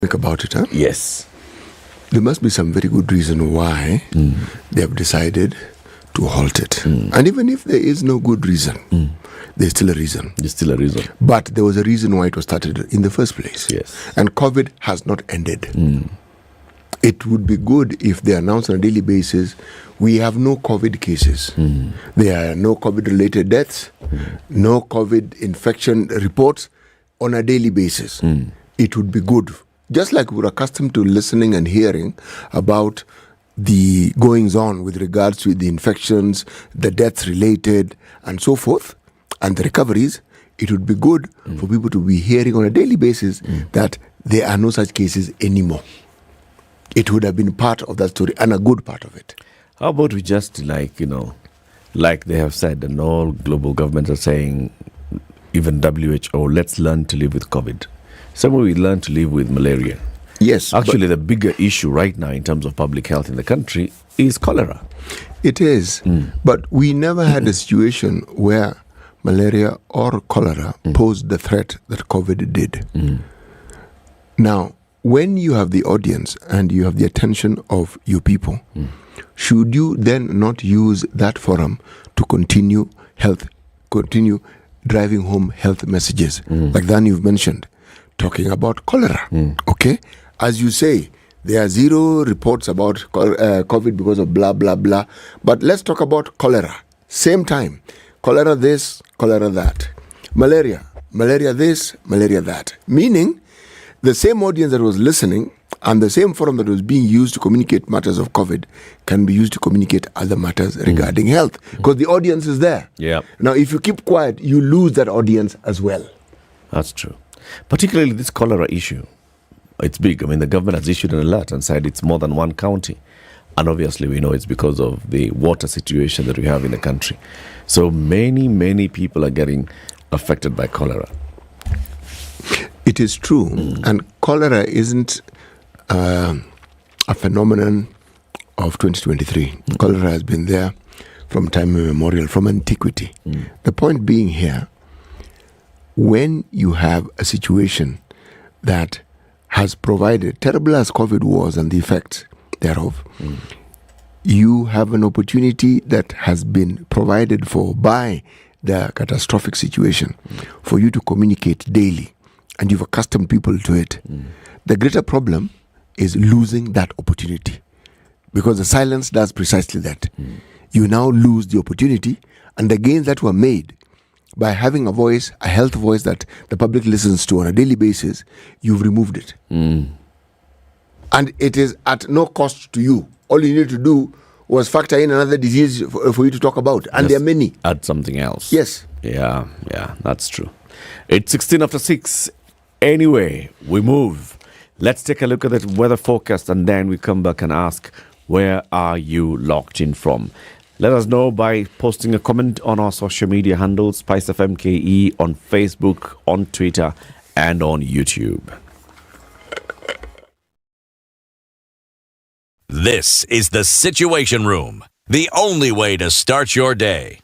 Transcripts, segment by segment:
Think about it, huh? Yes. There must be some very good reason why they have decided to halt it. And even if there is no good reason, there's still a reason. There's still a reason. But there was a reason why it was started in the first place. Yes. And COVID has not ended. It would be good if they announce on a daily basis, we have no COVID cases. There are no COVID-related deaths, no COVID infection reports on a daily basis. It would be good. Just like we're accustomed to listening and hearing about the goings-on with regards to the infections, the deaths related, and so forth, and the recoveries, it would be good for people to be hearing on a daily basis that there are no such cases anymore. It would have been part of that story, and a good part of it. How about we just like they have said, and all global governments are saying, even WHO, let's learn to live with COVID. Somewhere we learn to live with malaria. Yes. Actually, the bigger issue right now in terms of public health in the country is cholera. It is. But we never had a situation where malaria or cholera posed the threat that COVID did. Now, when you have the audience and you have the attention of your people, should you then not use that forum to continue driving home health messages, like that you've mentioned, talking about cholera, okay? As you say, there are zero reports about COVID because of blah, blah, blah. But let's talk about cholera. Same time, cholera this, cholera that. Malaria this, malaria that. Meaning, the same audience that was listening and the same forum that was being used to communicate matters of COVID can be used to communicate other matters regarding health, because the audience is there. Yeah. Now, if you keep quiet, you lose that audience as well. That's true. Particularly this cholera issue. It's big. I mean, the government has issued an alert and said it's more than one county. And obviously, we know it's because of the water situation that we have in the country. So many people are getting affected by cholera. It is true. And cholera isn't a phenomenon of 2023. Cholera has been there from time immemorial, from antiquity. The point being here, when you have a situation that has provided, terrible as COVID was and the effects thereof, you have an opportunity that has been provided for by the catastrophic situation for you to communicate daily, and you've accustomed people to it. The greater problem is losing that opportunity, because the silence does precisely that. You now lose the opportunity, and the gains that were made by having a voice, a health voice that the public listens to on a daily basis, you've removed it. And it is at no cost to you. All you need to do was factor in another disease for you to talk about. And there are many. Add something else. Yes. Yeah, that's true. It's 16 after 6. Anyway, we move. Let's take a look at the weather forecast, and then we come back and ask, where are you locked in from? Let us know by posting a comment on our social media handles, SpiceFM KE, on Facebook, on Twitter, and on YouTube. This is the Situation Room, the only way to start your day.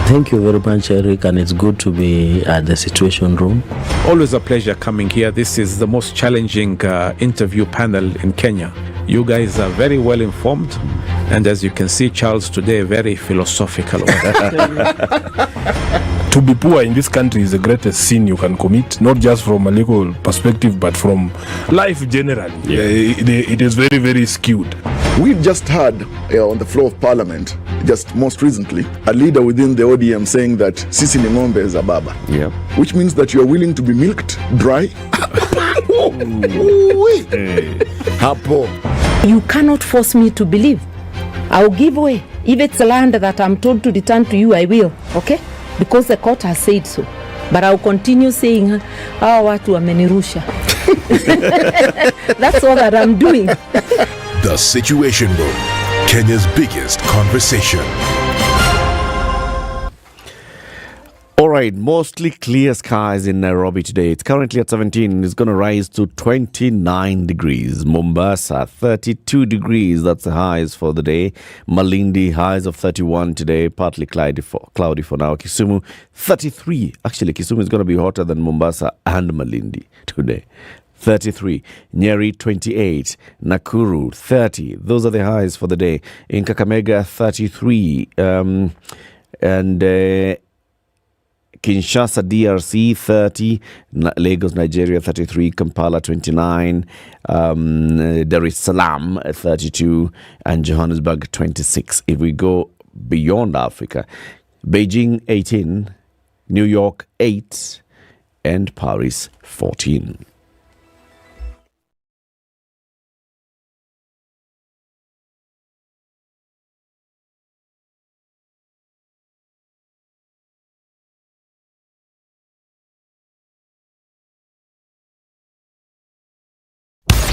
Thank you very much, Eric, and it's good to be at the Situation Room. Always a pleasure coming here. This is the most challenging interview panel in Kenya. You guys are very well informed, and as you can see, Charles today very philosophical. To be poor in this country is the greatest sin you can commit, not just from a legal perspective, but from life generally. It is very, very skewed. We've just heard on the floor of Parliament, just most recently, a leader within the ODM saying that Sisi ni ng'ombe is a baba. Yeah. Which means that you are willing to be milked dry. You cannot force me to believe. I'll give way. If it's land that I'm told to return to you, I will. Okay? Because the court has said so. But I'll continue saying, watu wamenirusha. That's all that I'm doing. The Situation Room, Kenya's biggest conversation. All right, mostly clear skies in Nairobi today. It's currently at 17. It's going to rise to 29 degrees. Mombasa, 32 degrees. That's the highs for the day. Malindi, highs of 31 today. Partly cloudy for now. Kisumu, 33. Actually, Kisumu is going to be hotter than Mombasa and Malindi today. 33. Nyeri, 28. Nakuru, 30. Those are the highs for the day. In Kakamega, 33. Kinshasa, DRC, 30. Lagos, Nigeria, 33. Kampala, 29. Dar es Salaam, 32. And Johannesburg, 26. If we go beyond Africa, Beijing, 18. New York, 8. And Paris, 14.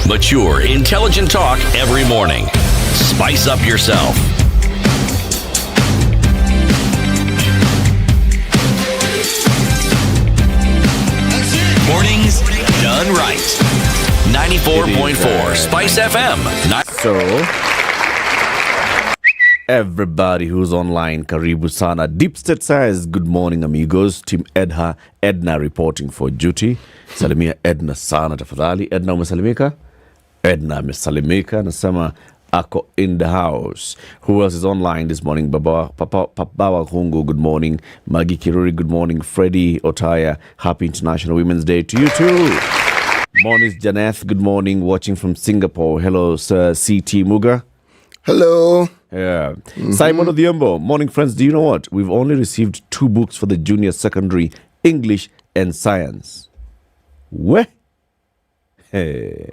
Mature, intelligent talk every morning. Spice up yourself. Mornings done right. 94.4 Spice FM. So, everybody who's online, karibu sana. Deep State says, good morning amigos. Team Ednah reporting for duty. Salimia Ednah sana tafadhali. Ednah umesalimika? Ednah amesalimika, nasema ako in the house. Who else is online this morning? Babawa Hungu, good morning. Maggie Kiruri, good morning. Freddie Otaya, happy International Women's Day to you too. Monis Janeth, good morning. Watching from Singapore. Hello, Sir C.T. Muga. Hello. Yeah. Simon Odhiambo, morning friends. Do you know what? We've only received 2 books for the junior secondary English and science. Where? Hey.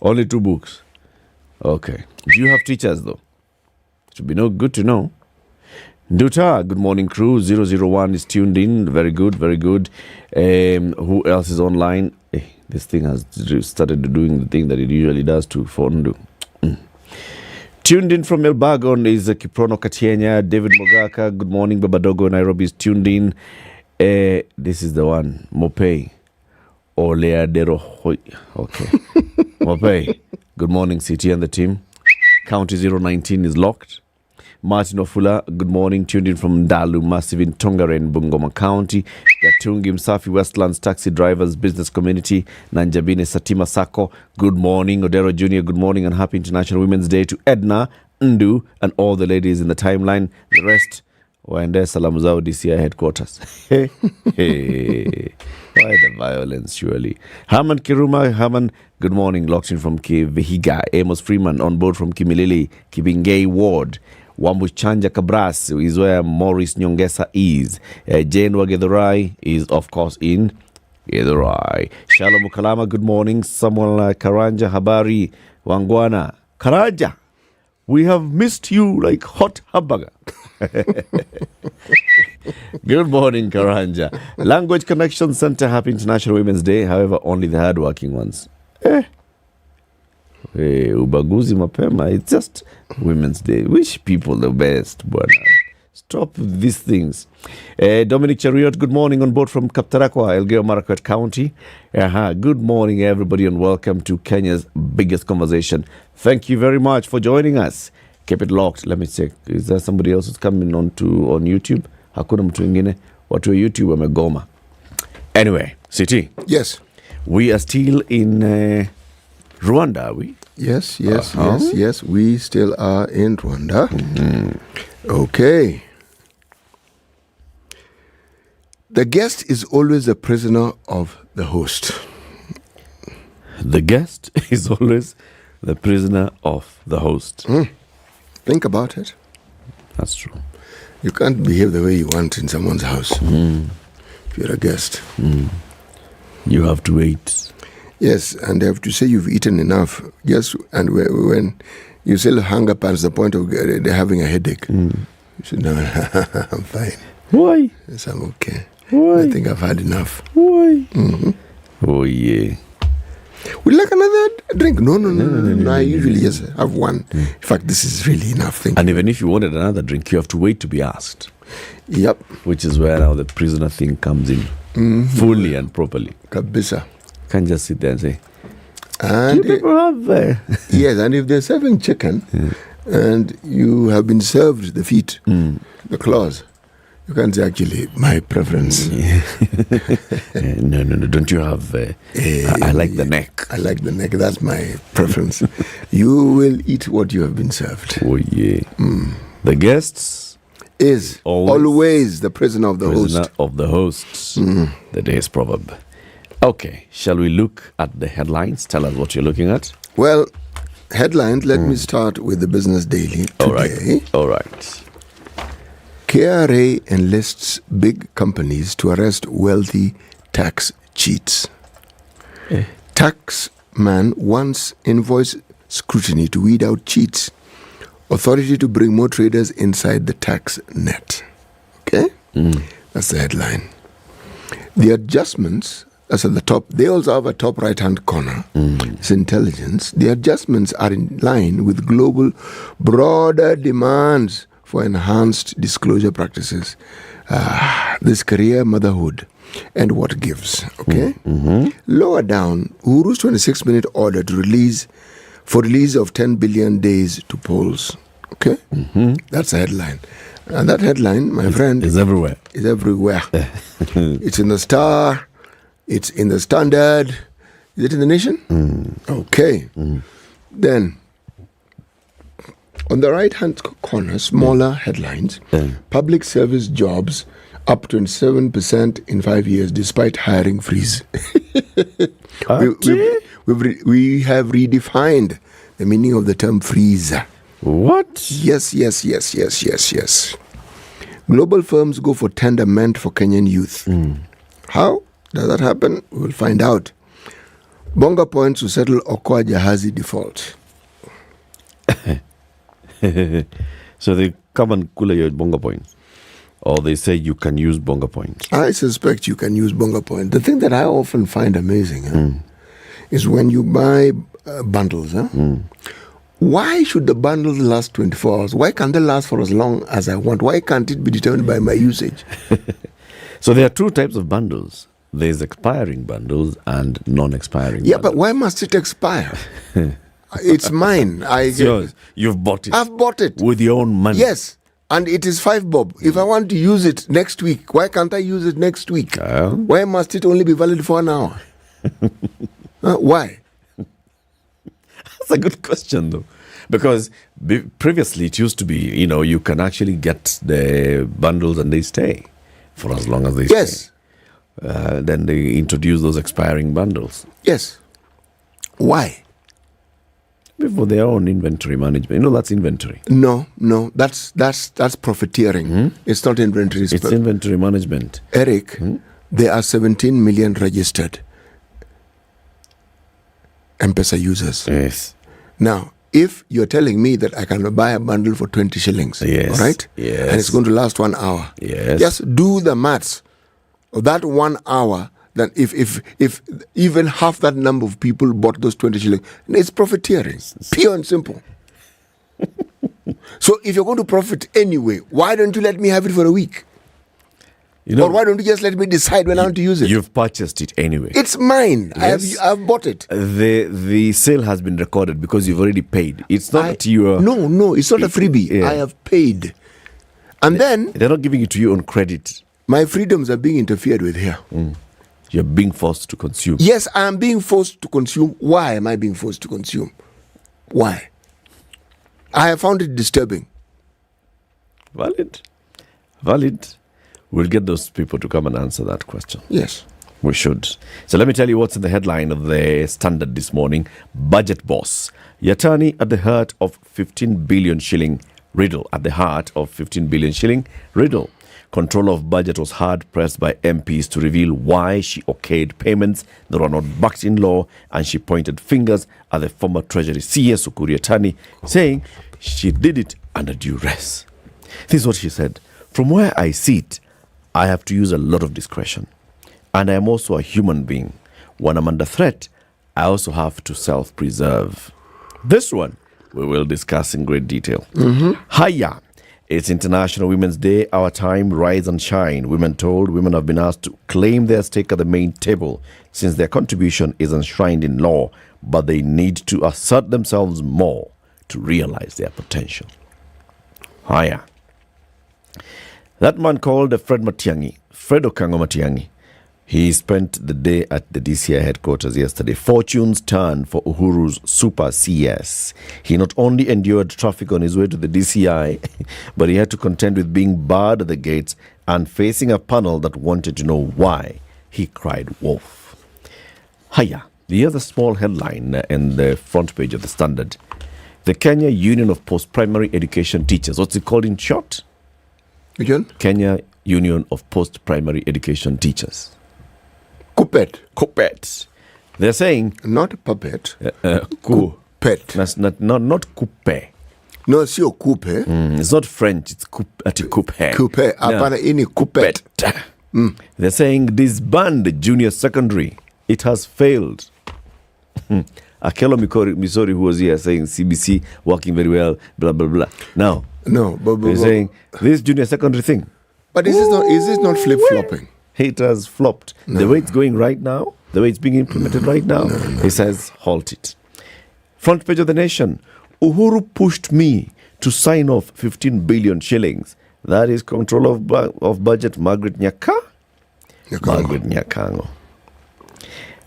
Only 2 books. Okay. Do you have teachers though? Should be good to know. Duta, good morning crew. 001 is tuned in. Very good, very good. Who else is online? This thing has started doing the thing that it usually does to Fondu. Tuned in from Elbagon is Kiprono Katienya. David Mogaka, good morning. Babadogo, Nairobi is tuned in. This is the one. Mopei. Oleadero. Okay. Mopei. Good morning, CT and the team. County 019 is locked. Martin Ofula, good morning. Tuned in from Dalu, massive in Tongaren, Bungoma County. Gatungi Msafi, Westlands Taxi Drivers Business Community. Nanjabine Satima Sako, good morning. Odero Jr., good morning and happy International Women's Day to Ednah, Ndu, and all the ladies in the timeline. The rest, waende salamu zao DCI headquarters. Hey. Why the violence, surely? Herman Kiruma, Herman, good morning. Locked in from Vihiga. Amos Freeman on board from Kimilili, Kibingay Ward. Wambuchanja Cabras is where Maurice Nyongesa is. Jane Wagedhorai is, of course, in Githurai. Shalom Mukalama, good morning. Samuel Karanja, Habari, Wangwana. Karanja, we have missed you like hot hamburger. Good morning, Karanja. Language Connection Center, happy International Women's Day. However, only the hardworking ones. Ubaguzi mapema. It's just Women's Day. Wish people the best, bwana. Stop these things. Dominic Chariot, good morning on board from Kaptarakwa, Elgeyo Marakwet County. Good morning, everybody, and welcome to Kenya's biggest conversation. Thank you very much for joining us. Keep it locked. Let me check. Is there somebody else who's coming on YouTube? Hakuna mtu wengine. Watu wa YouTube wamegoma. Anyway, CT. Yes. We are still in Rwanda, are we? Yes. We still are in Rwanda. Okay. The guest is always a prisoner of the host. The guest is always the prisoner of the host. Think about it. That's true. You can't behave the way you want in someone's house. If you're a guest. You have to wait. Yes, and they have to say you've eaten enough. Yes, and when you still hunger past the point of having a headache, you say, no, I'm fine. Why? Yes, I'm okay. Why? I think I've had enough. Why? Oh, yeah. Would you like another drink? No. I usually just have one. In fact, this is really enough. And even if you wanted another drink, you have to wait to be asked. Yep. Which is where now the prisoner thing comes in fully and properly. Kabisa. Can't just sit there and say, And you people have... yes, and if they're serving chicken and you have been served the feet, the claws, you can't say, actually, my preference. No, don't you have... I like the neck. I like the neck. That's my preference. You will eat what you have been served. Oh, yeah. The guests... Is always the prisoner of the prisoner host. of the hosts. The day's proverb. Okay, shall we look at the headlines? Tell us what you're looking at. Well, headlines, let me start with the Business Daily today. All right. KRA enlists big companies to arrest wealthy tax cheats. Taxman wants invoice scrutiny to weed out cheats. Authority to bring more traders inside the tax net. Okay? That's the headline. The adjustments, that's at the top, they also have a top right-hand corner. It's intelligence. The adjustments are in line with global broader demands for enhanced disclosure practices. This career motherhood and what gives. Okay? Lower down, Uhuru's 26-minute order to release of 10 billion days to polls. Okay? That's a headline. And that headline, my friend... is everywhere. Is everywhere. It's in the Star. It's in the Standard. Is it in the Nation? Okay. Then, on the right-hand corner, smaller headlines. Public service jobs up 27% in 5 years despite hiring freeze. We have redefined the meaning of the term freeze. What? Yes. Global firms go for tender meant for Kenyan youth. How does that happen? We'll find out. Bonga points to settle Okoa Jahazi default. So they come and cool your bonga points. Or they say you can use bonga points. I suspect you can use bonga points. The thing that I often find amazing is when you buy bundles. Why should the bundles last 24 hours? Why can't they last for as long as I want? Why can't it be determined by my usage? So there are two types of bundles. There's expiring bundles and non-expiring Yeah, bundles. but why must it expire? It's mine. It's yours. You've bought it. I've bought it. With your own money. Yes. And it is 5 bob. If I want to use it next week, why can't I use it next week? Why must it only be valid for an hour? Why? That's a good question, though. Because previously it used to be, you can actually get the bundles and they stay for as long as they stay. Then they introduce those expiring bundles. Yes. Why? For their own inventory management. That's inventory. No. That's profiteering. It's not inventory. It's inventory management. Eric, there are 17 million registered M-Pesa users. Yes. Now, if you're telling me that I can buy a bundle for 20 shillings, right? Yes. And it's going to last 1 hour. Yes. Just do the maths of that 1 hour. Then if even half that number of people bought those 20 shillings, it's profiteering. Pure and simple. So if you're going to profit anyway, why don't you let me have it for a week? Or why don't you just let me decide when I want to use it? You've purchased it anyway. It's mine. Yes. I've bought it. The sale has been recorded because you've already paid. It's not that you are... No, it's not a freebie. Yeah. I have paid. And then... They're not giving it to you on credit. My freedoms are being interfered with here. You're being forced to consume. Yes, I am being forced to consume. Why am I being forced to consume? Why? I have found it disturbing. Valid. We'll get those people to come and answer that question. Yes. We should. So let me tell you what's in the headline of the Standard this morning. Budget boss. Yatani at the heart of 15 billion shilling riddle. At the heart of 15 billion shilling riddle. Control of budget was hard pressed by MPs to reveal why she okayed payments that were not backed in law, and she pointed fingers at the former Treasury CS Ukur Yatani, saying she did it under duress. This is what she said. From where I sit, I have to use a lot of discretion. And I am also a human being. When I'm under threat, I also have to self-preserve. This one we will discuss in great detail. Haya. It's International Women's Day. Our time, rise and shine. Women told women have been asked to claim their stake at the main table since their contribution is enshrined in law, but they need to assert themselves more to realize their potential. Haya. That man called Fred Okango Matiang'i, he spent the day at the DCI headquarters yesterday. Fortunes turned for Uhuru's Super CS. He not only endured traffic on his way to the DCI, but he had to contend with being barred at the gates and facing a panel that wanted to know why he cried wolf. Hiya. The other small headline in the front page of the Standard. The Kenya Union of Post-Primary Education Teachers. What's it called in short? Which one? Kenya Union of Post-Primary Education Teachers. Kupet. They're saying... Not a puppet. Kupet. That's not coupe. No, it's your coupe. It's not French. It's coupe. Coupe. Apana ini kupet. They're saying disband junior secondary. It has failed. Akelo Misori, who was here saying CBC working very well, blah, blah, blah. Now, they're saying this junior secondary thing. But is this not flip-flopping? It has flopped. No. The way it's going right now, the way it's being implemented right now, he says, halt it. Front page of the Nation. Uhuru pushed me to sign off 15 billion shillings. That is control of budget, Margaret Nyakango. Margaret Nyakango.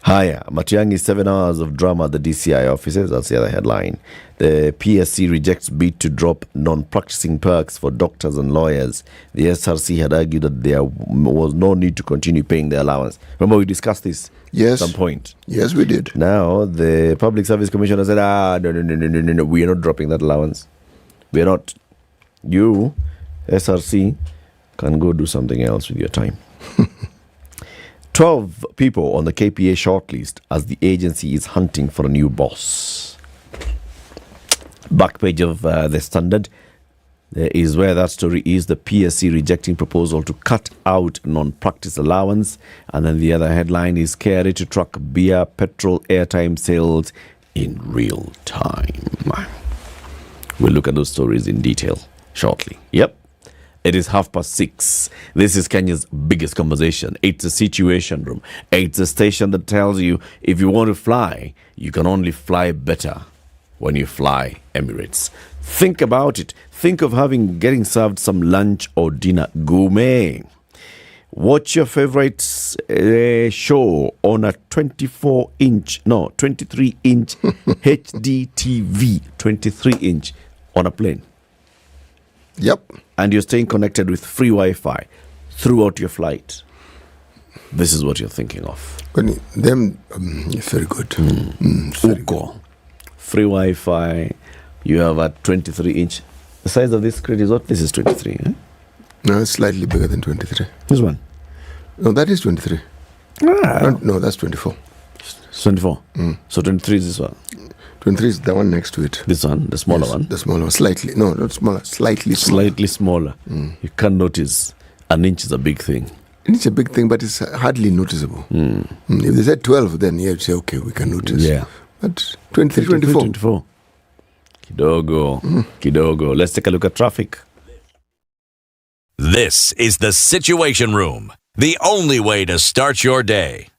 Haya, Matiang'i 7 hours of drama at the DCI offices. That's the other headline. The PSC rejects bid to drop non-practicing perks for doctors and lawyers. The SRC had argued that there was no need to continue paying the allowance. Remember we discussed this at some point? Yes, we did. Now, the Public Service Commissioner said, no, we are not dropping that allowance. We are not. You, SRC, can go do something else with your time. 12 people on the KPA shortlist as the agency is hunting for a new boss. Back page of the Standard is where that story is. The PSC rejecting proposal to cut out non-practice allowance. And then the other headline is KRA to track beer, petrol, airtime sales in real time. We'll look at those stories in detail shortly. Yep. It is 6:30. This is Kenya's biggest conversation. It's a situation room. It's a station that tells you if you want to fly, you can only fly better when you fly Emirates. Think about it. Think of getting served some lunch or dinner gourmet. Watch your favorite show on a 23-inch HD TV, 23-inch on a plane. Yep. And you're staying connected with free Wi-Fi throughout your flight. This is what you're thinking of. It's very good. Very good. Free Wi-Fi. You have a 23-inch. The size of this screen is what? This is 23. Eh? No, it's slightly bigger than 23. This one? No, that is 23. No, that's 24. It's 24. So 23 is this one. 23 is the one next to it. This one, the smaller one? The smaller one, slightly. No, not smaller, slightly smaller. Slightly smaller. You can't notice. An inch is a big thing. It's a big thing, but it's hardly noticeable. If they said 12, then you'd say, okay, we can notice. Yeah. But 23, 24. Kidogo. Let's take a look at traffic. This is the Situation Room, the only way to start your day.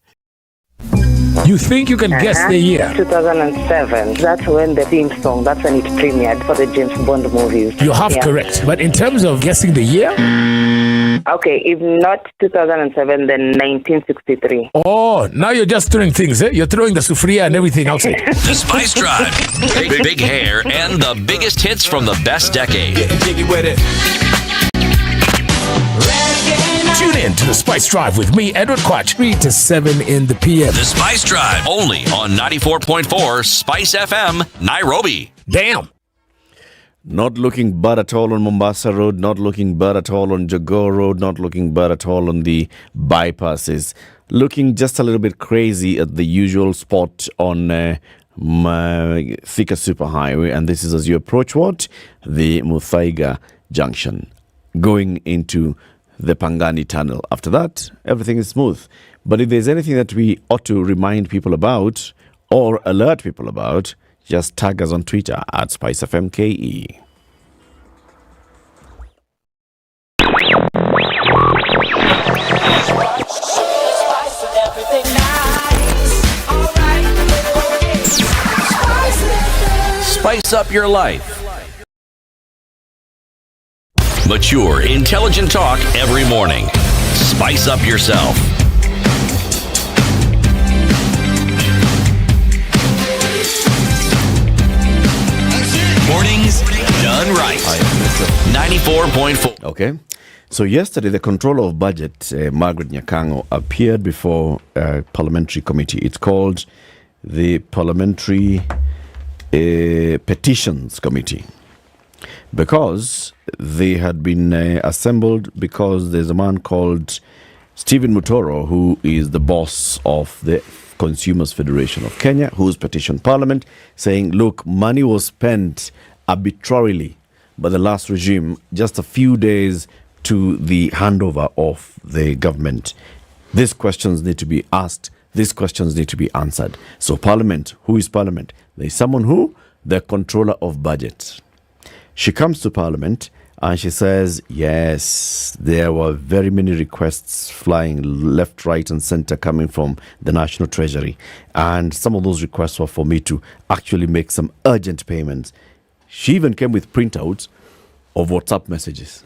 You think you can guess the year? 2007. That's when the theme song, that's when it premiered for the James Bond movies. You're half correct. But in terms of guessing the year? Okay, if not 2007, then 1963. Oh, now you're just throwing things, eh? You're throwing the sufria and everything outside. The Spice Drive. Big hair and the biggest hits from the best decade. Tune in to the Spice Drive with me, Edward Quatch, 3 to 7 in the PM. The Spice Drive, only on 94.4 Spice FM, Nairobi. Damn. Not looking bad at all on Mombasa Road, not looking bad at all on Jogoo Road, not looking bad at all on the bypasses. Looking just a little bit crazy at the usual spot on Thika Superhighway. And this is as you approach what? The Muthaiga Junction. Going into the Pangani Tunnel. After that, everything is smooth. But if there's anything that we ought to remind people about or alert people about, just tag us on Twitter at SpiceFMKE. spice up your life. Mature, intelligent talk every morning. Spice up yourself. Mornings done right. 94.4. Okay. So yesterday, the controller of budget, Margaret Nyakango, appeared before a parliamentary committee. It's called the Parliamentary Petitions Committee, because they had been assembled because there's a man called Stephen Mutoro, who is the boss of the Consumers Federation of Kenya, who's petitioned Parliament saying, look, money was spent arbitrarily by the last regime just a few days to the handover of the government. These questions need to be asked. These questions need to be answered. So Parliament, who is Parliament? There is someone who? The controller of budget. She comes to Parliament and she says, yes, there were very many requests flying left, right and center coming from the National Treasury. And some of those requests were for me to actually make some urgent payments. She even came with printouts of WhatsApp messages.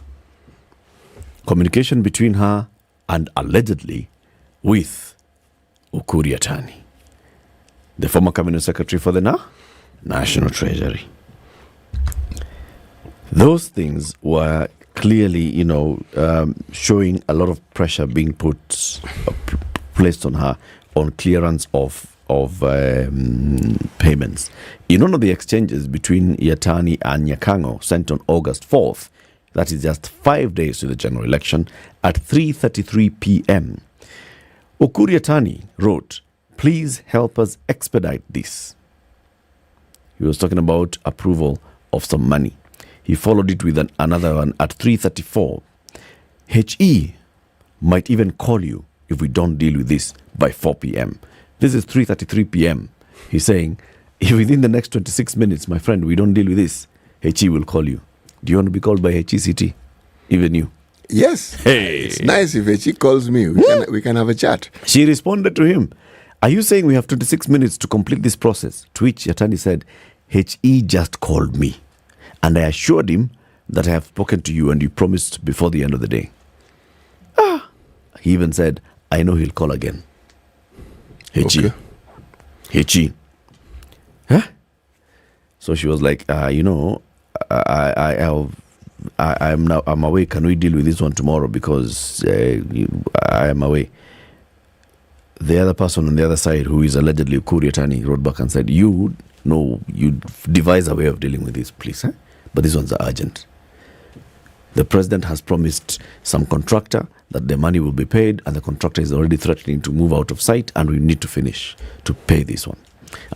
Communication between her and allegedly with Ukur Yatani, the former cabinet secretary for the National Treasury. Those things were clearly, showing a lot of pressure being placed on her on clearance of payments. In one of the exchanges between Yatani and Nyakango sent on August 4th, that is just 5 days to the general election, at 3:33 p.m., Ukur Yatani wrote, please help us expedite this. He was talking about approval of some money. He followed it with another one at 3:34. HE might even call you if we don't deal with this by 4 p.m. This is 3:33 p.m. He's saying, if within the next 26 minutes, my friend, we don't deal with this, HE will call you. Do you want to be called by HECT? Even you? Yes. Hey. It's nice if HE calls me. We can have a chat. She responded to him, are you saying we have 26 minutes to complete this process? To which Yatani said, HE just called me. And I assured him that I have spoken to you and you promised before the end of the day. He even said, I know he'll call again. HE. HE. Huh? So she was like, I'm away. Can we deal with this one tomorrow? Because I am away. The other person on the other side, who is allegedly Ukur Yatani, wrote back and said, you devise a way of dealing with this, please. Huh? But these ones are urgent. The president has promised some contractor that the money will be paid, and the contractor is already threatening to move out of sight, and we need to finish to pay this one.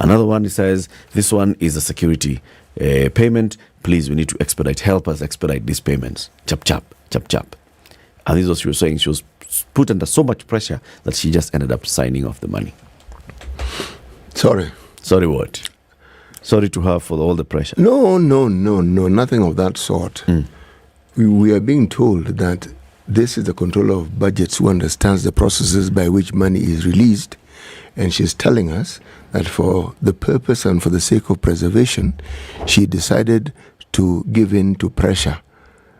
Another one, he says, this one is a security payment. Please, we need to expedite. Help us expedite these payments. Chap, chap, chap, chap. And this is what she was saying. She was put under so much pressure that she just ended up signing off the money. Sorry. Sorry what? Sorry to her for all the pressure. No, nothing of that sort. We are being told that this is the controller of budgets who understands the processes by which money is released, and she's telling us that for the purpose and for the sake of preservation, she decided to give in to pressure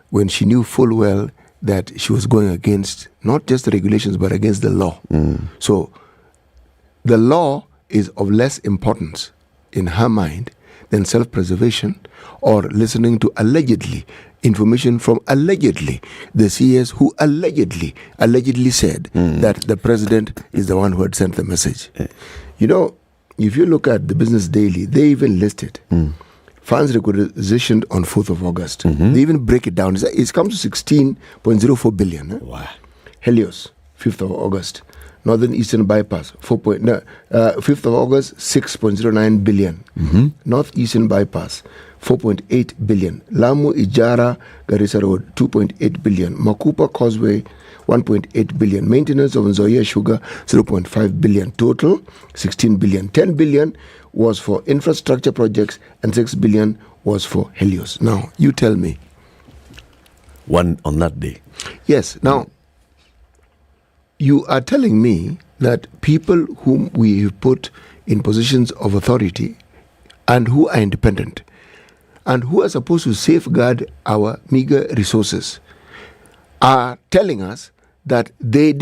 when she knew full well that she was going against not just the regulations but against the law. So the law is of less importance in her mind than self-preservation or listening to allegedly information from allegedly the CS who allegedly said that the president is the one who had sent the message. If you look at the Business Daily, they even listed funds requisitioned on 4th of August. They even break it down. It comes to 16.04 billion. Wow. Helios, 5th of August. Northern Eastern Bypass, 5th of August, 6.09 billion. Northeastern Bypass, 4.8 billion. Lamu Ijara Garissa Road, 2.8 billion. Makupa Causeway, 1.8 billion. Maintenance of Nzoia Sugar, 0.5 billion. Total, 16 billion. 10 billion was for infrastructure projects and 6 billion was for Helios. Now, you tell me. One on that day. Yes. Now, you are telling me that people whom we have put in positions of authority and who are independent and who are supposed to safeguard our meager resources are telling us that they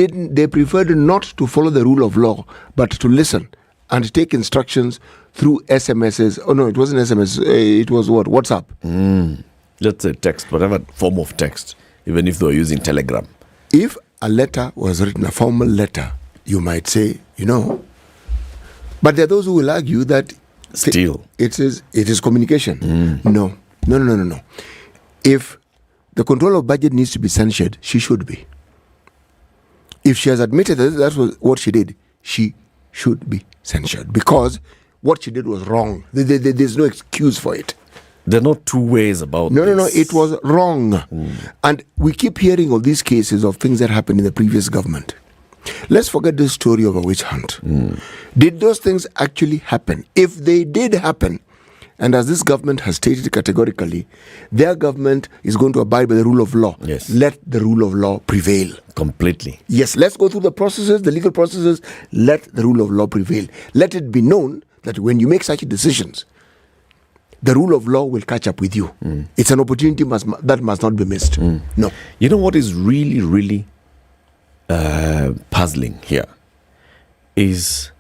preferred not to follow the rule of law, but to listen and take instructions through SMSs. Oh no, it wasn't SMS. It was what? WhatsApp. Let's say text, whatever form of text, even if they were using Telegram. If a letter was written, a formal letter, you might say, but there are those who will argue that still it is communication. No. If the control of budget needs to be censured, she should be. If she has admitted that that was what she did, she should be censured because what she did was wrong. There's no excuse for it. There are not two ways about this. No, this. it was wrong. And we keep hearing of these cases of things that happened in the previous government. Let's forget the story of a witch hunt. Did those things actually happen? If they did happen, and as this government has stated categorically, their government is going to abide by the rule of law. Yes. Let the rule of law prevail. Completely. Yes, let's go through the processes, the legal processes. Let the rule of law prevail. Let it be known that when you make such decisions, the rule of law will catch up with you. It's an opportunity that must not be missed. No. You know what is really, really puzzling here is,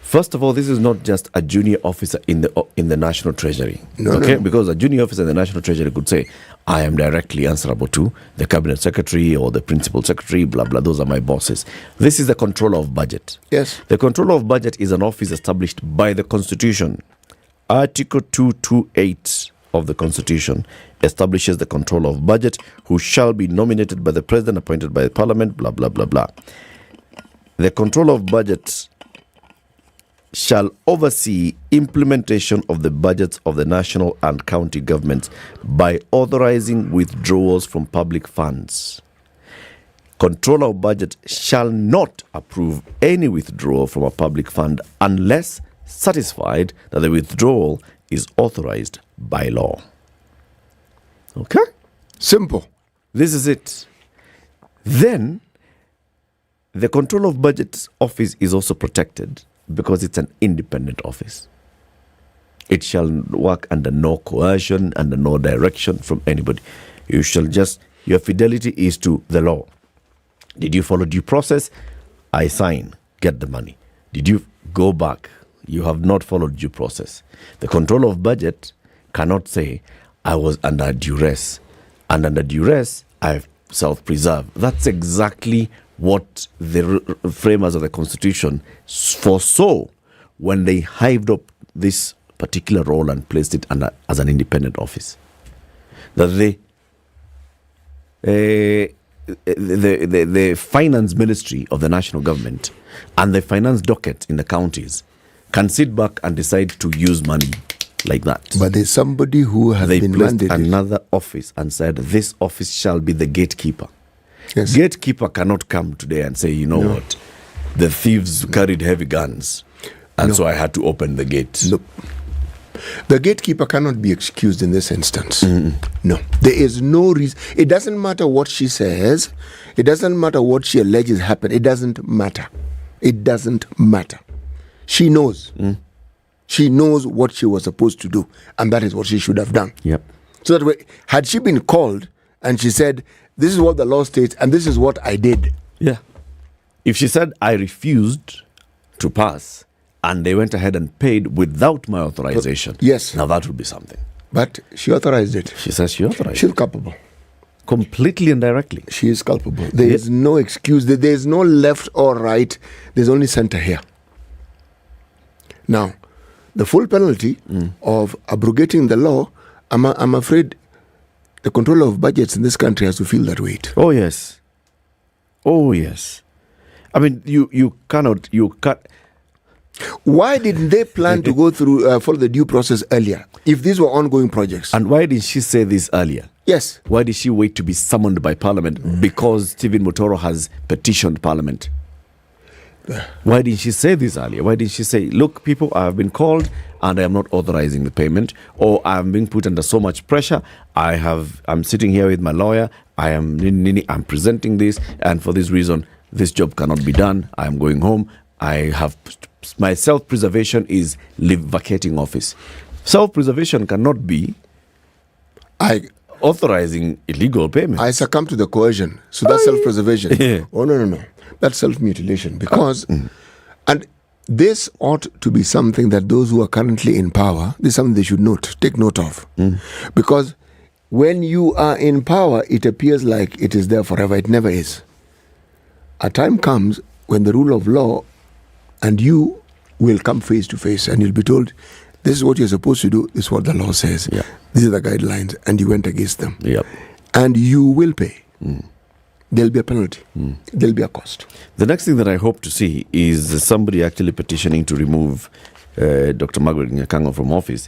first of all, this is not just a junior officer in the National Treasury. No. Because a junior officer in the National Treasury could say, I am directly answerable to the Cabinet Secretary or the Principal Secretary, blah, blah, those are my bosses. This is the Controller of Budget. Yes. The Controller of Budget is an office established by the Constitution. Article 228 of the Constitution establishes the Controller of Budget, who shall be nominated by the President, appointed by the Parliament, blah, blah, blah, blah. The Controller of Budget shall oversee implementation of the budgets of the national and county governments by authorizing withdrawals from public funds. Controller of Budget shall not approve any withdrawal from a public fund unless satisfied that the withdrawal is authorized by law. Okay? Simple. This is it. Then, the Controller of Budget's office is also protected because it's an independent office. It shall work under no coercion, under no direction from anybody. Your fidelity is to the law. Did you follow due process? I sign, get the money. Did you go back? You have not followed due process. The Controller of Budget cannot say, I was under duress. And under duress, I've self-preserved. That's exactly what the framers of the Constitution foresaw when they hived up this particular role and placed it as an independent office. That the finance ministry of the national government and the finance docket in the counties can sit back and decide to use money like that. But there's somebody who has been placed mandated. Another office and said, this office shall be the gatekeeper. Yes. Gatekeeper cannot come today and say, what? The thieves carried heavy guns, and so I had to open the gate. Nope. The gatekeeper cannot be excused in this instance. No. There is no reason. It doesn't matter what she says. It doesn't matter what she alleges happened. It doesn't matter. It doesn't matter. She knows. She knows what she was supposed to do, and that is what she should have done. Yep. So that way, had she been called and she said, this is what the law states and this is what I did. Yeah. If she said, I refused to pass, and they went ahead and paid without my authorization. Yes. Now that would be something. But she authorized it. She says she authorized She's it. culpable. Completely and directly. She is culpable. There is no excuse. There is no left or right. There's only center here. Now, the full penalty of abrogating the law, I'm afraid the controller of budgets in this country has to feel that weight. Oh, yes. Oh, yes. I mean, you can't. Why didn't they plan to go through, follow the due process earlier, if these were ongoing projects? And why did she say this earlier? Yes. Why did she wait to be summoned by Parliament? Because Stephen Mutoro has petitioned Parliament. Why didn't she say this earlier? Why didn't she say, look, people, I have been called and I am not authorizing the payment, or I am being put under so much pressure. I'm sitting here with my lawyer. I'm presenting this, and for this reason, this job cannot be done. I am going home. My self-preservation is vacating office. Self-preservation cannot be authorizing illegal payments. I succumb to the coercion. So that's self-preservation. Yeah. Oh, no. That's self-mutilation. Because, and this ought to be something that those who are currently in power, this is something they should take note of. Because when you are in power, it appears like it is there forever. It never is. A time comes when the rule of law and you will come face to face and you'll be told, this is what you're supposed to do, this is what the law says. Yeah. These are the guidelines, and you went against them. Yep. And you will pay. There'll be a penalty. There'll be a cost. The next thing that I hope to see is somebody actually petitioning to remove Dr. Margaret Nyakango from office.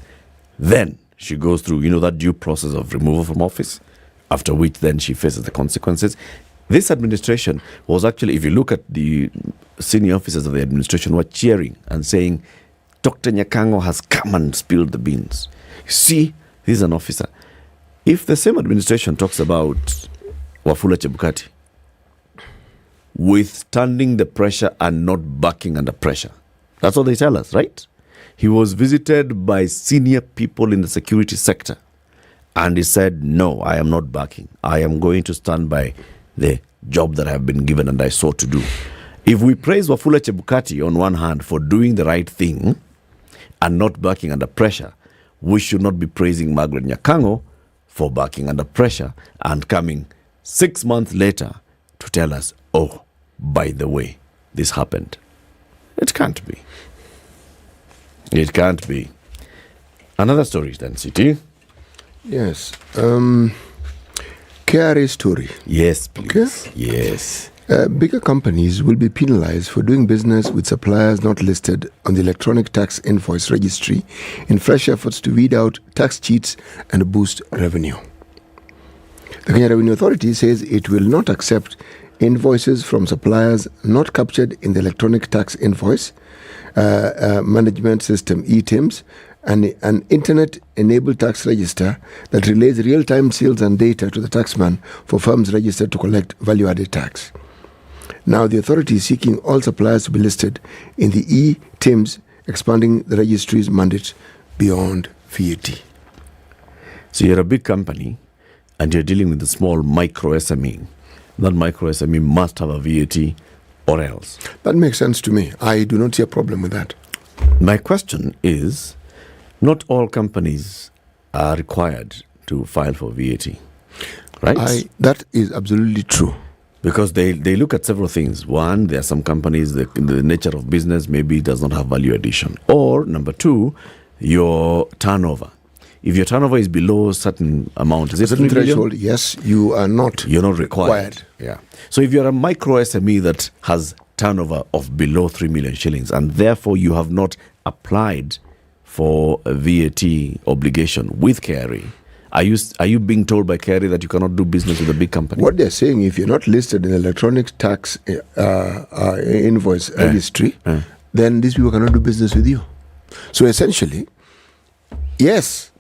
Then she goes through, that due process of removal from office, after which then she faces the consequences. This administration was actually, if you look at the senior officers of the administration, were cheering and saying, Dr. Nyakango has come and spilled the beans. See, he's an officer. If the same administration talks about Wafula Chebukati withstanding the pressure and not backing under pressure, that's what they tell us, right? He was visited by senior people in the security sector and he said, no, I am not backing. I am going to stand by the job that I have been given and I sought to do. If we praise Wafula Chebukati on one hand for doing the right thing and not backing under pressure, we should not be praising Margaret Nyakango for backing under pressure and coming 6 months later to tell us, oh, by the way, this happened. It can't be. It can't be. Another story then, City. Yes. KRA story. Yes, please. Okay. Yes. Bigger companies will be penalized for doing business with suppliers not listed on the electronic tax invoice registry in fresh efforts to weed out tax cheats and boost revenue. The Kenya Revenue Authority says it will not accept invoices from suppliers not captured in the electronic tax invoice management system, ETIMS, and an internet-enabled tax register that relays real-time sales and data to the taxman for firms registered to collect value-added tax. Now, the authority is seeking all suppliers to be listed in the ETIMS, expanding the registry's mandate beyond VAT. So you're a big company and you're dealing with a small micro SME. That micro SME must have a VAT or else. That makes sense to me. I do not see a problem with that. My question is, not all companies are required to file for VAT, right? That is absolutely true. Because they look at several things. One, there are some companies, the nature of business maybe does not have value addition. Or, number two, your turnover. If your turnover is below a certain amount, is it certain threshold? Yes, you're not required. Yeah. So if you're a micro SME that has turnover of below 3 million shillings and therefore you have not applied for a VAT obligation with KRA, are you being told by KRA that you cannot do business with a big company? What they're saying, if you're not listed in the electronic tax invoice registry, then these people cannot do business with you. So essentially, yes.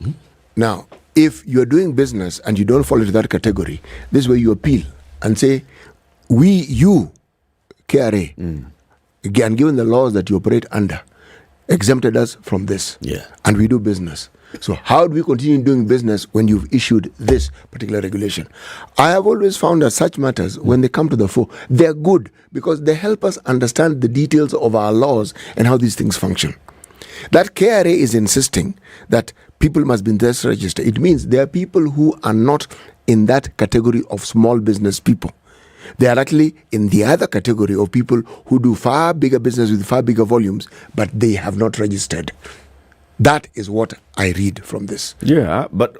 Now, if you're doing business and you don't fall into that category, this is where you appeal and say, you, KRA, again, given the laws that you operate under, exempted us from this. Yeah. And we do business. So how do we continue doing business when you've issued this particular regulation? I have always found that such matters, when they come to the fore, they're good because they help us understand the details of our laws and how these things function. That KRA is insisting that people must be in this register. It means there are people who are not in that category of small business people. They are actually in the other category of people who do far bigger business with far bigger volumes, but they have not registered. That is what I read from this. Yeah, but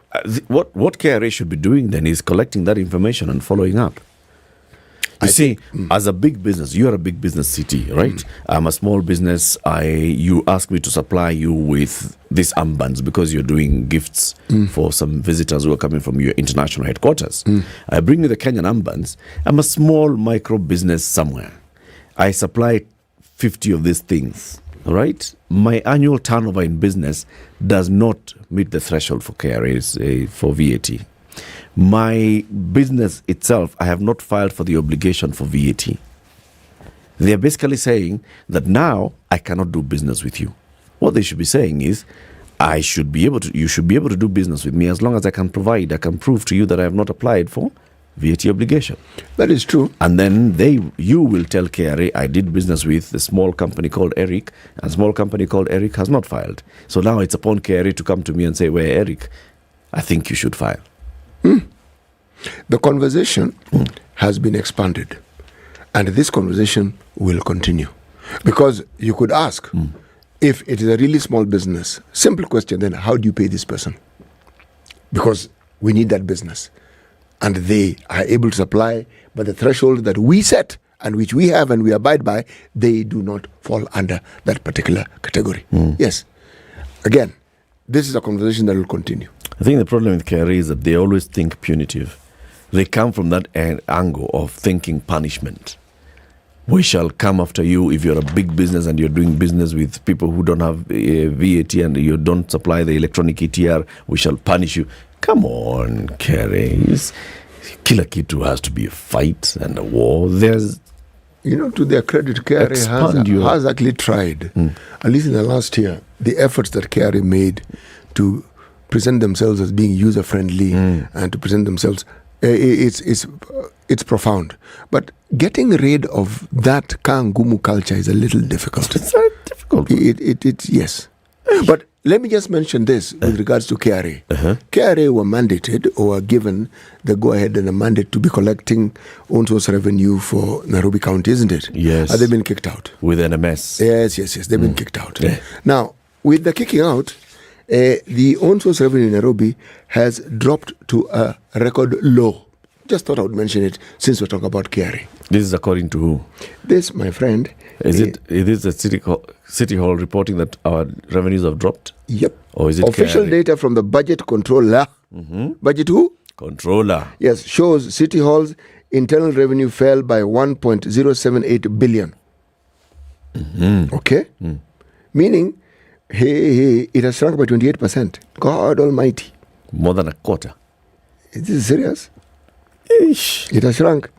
what KRA should be doing then is collecting that information and following up. You see, as a big business, you are a big business city, right? I'm a small business. You ask me to supply you with these armbands because you're doing gifts for some visitors who are coming from your international headquarters. I bring you the Kenyan armbands. I'm a small micro business somewhere. I supply 50 of these things, right? My annual turnover in business does not meet the threshold for KRA, for VAT. My business itself, I have not filed for the obligation for VAT. They are basically saying that now I cannot do business with you. What they should be saying is, you should be able to do business with me as long as I can prove to you that I have not applied for VAT obligation. That is true. And then you will tell KRA, I did business with a small company called Eric, and a small company called Eric has not filed. So now it's upon KRA to come to me and say, well, Eric, I think you should file. The conversation has been expanded, and this conversation will continue. Because you could ask, if it is a really small business, simple question, then how do you pay this person? Because we need that business. And they are able to supply, but the threshold that we set and which we have and we abide by, they do not fall under that particular category. Yes. Again, this is a conversation that will continue. I think the problem with KRA is that they always think punitive. They come from that angle of thinking punishment. We shall come after you if you're a big business and you're doing business with people who don't have VAT and you don't supply the electronic ETR. We shall punish you. Come on, KRA. Kila kitu has to be a fight and a war. There's, to their credit, KRA has actually tried, at least in the last year, the efforts that KRA made to present themselves as being user-friendly and to present themselves, it's profound. But getting rid of that kangumu culture is a little difficult. It's very difficult. Yes. But let me just mention this with regards to KRA. KRA were mandated or were given the go-ahead and a mandate to be collecting own source revenue for Nairobi County, isn't it? Yes. Have they been kicked out? With NMS. Yes. They've been kicked out. Now, with the kicking out, the own source revenue in Nairobi has dropped to a record low. Just thought I would mention it since we're talking about KRA. This is according to who? This, my friend. Is it the City Hall reporting that our revenues have dropped? Yep. Or is it official KRA? Data from the budget controller? Budget who? Controller. Yes, shows City Hall's internal revenue fell by 1.078 billion. Okay? Meaning, it has shrunk by 28%. God almighty. More than a quarter. Is this serious? Eesh. It has shrunk.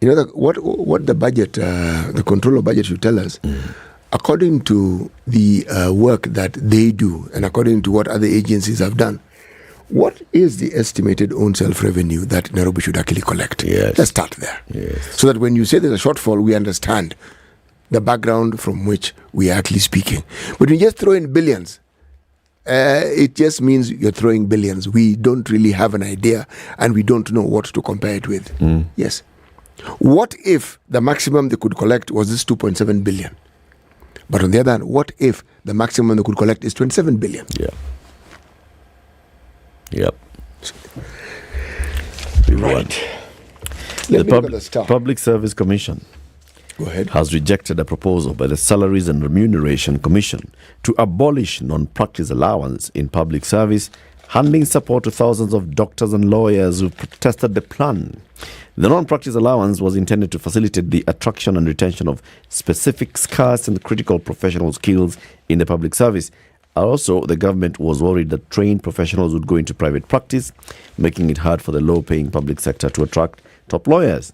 What the budget, the controller budget should tell us, according to the work that they do and according to what other agencies have done, what is the estimated own self-revenue that Nairobi should actually collect? Yes. Let's start there. Yes. So that when you say there's a shortfall, we understand the background from which we are actually speaking. But when you just throw in billions, it just means you're throwing billions. We don't really have an idea and we don't know what to compare it with. Yes. What if the maximum they could collect was this 2.7 billion? But on the other hand, what if the maximum they could collect is 27 billion? Yeah. Yep. Right. The Public Service Commission Go ahead. has rejected a proposal by the Salaries and Remuneration Commission to abolish non-practice allowance in public service, handing support to thousands of doctors and lawyers who protested the plan. The non-practice allowance was intended to facilitate the attraction and retention of specific scarce and critical professional skills in the public service. Also, the government was worried that trained professionals would go into private practice, making it hard for the low-paying public sector to attract top lawyers.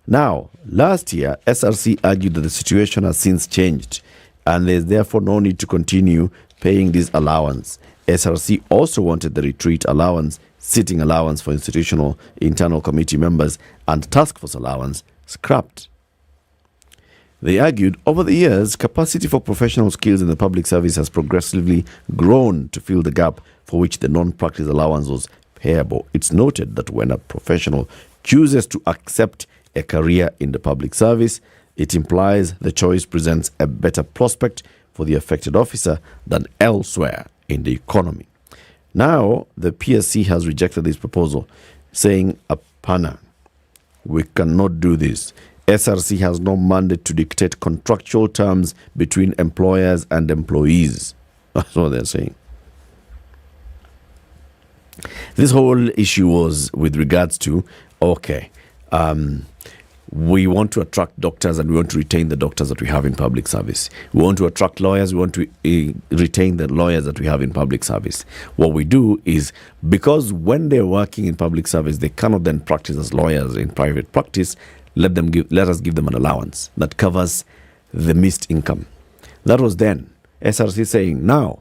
Now, last year, SRC argued that the situation has since changed, and there is therefore no need to continue paying this allowance. SRC also wanted the retreat allowance, sitting allowance for institutional internal committee members, and task force allowance scrapped. They argued over the years, capacity for professional skills in the public service has progressively grown to fill the gap for which the non-practice allowance was payable. It's noted that when a professional chooses to accept a career in the public service, it implies the choice presents a better prospect for the affected officer than elsewhere in the economy. Now, the PSC has rejected this proposal, saying, "Apana, we cannot do this. SRC has no mandate to dictate contractual terms between employers and employees." That's what they're saying. This whole issue was with regards to, we want to attract doctors and we want to retain the doctors that we have in public service. We want to attract lawyers, we want to retain the lawyers that we have in public service. What we do is, because when they're working in public service, they cannot then practice as lawyers in private practice, let us give them an allowance that covers the missed income. That was then. SRC saying, now,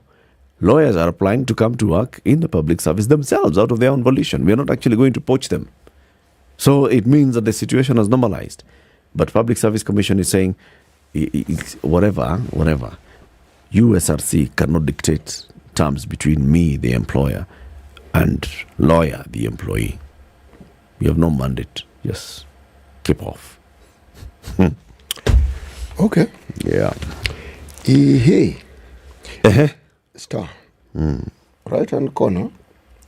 Lawyers are applying to come to work in the public service themselves out of their own volition. We are not actually going to poach them. So it means that the situation has normalized. But Public Service Commission is saying, whatever, USRC cannot dictate terms between me, the employer, and lawyer, the employee. You have no mandate. Just keep off. Okay. Yeah. Hey. Star. Right hand corner,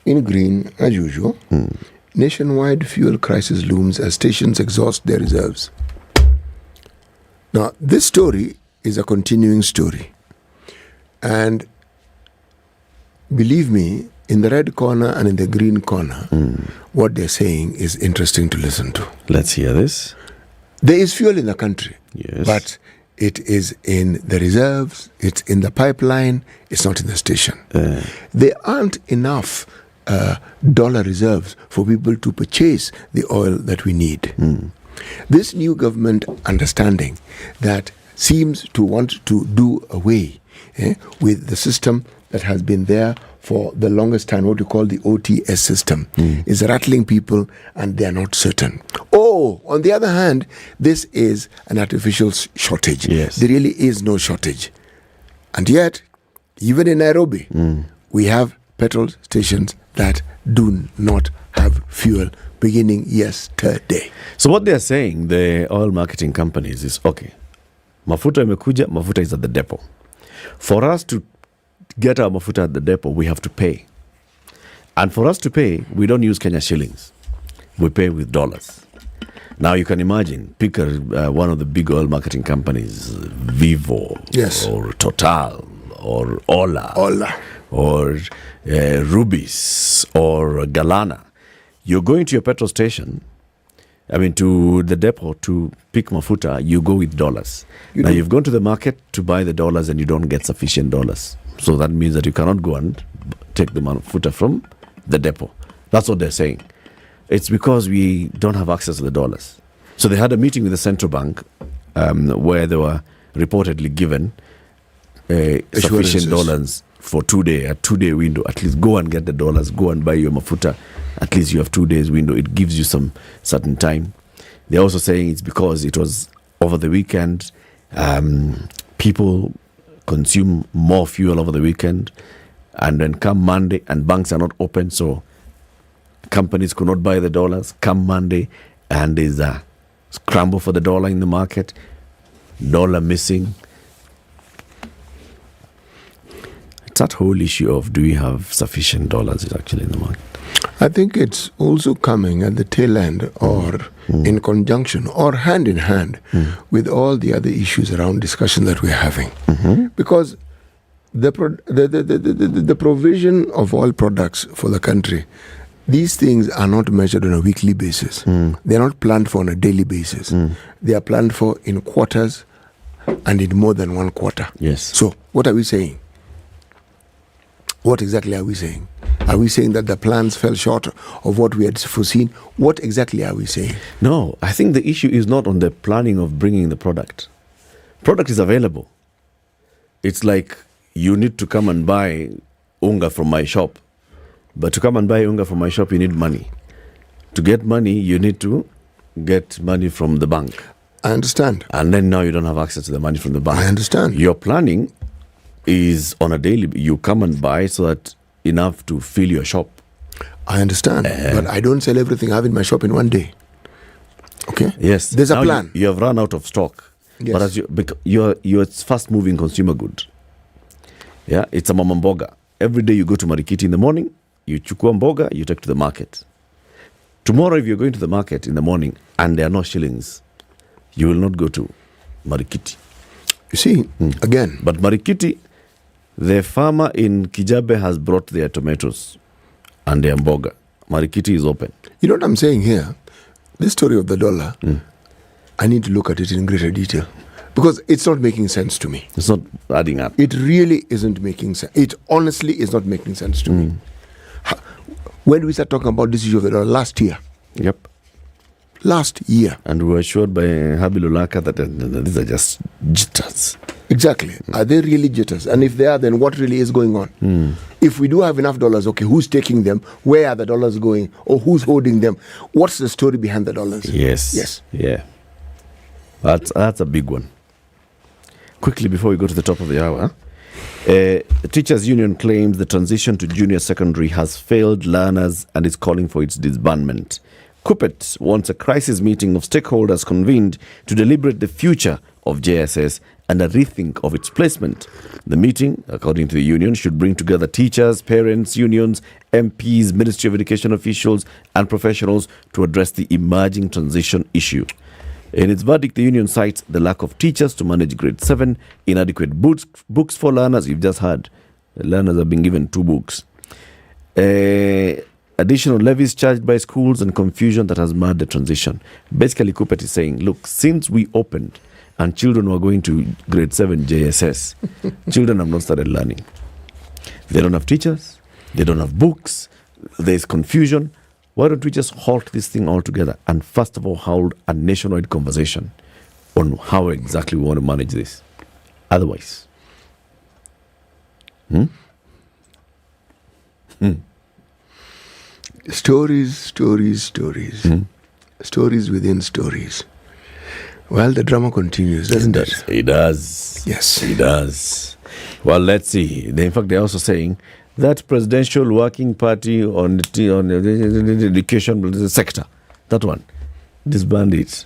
in green as usual. Nationwide fuel crisis looms as stations exhaust their reserves. Now, this story is a continuing story. And believe me, in the red corner and in the green corner, what they're saying is interesting to listen to. Let's hear this. There is fuel in the country. Yes. But it is in the reserves, it's in the pipeline, it's not in the station. There aren't enough dollar reserves for people to purchase the oil that we need. This new government understanding that seems to want to do away with the system that has been there for the longest time, what we call the OTS system, is rattling people and they are not certain. Oh, on the other hand, this is an artificial shortage. Yes. There really is no shortage. And yet, even in Nairobi, we have petrol stations that do not have fuel beginning yesterday. So what they're saying, the oil marketing companies, is, okay, mafuta imekuja, mafuta is at the depot. For us to get our mafuta at the depot, we have to pay. And for us to pay, we don't use Kenya shillings. We pay with dollars. Now you can imagine, pick one of the big oil marketing companies, Vivo, yes, or Total, or Ola, or Rubis, or Galana. You're going to your petrol station, to the depot to pick mafuta, you go with dollars. Now you've gone to the market to buy the dollars and you don't get sufficient dollars. So that means that you cannot go and take the mafuta from the depot. That's what they're saying. It's because we don't have access to the dollars. So they had a meeting with the central bank where they were reportedly given sufficient dollars for a 2-day window. At least go and get the dollars, go and buy your mafuta. At least you have 2 days window. It gives you some certain time. They're also saying it's because it was over the weekend. People consume more fuel over the weekend. And then come Monday, and banks are not open, so companies could not buy the dollars. Come Monday, and there's a scramble for the dollar in the market. Dollar missing. It's that whole issue of, do we have sufficient dollars is actually in the market. I think it's also coming at the tail end, or in conjunction, or hand in hand with all the other issues around discussion that we're having. Because the provision of oil products for the country, these things are not measured on a weekly basis. They're not planned for on a daily basis. They are planned for in quarters and in more than one quarter. Yes. So what are we saying? What exactly are we saying? Are we saying that the plans fell short of what we had foreseen? What exactly are we saying? No, I think the issue is not on the planning of bringing the product. Product is available. It's like you need to come and buy unga from my shop. But to come and buy unga from my shop, you need money. To get money, you need to get money from the bank. I understand. And then now you don't have access to the money from the bank. I understand. Your planning is on a daily. You come and buy so that enough to fill your shop. I understand. But I don't sell everything I have in my shop in one day. Okay? Yes. There's a plan. You have run out of stock. Yes. But as you're fast-moving consumer good. Yeah, it's a mama mboga. Every day you go to Marikiti in the morning, you chukua mboga, you take to the market. Tomorrow, if you're going to the market in the morning and there are no shillings, you will not go to Marikiti. You see, again. But Marikiti, the farmer in Kijabe has brought their tomatoes and their mboga. Marikiti is open. You know what I'm saying here? This story of the dollar, I need to look at it in greater detail. Because it's not making sense to me. It's not adding up. It really isn't making sense. It honestly is not making sense to me. When did we start talking about this issue of the dollar? Last year. Yep. Last year. And we were assured by Habilulaka that these are just jitters. Exactly. Are they really jitters? And if they are, then what really is going on? If we do have enough dollars, okay, who's taking them? Where are the dollars going? Or who's holding them? What's the story behind the dollars? Yes. Yeah. That's a big one. Quickly, before we go to the top of the hour, the Teachers Union claims the transition to junior secondary has failed learners and is calling for its disbandment. Kuppet wants a crisis meeting of stakeholders convened to deliberate the future of JSS and a rethink of its placement. The meeting, according to the union, should bring together teachers, parents, unions, MPs, Ministry of Education officials and professionals to address the emerging transition issue. In its verdict, the union cites the lack of teachers to manage grade 7, inadequate books for learners. You've just heard the learners have been given 2 books. Additional levies charged by schools and confusion that has marred the transition. Basically, Kuppet is saying, look, since we opened and children were going to grade 7 JSS, children have not started learning. They don't have teachers. They don't have books. There's confusion. Why don't we just halt this thing altogether and first of all hold a nationwide conversation on how exactly we want to manage this? Otherwise, Stories. Stories within stories. Well, the drama continues, doesn't it? It does. Yes. It does. Well, let's see. In fact, they're also saying that Presidential Working Party on the education sector, that one, disband it.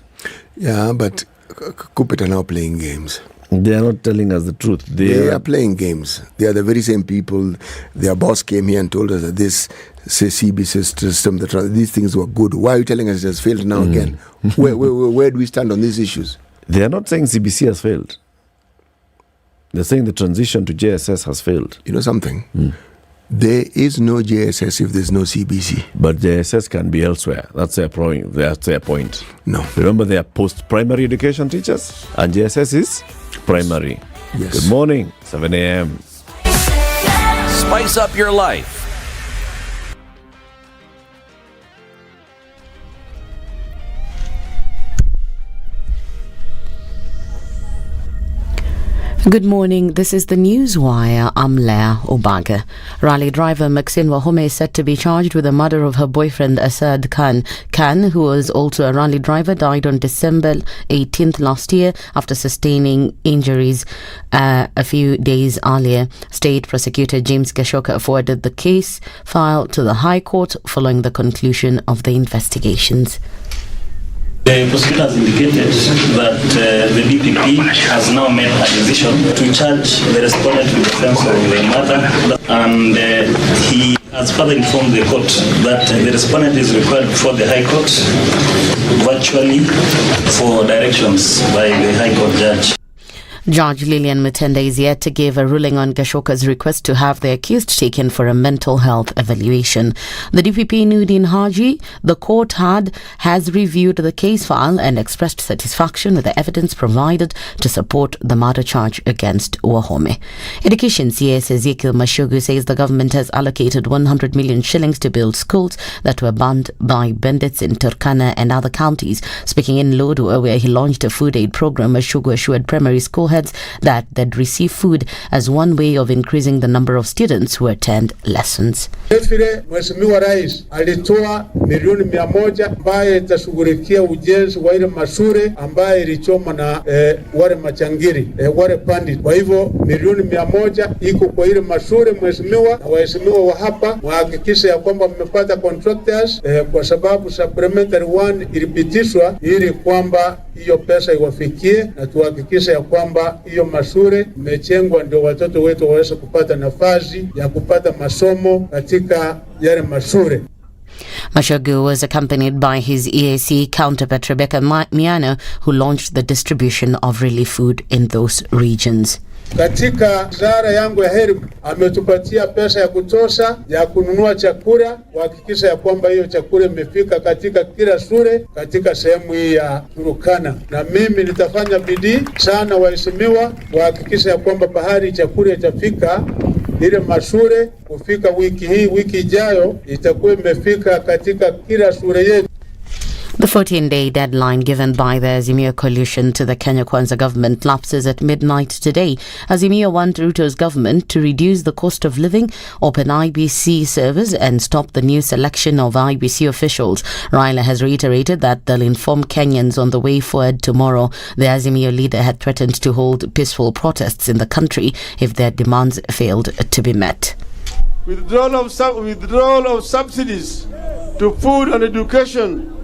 Yeah, but Kuppet are now playing games. They are not telling us the truth. They are playing games. They are the very same people. Their boss came here and told us that this CB system, these things were good. Why are you telling us it has failed now again? Where do we stand on these issues? They are not saying CBC has failed. They're saying the transition to JSS has failed. You know something? There is no JSS if there's no CBC. But JSS can be elsewhere. That's their point. No. Remember, they are post-primary education teachers, and JSS is primary. Yes. Good morning, 7 a.m. Spice up your life. Good morning. This is the Newswire. I'm Leah Obaga. Rally driver Maxine Wahome is set to be charged with the murder of her boyfriend Asad Khan. Khan, who was also a rally driver, died on December 18th last year after sustaining injuries a few days earlier. State prosecutor James Gashoka forwarded the case file to the High Court following the conclusion of the investigations. The prosecutor has indicated that the DPP has now made a decision to charge the respondent with the offense of the murder, and he has further informed the court that the respondent is required before the High Court virtually for directions by the High Court judge. Judge Lillian Mutenda is yet to give a ruling on Gashoka's request to have the accused taken for a mental health evaluation. The DPP Nudin Haji, the court has reviewed the case file and expressed satisfaction with the evidence provided to support the murder charge against Wahome. Education CS Ezekiel Mashugu says the government has allocated 100 million shillings to build schools that were banned by bandits in Turkana and other counties. Speaking in Lodwar, where he launched a food aid program, Mashugu assured primary school heads that they'd receive food as one way of increasing the number of students who attend lessons. Vile Mheshimiwa Rais alitoa milioni 100 ambaye itashughulikia ujenzi wa ile mashule ambaye ilichoma na wale machangiri wale pandit. Kwa hivyo milioni 100 iko kwa ile mashule, mheshimiwa, na waheshimiwa wa hapa wahakikishe ya kwamba mmepata contractors kwa sababu supplementary 1 ilipitishwa ili kwamba hiyo pesa iwafikie, na tuhakikishe ya kwamba hiyo mashule imechengwa ndio watoto wetu waweze kupata nafasi ya kupata masomo katika yale mashule. Mashugu was accompanied by his EAC counterpart Rebecca Miano, who launched the distribution of relief food in those regions. Katika wizara yangu ya elimu ametupatia pesa ya kutosha ya kununua chakula, kuhakikisha ya kwamba hiyo chakula imefika katika kila shule katika sehemu hii ya Turkana. Na mimi nitafanya bidii sana, waheshimiwa, kuhakikisha ya kwamba bahari chakula itafika ile mashule. Kufika wiki hii, wiki ijayo itakuwa imefika katika kila shule yetu. The 14-day deadline given by the Azimio coalition to the Kenya Kwanza government lapses at midnight today. Azimio want Ruto's government to reduce the cost of living, open IBC servers and stop the new selection of IBC officials. Raila has reiterated that they'll inform Kenyans on the way forward tomorrow. The Azimio leader had threatened to hold peaceful protests in the country if their demands failed to be met. Withdrawal of subsidies to food and education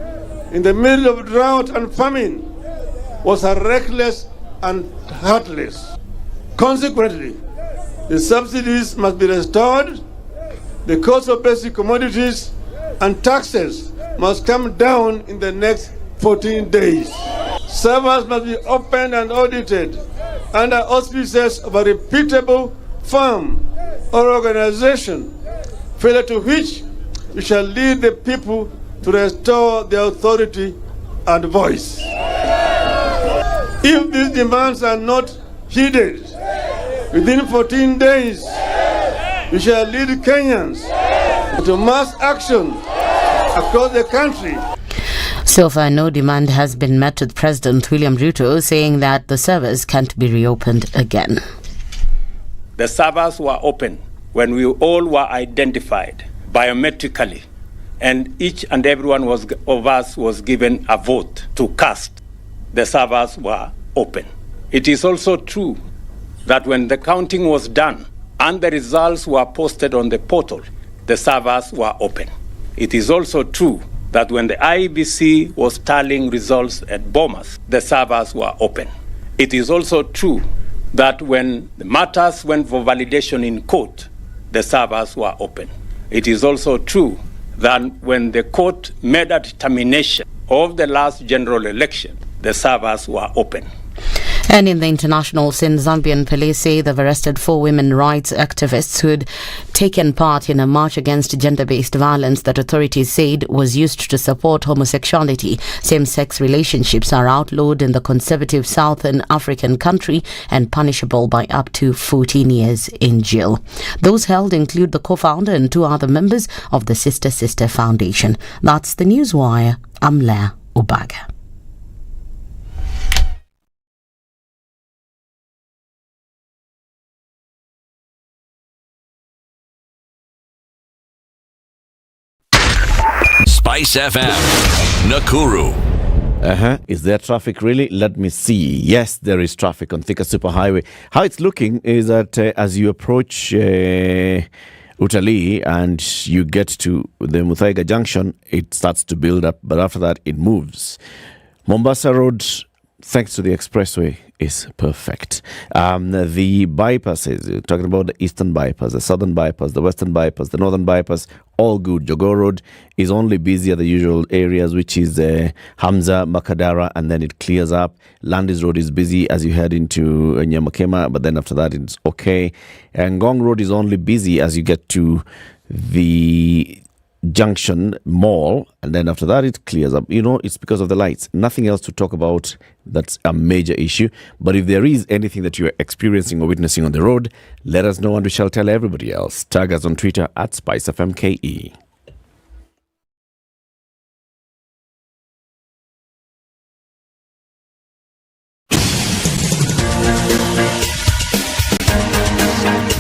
in the middle of drought and famine was reckless and heartless. Consequently, the subsidies must be restored, the cost of basic commodities and taxes must come down in the next 14 days. Servers must be opened and audited under auspices of a reputable firm or organization, failure to which we shall lead the people to restore their authority and voice. If these demands are not heeded, within 14 days, we shall lead Kenyans to mass action across the country. So far, no demand has been met, with President William Ruto saying that the servers can't be reopened again. The servers were open when we all were identified biometrically, and each and every one of us was given a vote to cast. The servers were open. It is also true that when the counting was done and the results were posted on the portal, the servers were open. It is also true that when the IBC was tallying results at Bomas, the servers were open. It is also true that when the matters went for validation in court, the servers were open. It is also true that when the court made a determination of the last general election, the servers were open. And in the international scene, Zambian police say they've arrested 4 women rights activists who'd taken part in a march against gender-based violence that authorities said was used to support homosexuality. Same-sex relationships are outlawed in the conservative Southern African country and punishable by up to 14 years in jail. Those held include the co-founder and 2 other members of the Sister Sister Foundation. That's the Newswire. I'm Leah Ubaga. SpiceFM, Nakuru. Is there traffic really? Let me see. Yes, there is traffic on Thika Superhighway. How it's looking is that as you approach Utalii and you get to the Muthaiga Junction, it starts to build up, but after that it moves. Mombasa Road, thanks to the expressway, is perfect. The bypasses, talking about the eastern bypass, the southern bypass, the western bypass, the northern bypass, all good. Jogoo Road is only busy at the usual areas, which is Hamza, Makadara, and then it clears up. Landis Road is busy as you head into Nyamakema, but then after that it's okay. And Ngong Road is only busy as you get to the Junction Mall, and then after that it clears up. You know, it's because of the lights. Nothing else to talk about that's a major issue. But if there is anything that you are experiencing or witnessing on the road, let us know and we shall tell everybody else. Tag us on Twitter at SpiceFMKE.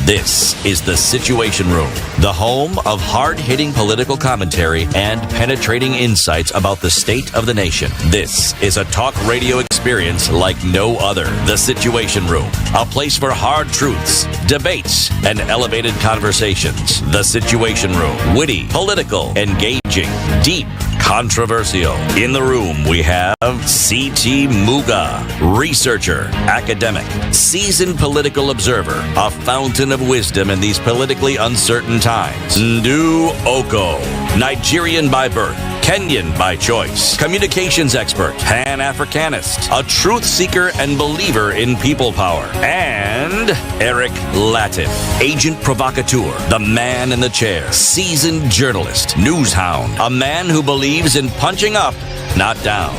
This is The Situation Room, the home of hard-hitting political commentary and penetrating insights about the state of the nation. This is a talk radio experience like no other. The Situation Room, a place for hard truths, debates, and elevated conversations. The Situation Room, witty, political, engaging, deep, controversial. In the room, we have C.T. Muga, researcher, academic, seasoned political observer, a fountain of wisdom in these politically uncertain times. Ndu Oko, Nigerian by birth, Kenyan by choice, communications expert, Pan-Africanist, a truth seeker and believer in people power, and Eric Latin, agent provocateur, the man in the chair, seasoned journalist, news hound, a man who believes in punching up, not down.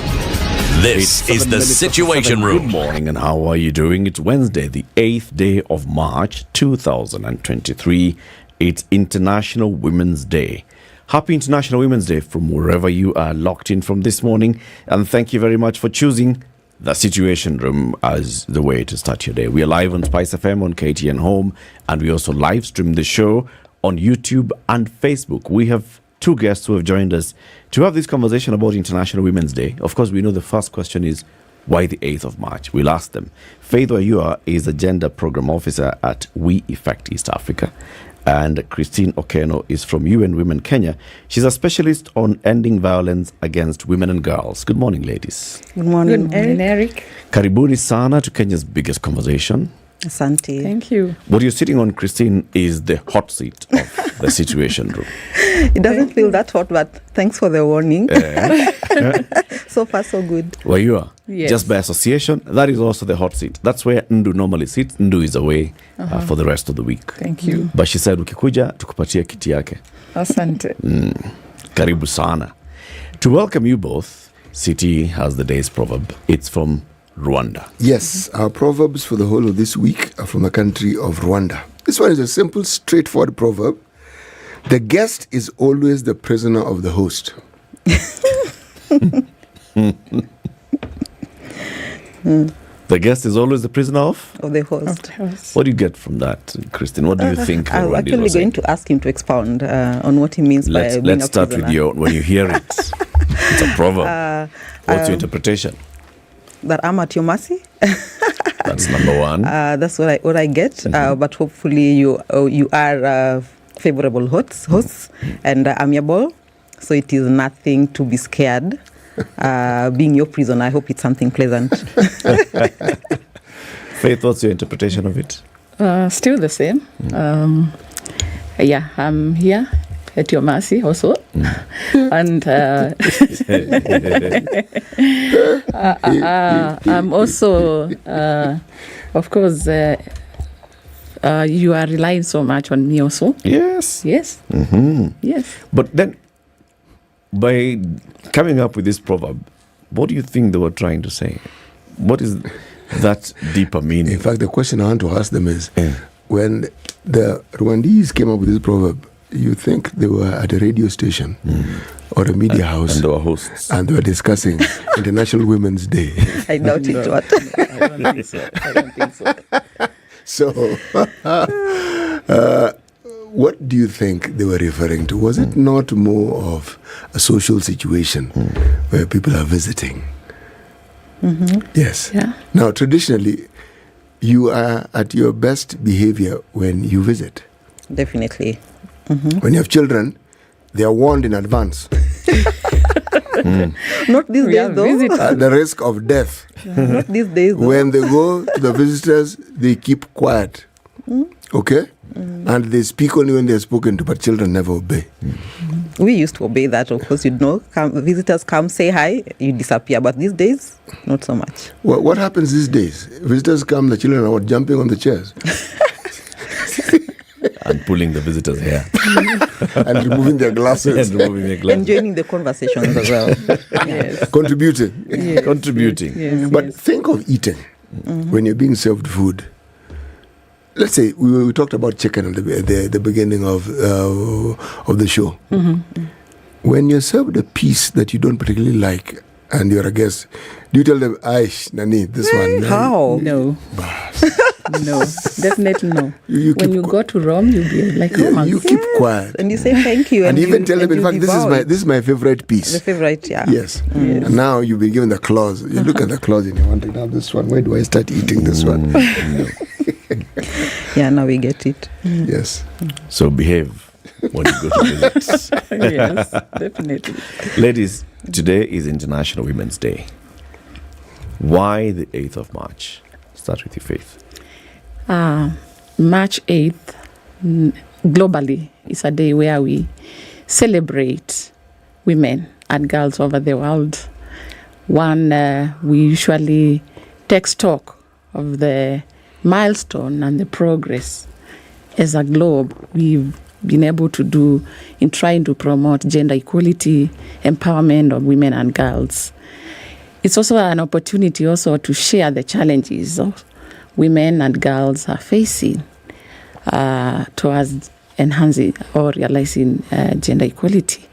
This is The Situation Room. Good morning, and how are you doing? It's Wednesday, the 8th day of March, 2023. It's International Women's Day. Happy International Women's Day from wherever you are locked in from this morning. And thank you very much for choosing the Situation Room as the way to start your day. We are live on SpiceFM, on KTN Home, and we also live stream the show on YouTube and Facebook. We have two guests who have joined us to have this conversation about International Women's Day. Of course, we know the first question is, why the 8th of March? We'll ask them. Faith Oyua is a gender program officer at We Effect East Africa. And Christine Okeno is from UN Women Kenya. She's a specialist on ending violence against women and girls. Good morning, ladies. Good morning, Eric. Karibuni sana to Kenya's biggest conversation. Asante. Thank you. What you're sitting on, Christine, is the hot seat of the Situation Room. It doesn't feel that hot, but thanks for the warning. So far, so good. Where you are? Yes. Just by association, that is also the hot seat. That's where Ndu normally sits. Ndu is away for the rest of the week. Thank you. But she said, ukikuja, tukupatia kiti yake. Asante. Karibu sana. To welcome you both, City has the day's proverb. It's from Rwanda. Yes, our proverbs for the whole of this week are from the country of Rwanda. This one is a simple, straightforward proverb. The guest is always the prisoner of the host. The guest is always the prisoner of the host. What do you get from that, Christine? What do you think? I'm actually going to ask him to expound on what he means by being Let's a start prisoner. with your, when you hear it. It's a proverb. What's your interpretation? That I'm at your mercy. That's number one. That's what I get. But hopefully you are favorable hosts and amiable. So it is nothing to be scared. Being your prisoner, I hope it's something pleasant. Faith, what's your interpretation of it? Still the same. I'm here at your mercy also. And I'm also, of course, you are relying so much on me also. Yes. Yes. Mm-hmm. Yes. But then, by coming up with this proverb, what do you think they were trying to say? What is that deeper meaning? In fact, the question I want to ask them is, when the Rwandese came up with this proverb, you think they were at a radio station or a media house, and they were hosts, and they were discussing International Women's Day? I doubt it. What? I don't think so. So, what do you think they were referring to? Was it not more of a social situation where people are visiting? Yes. Yeah. Now, traditionally, you are at your best behavior when you visit. Definitely. When you have children, they are warned in advance. Not these days, though. At the risk of death. Not these days, though. When they go to the visitors, they keep quiet. Okay? And they speak only when they're spoken to, but children never obey. We used to obey that, of course, visitors come, say hi, you disappear. But these days, not so much. What happens these days? Visitors come, the children are jumping on the chairs. And pulling the visitors' hair. And removing their glasses. And joining the conversations as well. Yes. Contributing. Yes. Contributing. Yes. But think of eating when you're being served food. Let's say we talked about chicken at the beginning of the show. When you're served a piece that you don't particularly like and you're a guest, do you tell them, Aish, Nani, this one? How? No. No, definitely no. When you go to Rome, you'll be like Romans. You keep quiet. And you say thank you. And even tell them, in you fact, this is my favorite piece. The favorite, yeah. Yes. And now you've been given the clause. You look at the clause and you want to now this one. Where do I start eating this one? Yeah, now we get it. Yes. So behave when you go to visits. Yes, definitely. Ladies, today is International Women's Day. Why the 8th of March? Start with your Faith. March 8th, globally, is a day where we celebrate women and girls over the world. We usually take stock of the milestone and the progress as a globe we've been able to do in trying to promote gender equality, empowerment of women and girls. It's also an opportunity also to share the challenges of women and girls are facing towards enhancing or realizing gender equality.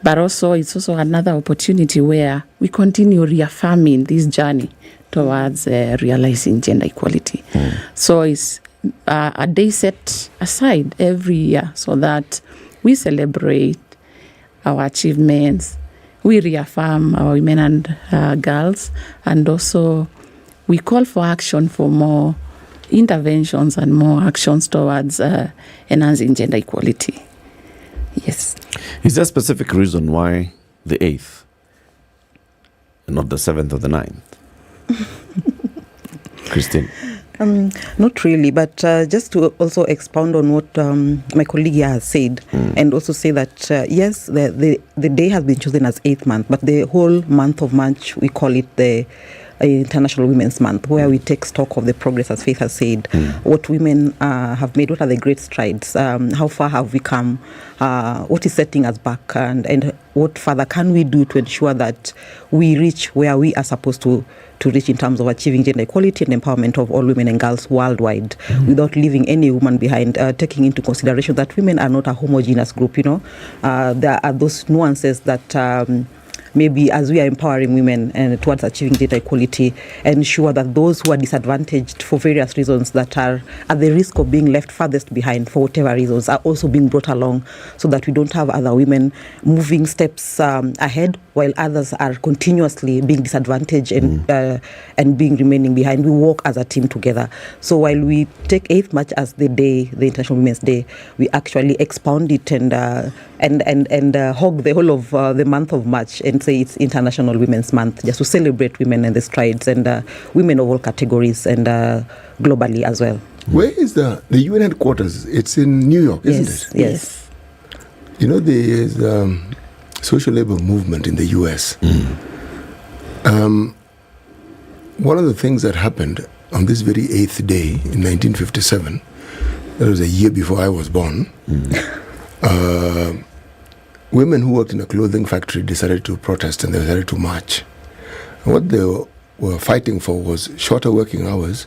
But also, it's also another opportunity where we continue reaffirming this journey towards realizing gender equality. So it's a day set aside every year so that we celebrate our achievements, we reaffirm our women and girls, and also we call for action for more interventions and more actions towards enhancing gender equality. Yes. Is there a specific reason why the 8th and not the 7th or the 9th? Christine? Not really, but just to also expound on what my colleague here has said, and also say that, yes, the day has been chosen as 8th month, but the whole month of March, we call it the International Women's Month, where we take stock of the progress, as Faith has said, what women have made, what are the great strides, how far have we come, what is setting us back, and what further can we do to ensure that we reach where we are supposed to reach in terms of achieving gender equality and empowerment of all women and girls worldwide, without leaving any woman behind, taking into consideration that women are not a homogeneous group, there are those nuances that maybe as we are empowering women and towards achieving gender equality, ensure that those who are disadvantaged for various reasons that are at the risk of being left farthest behind for whatever reasons are also being brought along, so that we don't have other women moving steps ahead while others are continuously being disadvantaged and remaining behind. We work as a team together. So while we take 8th March as the day, the International Women's Day, we actually expound it and hog the whole of the month of March and say it's International Women's Month, just to celebrate women and the strides and women of all categories and globally as well. Where is the UN headquarters? It's in New York, isn't it? Yes. There is social labor movement in the US. One of the things that happened on this very 8th day in 1957, that was a year before I was born, women who worked in a clothing factory decided to protest and they decided to march. And what they were fighting for was shorter working hours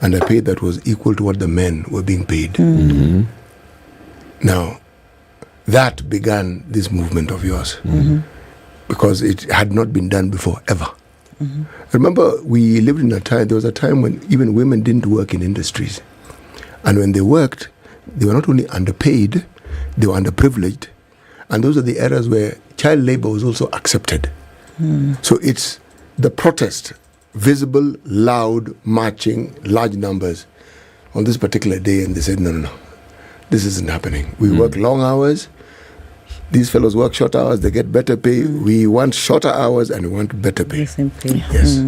and a pay that was equal to what the men were being paid. Now, that began this movement of yours because it had not been done before, ever. Remember, we lived in there was a time when even women didn't work in industries. And when they worked, they were not only underpaid, they were underprivileged. And those are the eras where child labor was also accepted. So it's the protest, visible, loud, marching, large numbers on this particular day. And they said, no, this isn't happening. We work long hours. These fellows work short hours. They get better pay. We want shorter hours and we want better pay. Yes.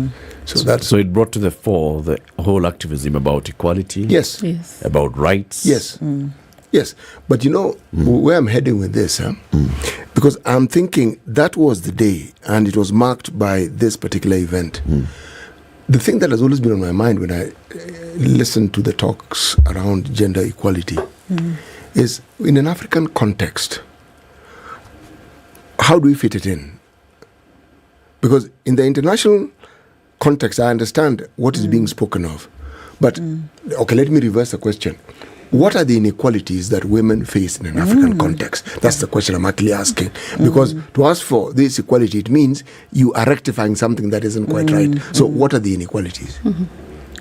So it brought to the fore the whole activism about equality. Yes. About rights. Yes. Yes, but where I'm heading with this, because I'm thinking that was the day and it was marked by this particular event. The thing that has always been on my mind when I listen to the talks around gender equality is, in an African context, how do we fit it in? Because in the international context, I understand what is being spoken of. But, okay, let me reverse the question. What are the inequalities that women face in an African context? That's the question I'm actually asking. Because to ask for this equality, it means you are rectifying something that isn't quite right. So what are the inequalities?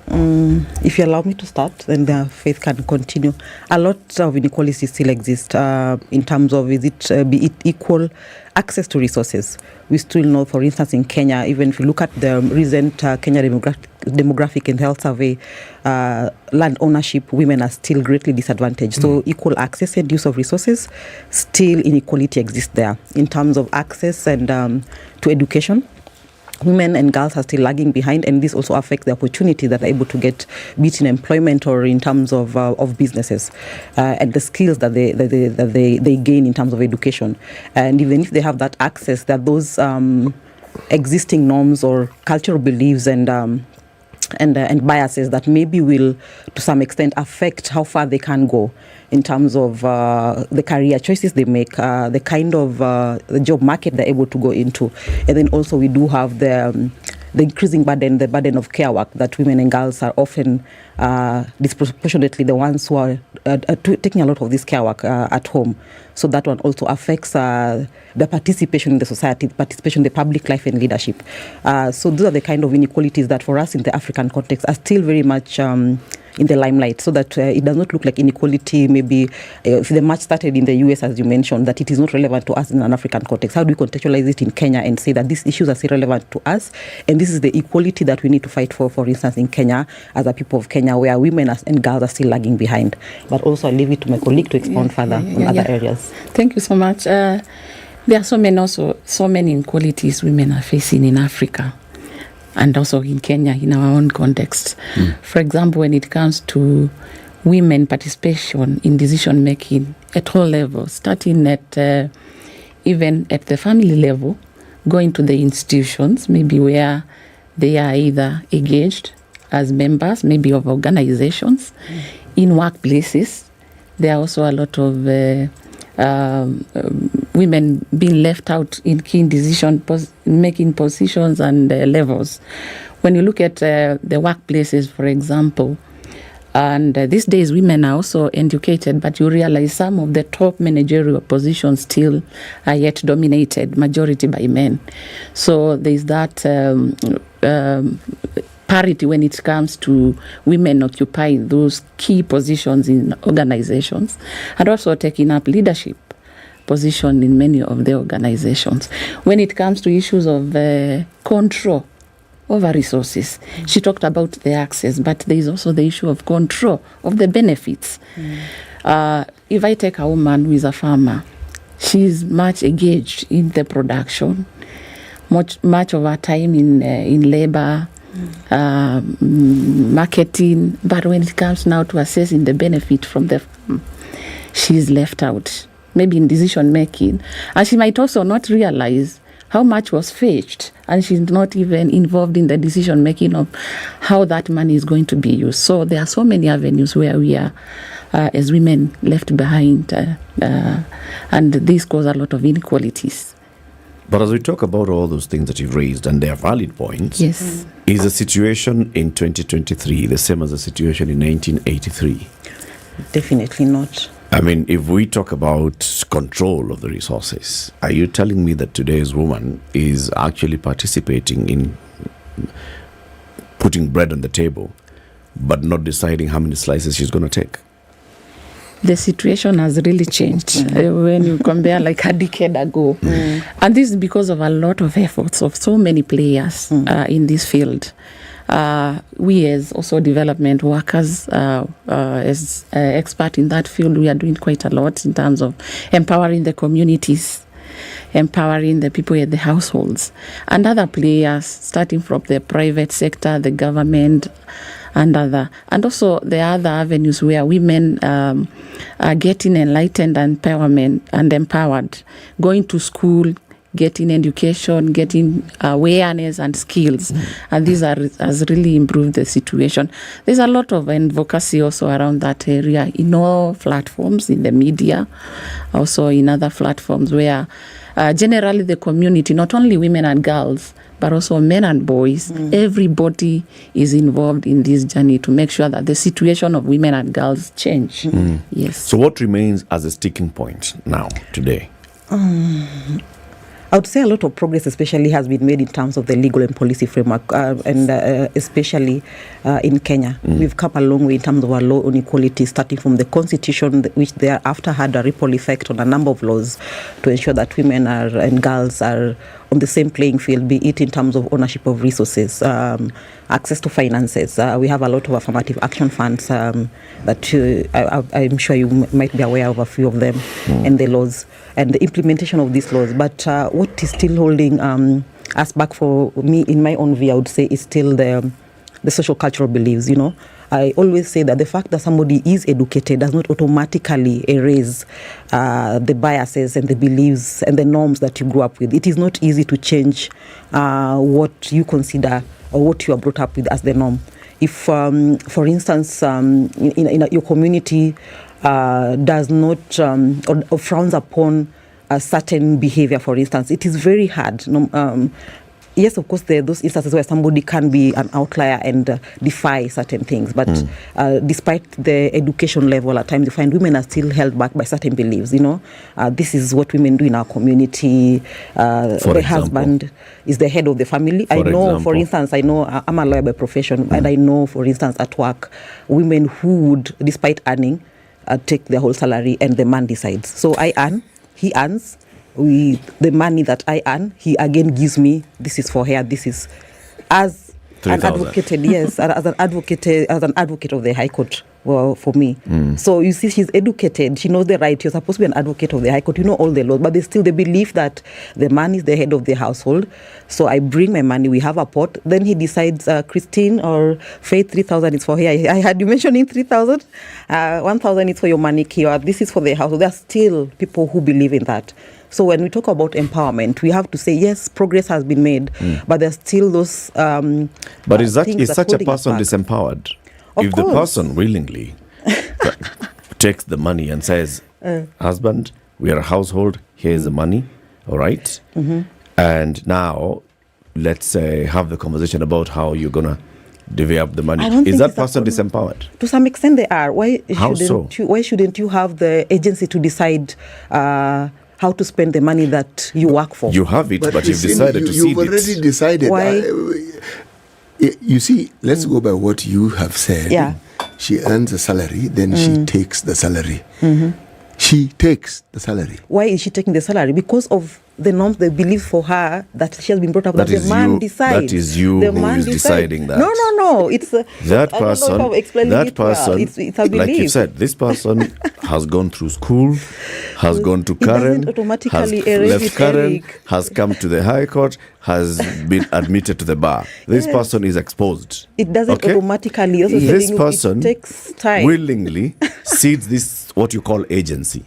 If you allow me to start, then Faith can continue. A lot of inequalities still exist in terms of be it equal access to resources. We still know, for instance, in Kenya, even if you look at the recent Kenya demographic and health survey, land ownership, women are still greatly disadvantaged. So equal access and use of resources, still inequality exists there. In terms of access and to education, women and girls are still lagging behind, and this also affects the opportunity that they're able to get, be it in employment or in terms of businesses, and the skills that they gain in terms of education. And even if they have that access, that those existing norms or cultural beliefs and biases that maybe will, to some extent, affect how far they can go in terms of the career choices they make, the kind of the job market they're able to go into. And then also we do have the the increasing burden, the burden of care work, that women and girls are often disproportionately the ones who are taking a lot of this care work at home. So that one also affects the participation in the society, participation in the public life and leadership. So those are the kind of inequalities that for us in the African context are still very much in the limelight, so that it does not look like inequality. Maybe if the march started in the US, as you mentioned, that it is not relevant to us in an African context. How do we contextualize it in Kenya and say that these issues are still relevant to us? And this is the equality that we need to fight for instance, in Kenya, as a people of Kenya, where women and girls are still lagging behind. But also I leave it to my colleague to expound further on other areas. Thank you so much. There are so many inequalities women are facing in Africa, and also in Kenya, in our own context. For example, when it comes to women participation in decision making at all levels, starting at even at the family level, going to the institutions, maybe where they are either engaged as members, maybe of organizations, in workplaces. There are also a lot of women being left out in key decision-making positions and levels. When you look at the workplaces, for example, and these days women are also educated, but you realize some of the top managerial positions still are yet dominated, majority by men. So there's that parity when it comes to women occupying those key positions in organizations, and also taking up leadership position in many of the organizations. When it comes to issues of control over resources, she talked about the access, but there is also the issue of control of the benefits. If I take a woman who is a farmer, she is much engaged in the production, much of her time in labor, marketing, but when it comes now to assessing the benefit from the farm, she is left out, maybe in decision making, and she might also not realize how much was fetched, and she's not even involved in the decision making of how that money is going to be used. So there are so many avenues where we are as women left behind, and this causes a lot of inequalities. But as we talk about all those things that you've raised, and they are valid points, yes, is the situation in 2023 the same as the situation in 1983? Definitely not. I mean, if we talk about control of the resources, are you telling me that today's woman is actually participating in putting bread on the table, but not deciding how many slices she's going to take? The situation has really changed when you compare like a decade ago. And this is because of a lot of efforts of so many players in this field. We as also development workers, as expert in that field, we are doing quite a lot in terms of empowering the communities, empowering the people at the households, and other players, starting from the private sector, the government, and also the other avenues where women are getting enlightened and empowered, going to school, getting education, getting awareness and skills. And these has really improved the situation. There's a lot of advocacy also around that area in all platforms, in the media, also in other platforms where generally the community, not only women and girls, but also men and boys, everybody is involved in this journey to make sure that the situation of women and girls change. Yes. So what remains as a sticking point now, today? I would say a lot of progress especially has been made in terms of the legal and policy framework, and especially in Kenya. We've come a long way in terms of our law on equality, starting from the constitution, which thereafter had a ripple effect on a number of laws to ensure that women and girls are on the same playing field, be it in terms of ownership of resources, access to finances. We have a lot of affirmative action funds that I'm sure you might be aware of a few of them, and the laws and the implementation of these laws. But what is still holding us back for me, in my own view, I would say, is still the social cultural beliefs, you know. I always say that the fact that somebody is educated does not automatically erase the biases and the beliefs and the norms that you grew up with. It is not easy to change what you consider or what you are brought up with as the norm. If, for instance, in your community does not or frowns upon a certain behavior, for instance, it is very hard. yes, of course, there are those instances where somebody can be an outlier and defy certain things. But despite the education level, at times you find women are still held back by certain beliefs. This is what women do in our community. The husband is the head of the family. For instance, I'm a lawyer by profession, and I know, for instance, at work, women who would, despite earning, take their whole salary and the man decides. So I earn, he earns. The money that I earn, he again gives me. This is for her. This is as 3, an advocate. Yes, as an advocate of the High Court. Well, for me. So you see, she's educated. She knows the right. You're supposed to be an advocate of the High Court. You know all the laws, but they still believe that the man is the head of the household. So I bring my money. We have a pot. Then he decides, Christine or Faith, 3,000 is for her. I had you mentioning 3,000. 1,000 is for your money, Kia. This is for the household. There are still people who believe in that. So when we talk about empowerment, we have to say, yes, progress has been made, but there's still those. But is such a person disempowered? If the person willingly takes the money and says, husband, we are a household, here's the money, all right? And now, let's say, have the conversation about how you're going to divvy up the money. Is that person disempowered? To some extent they are. Why How shouldn't you have the agency to decide how to spend the money that you work for? You have it, but you've decided to see it. You've already decided. Why? You see, let's go by what you have said. Yeah. She earns a salary, then she takes the salary. She takes the salary. Why is she taking the salary? Because of the norms, the belief for her that she has been brought up that the man decides. That is you who is deciding that. No. It's that person. It's a belief. Like you said, this person has gone through school, has gone to Karen, has left Karen, has come to the High Court, has been admitted to the bar. This person is exposed. It doesn't automatically. Also this person it takes time. Willingly cedes this what you call agency.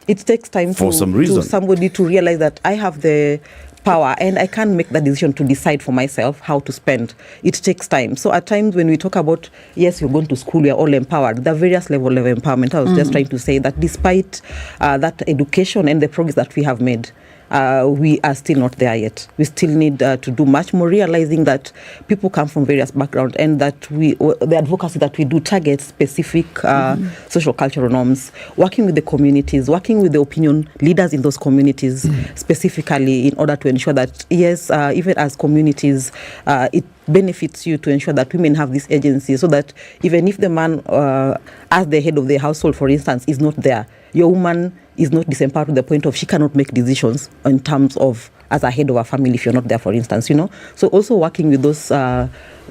It takes time for some reason. To somebody to realize that I have the power and I can make that decision to decide for myself how to spend. It takes time. So at times when we talk about, yes, you're going to school, we are all empowered. There are various levels of empowerment. I was just trying to say that despite that education and the progress that we have made, we are still not there yet. We still need to do much more, realizing that people come from various backgrounds and that the advocacy that we do targets specific social cultural norms, working with the communities, working with the opinion leaders in those communities specifically in order to ensure that, yes, even as communities, it benefits you to ensure that women have this agency so that even if the man, as the head of the household, for instance, is not there, your woman is not disempowered to the point of she cannot make decisions in terms of as a head of a family if you're not there, for instance, So also working with those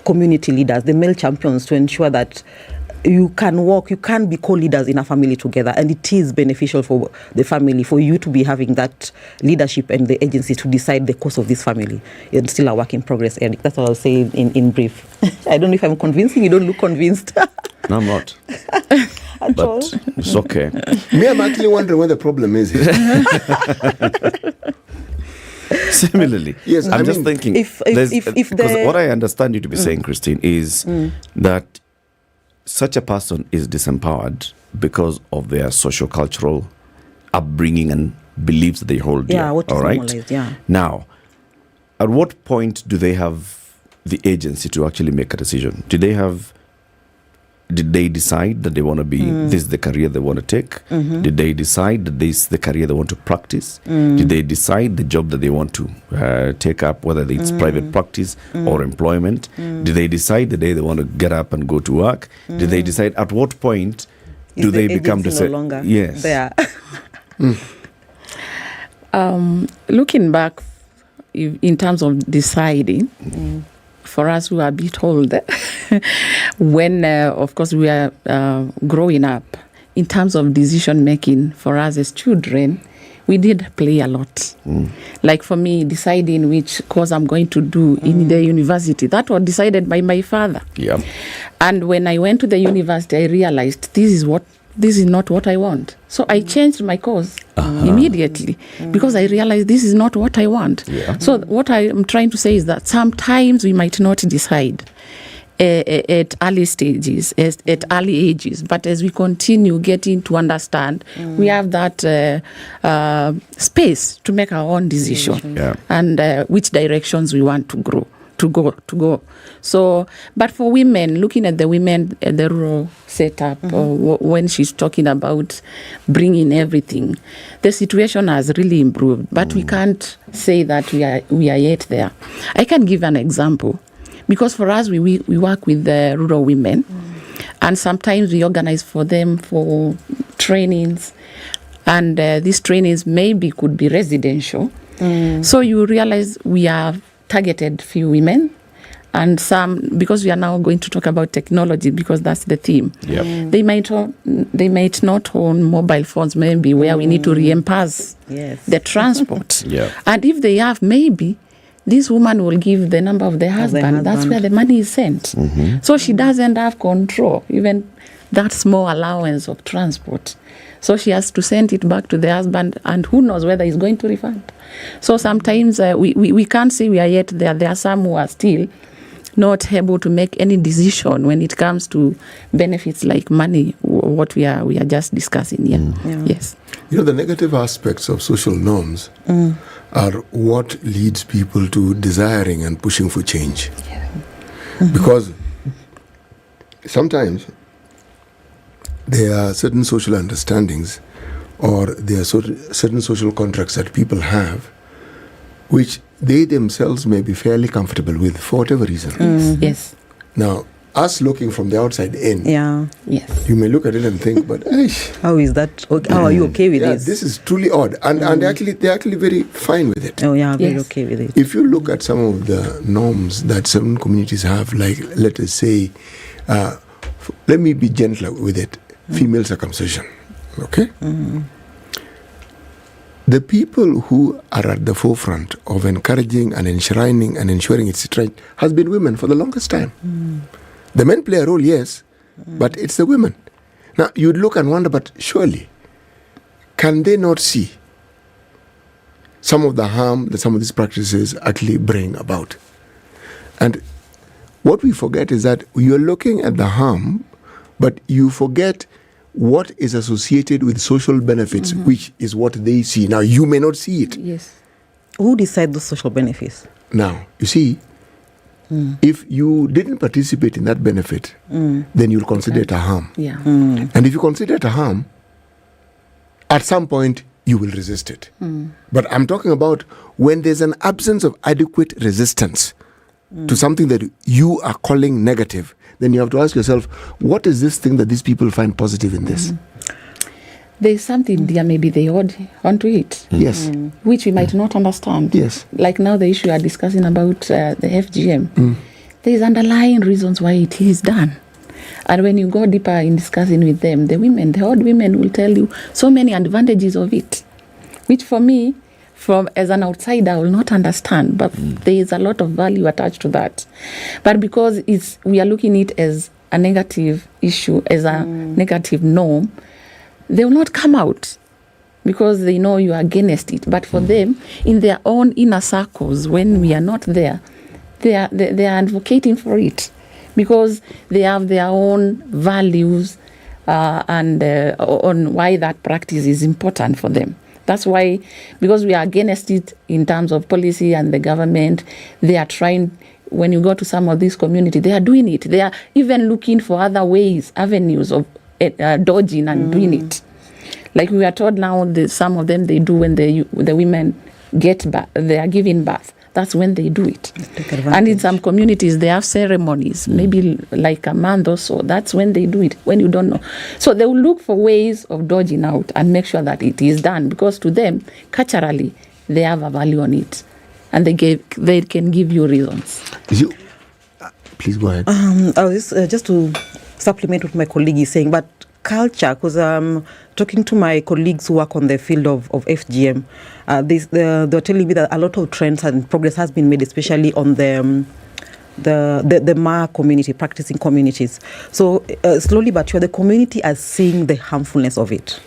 community leaders, the male champions, to ensure that you can be co-leaders in a family together, and it is beneficial for the family, for you to be having that leadership and the agency to decide the course of this family. It's still a work in progress, Eric. That's what I'll say in brief. I don't know if I'm convincing. You don't look convinced. No, I'm not. But it's okay. Me, I'm actually wondering where the problem is here. Similarly, yes, I'm just thinking, because what I understand you to be saying, Christine, is that such a person is disempowered because of their socio-cultural upbringing and beliefs that they hold dear. What is normalized, Now, at what point do they have the agency to actually make a decision? Did they decide that they want to be, this is the career they want to take? Did they decide that this is the career they want to practice? Did they decide the job that they want to take up, whether it's private practice or employment? Did they decide the day they want to get up and go to work? Did they decide at what point do they become no longer yes there? Looking back in terms of deciding, for us who are a bit older, when, of course, we are growing up, in terms of decision making for us as children, we did play a lot. Like for me, deciding which course I'm going to do in the university, that was decided by my father. Yeah. And when I went to the university, I realized this is not what I want. So I changed my course immediately because I realized this is not what I want. Yeah. So what I am trying to say is that sometimes we might not decide. at early stages, at early ages. But as we continue getting to understand, we have that space to make our own decision and which directions we want to grow. To go. So, but for women, looking at the women at the rural setup, when she's talking about bringing everything, the situation has really improved. But we can't say that we are yet there. I can give an example, because for us we work with the rural women, and sometimes we organize for them for trainings, and these trainings maybe could be residential. So you realize we have targeted few women, and some, because we are now going to talk about technology, because that's the theme. They might not own mobile phones, maybe, where we need to reimburse the transport. And if they have, maybe this woman will give the number of the husband. That's where the money is sent. So she doesn't have control, even that small allowance of transport. So she has to send it back to the husband, and who knows whether he's going to refund. So sometimes we can't say we are yet there. There are some who are still not able to make any decision when it comes to benefits like money, what we are just discussing here. Yes. You know, the negative aspects of social norms are what leads people to desiring and pushing for change. Because sometimes there are certain social understandings, or there are certain social contracts that people have, which they themselves may be fairly comfortable with for whatever reason. Yes. Now, us looking from the outside in, yes, you may look at it and think, but how is that? How are you okay with this? This is truly odd, and actually they're actually very fine with it. Very okay with it. If you look at some of the norms that certain communities have, like, let us say, let me be gentler with it, female circumcision, okay? The people who are at the forefront of encouraging and enshrining and ensuring its right has been women for the longest time. The men play a role, yes, but it's the women. Now, you'd look and wonder, but surely, can they not see some of the harm that some of these practices actually bring about? And what we forget is that you're looking at the harm, but you forget what is associated with social benefits, which is what they see. Now, you may not see it. Yes. Who decides those social benefits? Now, you see, if you didn't participate in that benefit, then you'll consider it a harm. And if you consider it a harm, at some point, you will resist it. But I'm talking about when there's an absence of adequate resistance to something that you are calling negative, then you have to ask yourself, what is this thing that these people find positive in this? There's something there, maybe they hold onto it. Yes. Which we might not understand. Yes. Like now the issue you are discussing about the FGM. There's underlying reasons why it is done. And when you go deeper in discussing with them, the old women will tell you so many advantages of it, which for me, as an outsider, I will not understand, but there is a lot of value attached to that. But because we are looking at it as a negative issue, as a negative norm, they will not come out because they know you are against it. But for them, in their own inner circles, when we are not there, they are advocating for it because they have their own values and on why that practice is important for them. That's why, because we are against it in terms of policy and the government, they are trying, when you go to some of these communities, they are doing it. They are even looking for other ways, avenues of dodging and doing it. Like we are told now, some of them they do when the women get birth, they are giving birth. That's when they do it. And in some communities, they have ceremonies, maybe like a month or so. That's when they do it, when you don't know. So they will look for ways of dodging out and make sure that it is done. Because to them, culturally, they have a value on it. And they can give you reasons. Please go ahead. I was just to supplement what my colleague is saying, but culture, because talking to my colleagues who work on the field of FGM, they're telling me that a lot of trends and progress has been made, especially on the Ma community, practicing communities. So slowly but surely, the community are seeing the harmfulness of it.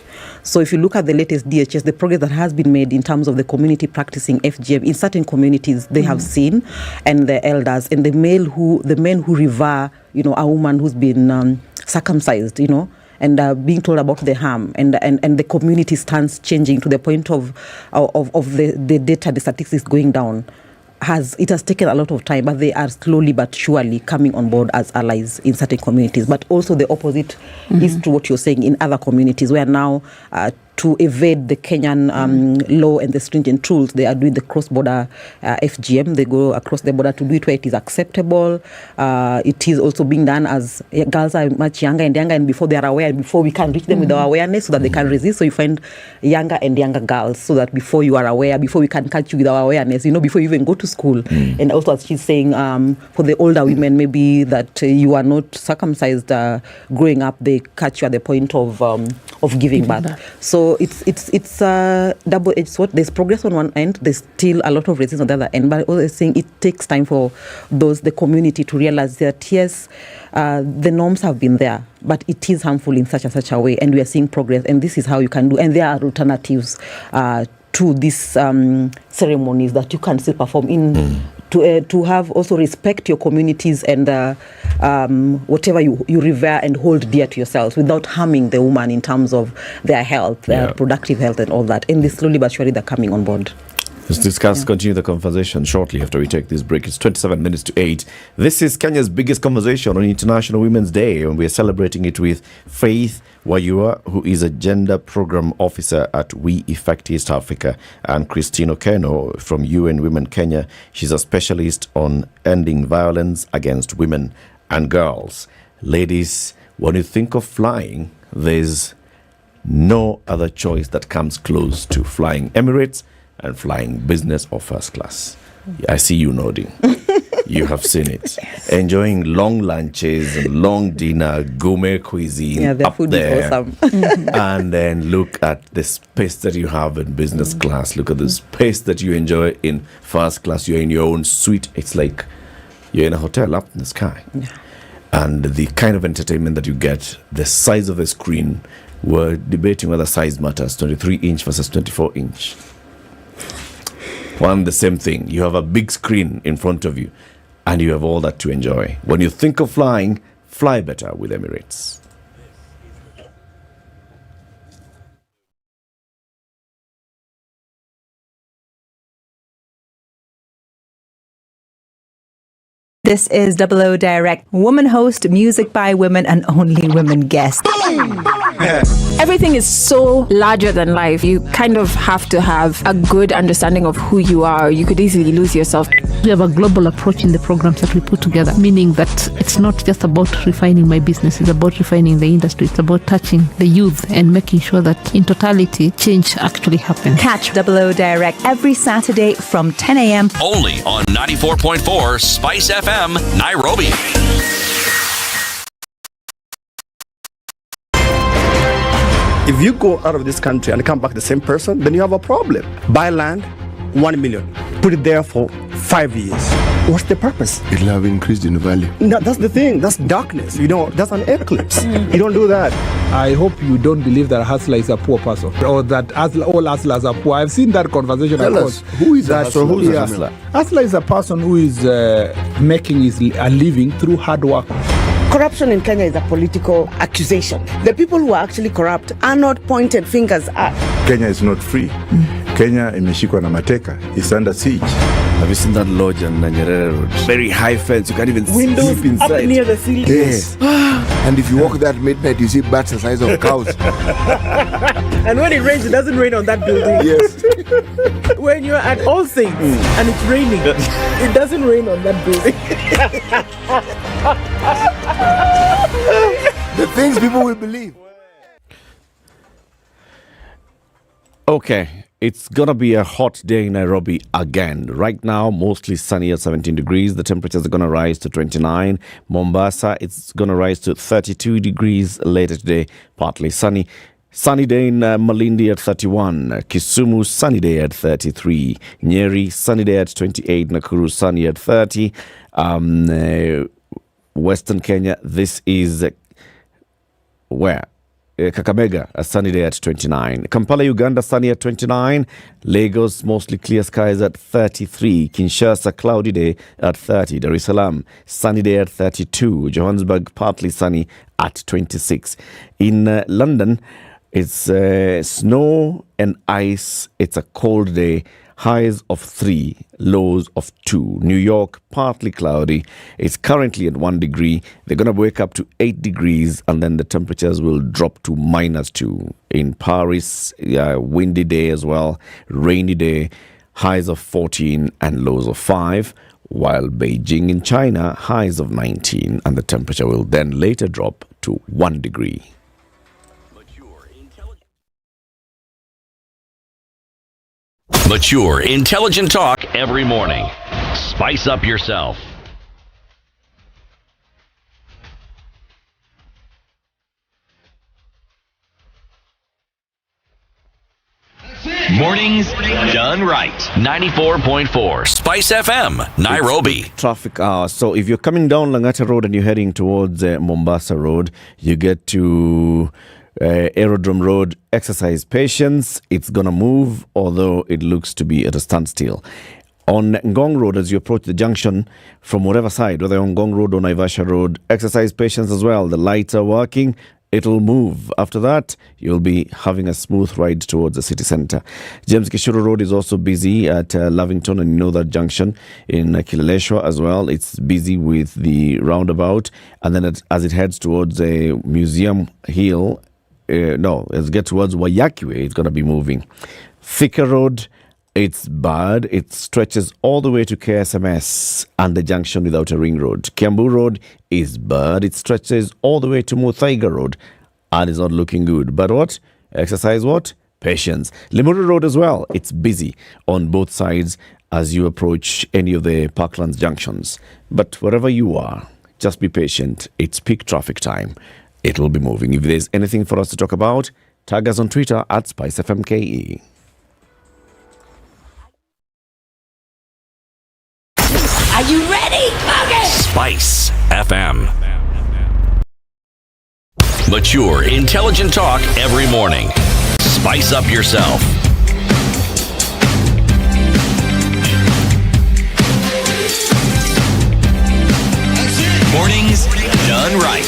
So if you look at the latest DHS, the progress that has been made in terms of the community practicing FGM in certain communities, they have seen, and the elders and the men who revere, a woman who's been circumcised, and being told about the harm, and the community stands changing to the point of the data, the statistics going down. It has taken a lot of time, but they are slowly but surely coming on board as allies in certain communities. But also the opposite is to what you're saying in other communities, where now to evade the Kenyan law and the stringent rules, they are doing the cross-border FGM. They go across the border to do it where it is acceptable. It is also being done as girls are much younger, and before they are aware, before we can reach them with our awareness so that they can resist. So you find younger and younger girls, so that before you are aware, before we can catch you with our awareness, before you even go to school. And also, as she's saying, for the older women, maybe that you are not circumcised growing up, they catch you at the point of giving birth. So it's double-edged sword. There's progress on one end, there's still a lot of resistance on the other end, but also saying it takes time for the community to realize that yes, the norms have been there, but it is harmful in such and such a way, and we are seeing progress, and this is how you can do, and there are alternatives to these ceremonies that you can still perform in to have also respect your communities and whatever you revere and hold dear to yourselves without harming the woman in terms of their health, their productive health and all that. And this slowly but surely they're coming on board. Let's continue the conversation shortly after we take this break. It's 27 minutes to 8. This is Kenya's biggest conversation on International Women's Day, and we're celebrating it with Faith Wayua, who is a gender program officer at We Effect East Africa, and Christine Okeno from UN Women Kenya. She's a specialist on ending violence against women and girls. Ladies, when you think of flying, there's no other choice that comes close to flying Emirates and flying business or first class. I see you nodding. You have seen it. Yes. Enjoying long lunches and long dinner, gourmet cuisine up there. Is awesome. And then look at the space that you have in business class. Look at the space that you enjoy in first class. You're in your own suite. It's like you're in a hotel up in the sky. Yeah. And the kind of entertainment that you get, the size of the screen, we're debating whether size matters, 23-inch versus 24-inch. One, the same thing. You have a big screen in front of you, and you have all that to enjoy. When you think of flying, fly better with Emirates. This is Double O Direct, woman host, music by women, and only women guests. Everything is so larger than life. You kind of have to have a good understanding of who you are. You could easily lose yourself. We have a global approach in the programs that we put together, meaning that it's not just about refining my business, it's about refining the industry. It's about touching the youth and making sure that in totality, change actually happens. Catch Double O Direct every Saturday from 10 a.m. Only on 94.4 Spice FM, Nairobi. If you go out of this country and come back the same person, then you have a problem. Buy land, 1 million. Put it there for 5 years. What's the purpose? It'll have increased in value. No, that's the thing. That's darkness. That's an eclipse. You don't do that. I hope you don't believe that a hustler is a poor person, or that all hustlers are poor. I've seen that conversation. Tell us, who is a hustler? Who is a hustler? Hustler is a person who is making a living through hard work. Corruption in Kenya is a political accusation. The people who are actually corrupt are not pointed fingers at. Kenya is not free. Kenya imeshikwa na mateka. It's under siege. Have you seen that lodge on Nyeri Road? Very high fence. You can't even Windows sleep inside. Up near the ceiling. Yes. And if you walk that midnight, you see bats the size of cows. And when it rains, it doesn't rain on that building. Yes. When you're at All Saints and it's raining, it doesn't rain on that building. The things people will believe. Okay, it's gonna be a hot day in Nairobi again. Right now, mostly sunny at 17 degrees. The temperatures are gonna rise to 29. Mombasa, it's gonna rise to 32 degrees later today, partly sunny. Sunny day in Malindi at 31. Kisumu, sunny day at 33. Nyeri, sunny day at 28. Nakuru, sunny at 30. Western Kenya, this is where? Kakamega, a sunny day at 29. Kampala, Uganda, sunny at 29. Lagos, mostly clear skies at 33. Kinshasa, cloudy day at 30. Dar es Salaam, sunny day at 32. Johannesburg, partly sunny at 26. In London, it's snow and ice. It's a cold day. Highs of 3, lows of 2. New York, partly cloudy. It's currently at 1 degree. They're going to wake up to 8 degrees, and then the temperatures will drop to -2. In Paris, windy day as well, rainy day, highs of 14 and lows of 5. While Beijing in China, highs of 19, and the temperature will then later drop to 1 degree. Mature, intelligent talk every morning. Spice up yourself. Mornings done right. 94.4 Spice FM, Nairobi. Traffic hours. So if you're coming down Langata Road and you're heading towards Mombasa Road, you get to Aerodrome Road. Exercise patience. It's going to move, although it looks to be at a standstill. On Ngong Road, as you approach the junction from whatever side, whether on Ngong Road or Naivasha Road, exercise patience as well. The lights are working. It'll move. After that, you'll be having a smooth ride towards the city centre. James Gishuru Road is also busy at Lavington, and you know that junction in Kileleshwa as well. It's busy with the roundabout. And then as it heads towards a Museum Hill, as it gets towards Wayakiwe, it's going to be moving. Thika Road, it's bad. It stretches all the way to KSMS and the junction with Outer Ring Road. Kiambu Road is bad. It stretches all the way to Muthaiga Road and is not looking good. But what? Exercise what? Patience. Limuru Road as well. It's busy on both sides as you approach any of the Parklands junctions. But wherever you are, just be patient. It's peak traffic time. It will be moving. If there's anything for us to talk about, tag us on Twitter at SpiceFMKE. Are you ready? Okay. Spice FM. Mature, intelligent talk every morning. Spice up yourself. Mornings done right.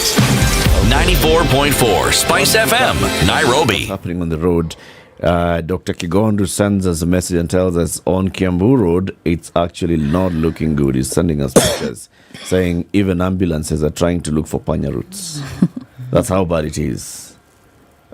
94.4 Spice FM, Nairobi. What's happening on the road? Dr. Kigondu sends us a message and tells us on Kiambu Road, it's actually not looking good. He's sending us pictures saying even ambulances are trying to look for panya routes. That's how bad it is.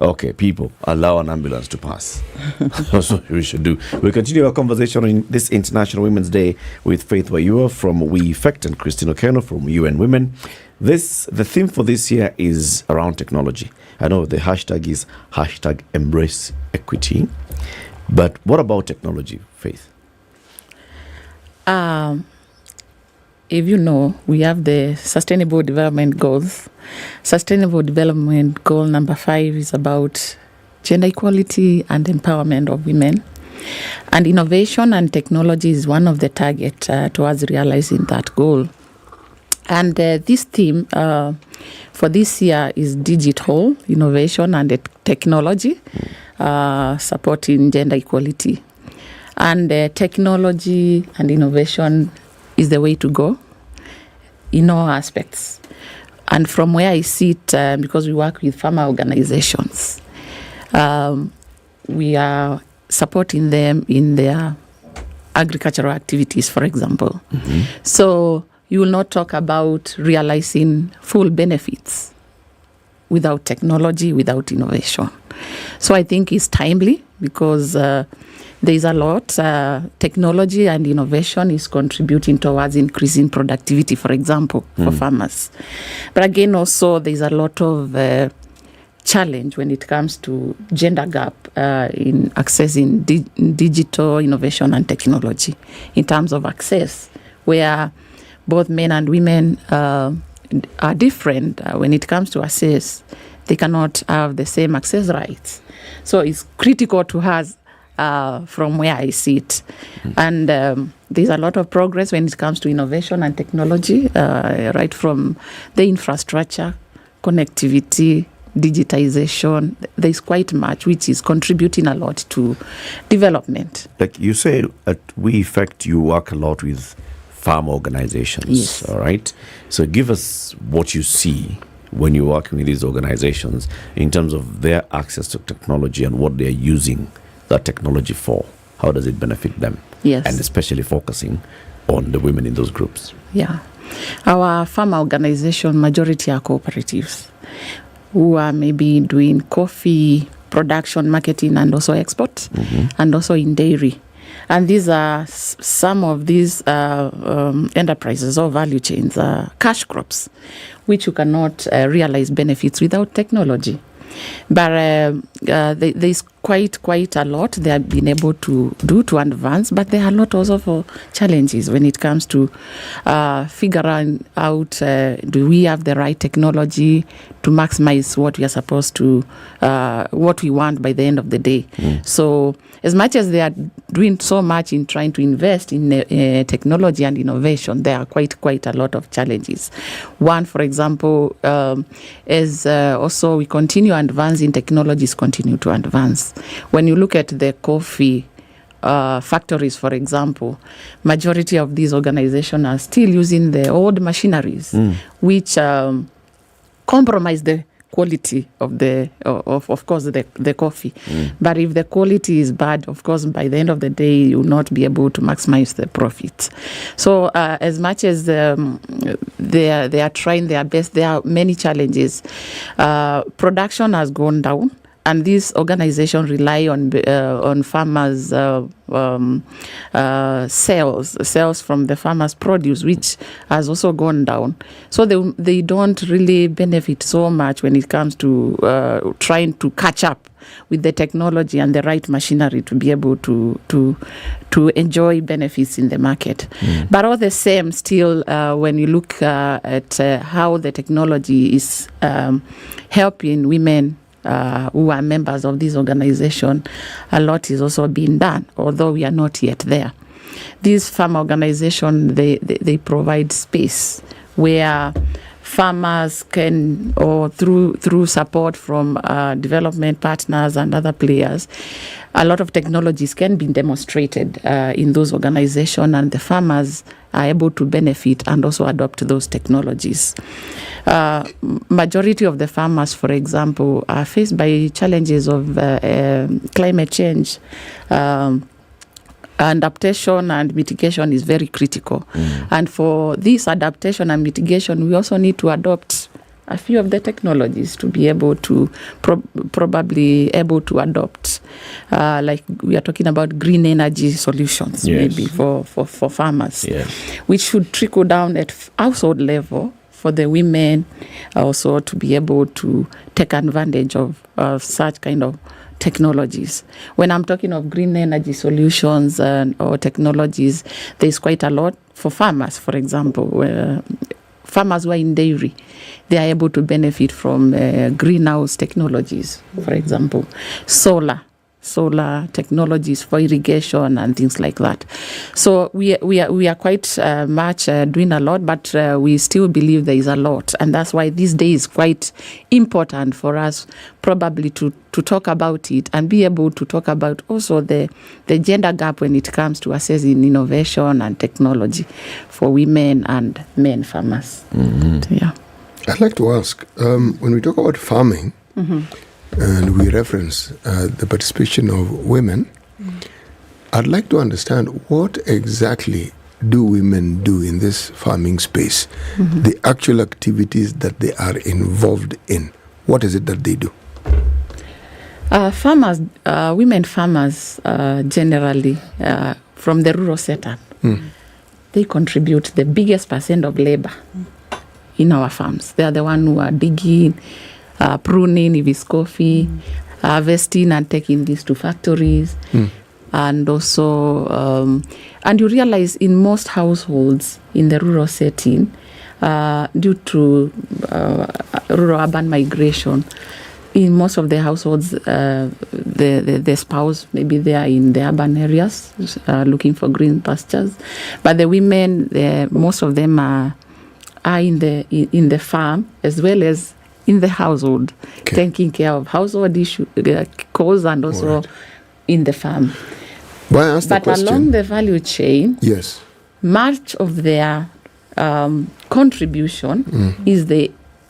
Okay, people, allow an ambulance to pass. That's what we should do. We'll continue our conversation on this International Women's Day with Faith Wayua from We Effect and Christine Okeno from UN Women. The theme for this year is around technology. I know the hashtag is #Embrace Equity. But what about technology, Faith? If you know, we have the Sustainable Development Goals. Sustainable Development Goal number 5 is about gender equality and empowerment of women. And innovation and technology is one of the targets towards realizing that goal. And this theme for this year is digital innovation and technology, supporting gender equality. And technology and innovation is the way to go in all aspects. And from where I sit, because we work with farmer organizations, we are supporting them in their agricultural activities, for example. Mm-hmm. So you will not talk about realizing full benefits without technology, without innovation. So I think it's timely because there is a lot. Technology and innovation is contributing towards increasing productivity, for example, for farmers. But again, also there is a lot of challenge when it comes to gender gap in accessing digital innovation and technology in terms of access, where both men and women are different when it comes to access. They cannot have the same access rights. So it's critical to us from where I sit. And there's a lot of progress when it comes to innovation and technology, right from the infrastructure, connectivity, digitization. There's quite much which is contributing a lot to development. Like you say, at We Effect, you work a lot with farm organizations. Yes. All right. So give us what you see when you're working with these organizations in terms of their access to technology and what they're using that technology for. How does it benefit them? Yes. And especially focusing on the women in those groups. Yeah. Our farm organization, majority are cooperatives who are maybe doing coffee production, marketing, and also export, and also in dairy. And these are some of these enterprises or value chains, cash crops, which you cannot realize benefits without technology. But there's quite a lot they have been able to do to advance, but there are a lot also for challenges when it comes to figuring out do we have the right technology to maximize what we are supposed to, what we want by the end of the day. So as much as they are doing so much in trying to invest in technology and innovation, there are quite a lot of challenges. One, for example, is also we continue advancing, technologies continue to advance. When you look at the coffee factories, for example, majority of these organizations are still using the old machineries, which compromise the quality of the of course the coffee. But if the quality is bad, of course by the end of the day you will not be able to maximize the profit. So as much as they are trying their best, there are many challenges. Production has gone down, and these organizations rely on farmers' sales from the farmers' produce, which has also gone down. So they don't really benefit so much when it comes to trying to catch up with the technology and the right machinery to be able to enjoy benefits in the market. But all the same, still, when you look at how the technology is helping women who are members of this organization, a lot is also being done, although we are not yet there. These farm organizations, they provide space where farmers can, or through support from development partners and other players, a lot of technologies can be demonstrated in those organizations, and the farmers are able to benefit and also adopt those technologies. Majority of the farmers, for example, are faced by challenges of climate change. Adaptation and mitigation is very critical. And for this adaptation and mitigation, we also need to adopt a few of the technologies to be able to probably able to adopt. Like we are talking about green energy solutions, maybe for farmers, which should trickle down at household level for the women also to be able to take advantage of such kind of technologies. When I'm talking of green energy solutions or technologies, there's quite a lot for farmers, for example. Farmers who are in dairy, they are able to benefit from greenhouse technologies, for example, solar technologies for irrigation and things like that. So we are quite much doing a lot, but we still believe there is a lot, and that's why this day is quite important for us probably to talk about it and be able to talk about also the gender gap when it comes to assessing innovation and technology for women and men farmers. Yeah. I'd like to ask, when we talk about farming, and we reference the participation of women, I'd like to understand what exactly do women do in this farming space, the actual activities that they are involved in. What is it that they do? Farmers, women farmers generally from the rural setup, they contribute the biggest percent of labor in our farms. They are the ones who are digging, pruning if it's coffee, harvesting and taking this to factories. And also, and you realize in most households in the rural setting, due to rural-urban migration, in most of the households, the spouse, maybe they are in the urban areas looking for green pastures. But the women, most of them are in the farm as well as in the household, taking care of household issues, chores, and also in the farm. Why ask the but question? Along the value chain, yes, much of their contribution is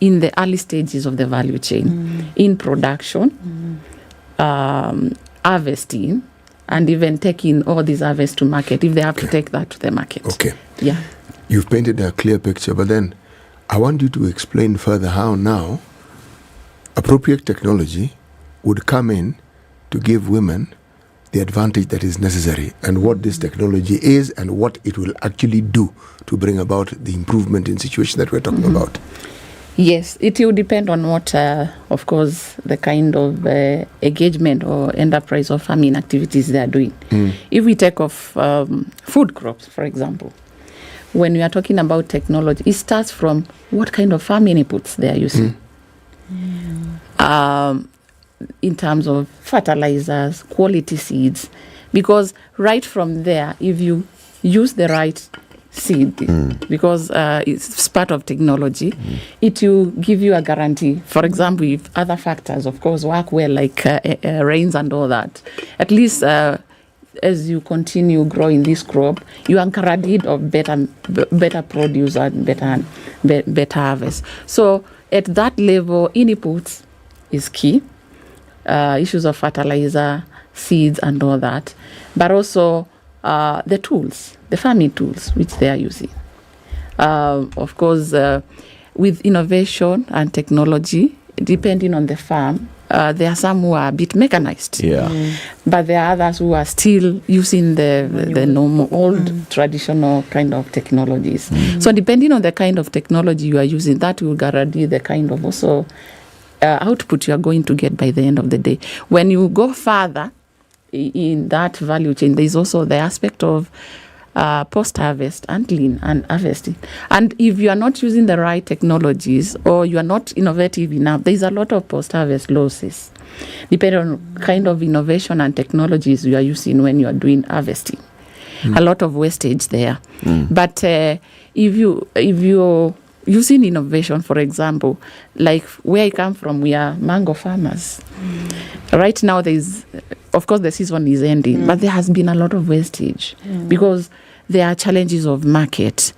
in the early stages of the value chain, in production, harvesting, and even taking all these harvests to market, if they have to take that to the market. Okay. Yeah. You've painted a clear picture, but then I want you to explain further how now appropriate technology would come in to give women the advantage that is necessary, and what this technology is and what it will actually do to bring about the improvement in situation that we're talking about. Yes, it will depend on what, of course, the kind of engagement or enterprise or farming activities they are doing. If we take off food crops, for example, when we are talking about technology, it starts from what kind of farming inputs they are using. In terms of fertilizers, quality seeds, because right from there, if you use the right seed, because it's part of technology, it will give you a guarantee. For example, if other factors, of course, work well, like rains and all that, at least as you continue growing this crop, you are guaranteed of better produce and better harvest. So at that level, inputs is key. Issues of fertilizer, seeds, and all that, but also the tools, the farming tools which they are using. Of course, with innovation and technology, depending on the farm, there are some who are a bit mechanized. But there are others who are still using the normal, old, traditional kind of technologies. So depending on the kind of technology you are using, that will guarantee the kind of also output you are going to get by the end of the day. When you go further in that value chain, there is also the aspect of post-harvest, handling and harvesting. And if you are not using the right technologies or you are not innovative enough, there is a lot of post-harvest losses, depending on kind of innovation and technologies you are using when you are doing harvesting. A lot of wastage there. But if you using innovation, for example, like where I come from, we are mango farmers. Right now, of course, the season is ending, but there has been a lot of wastage because there are challenges of market.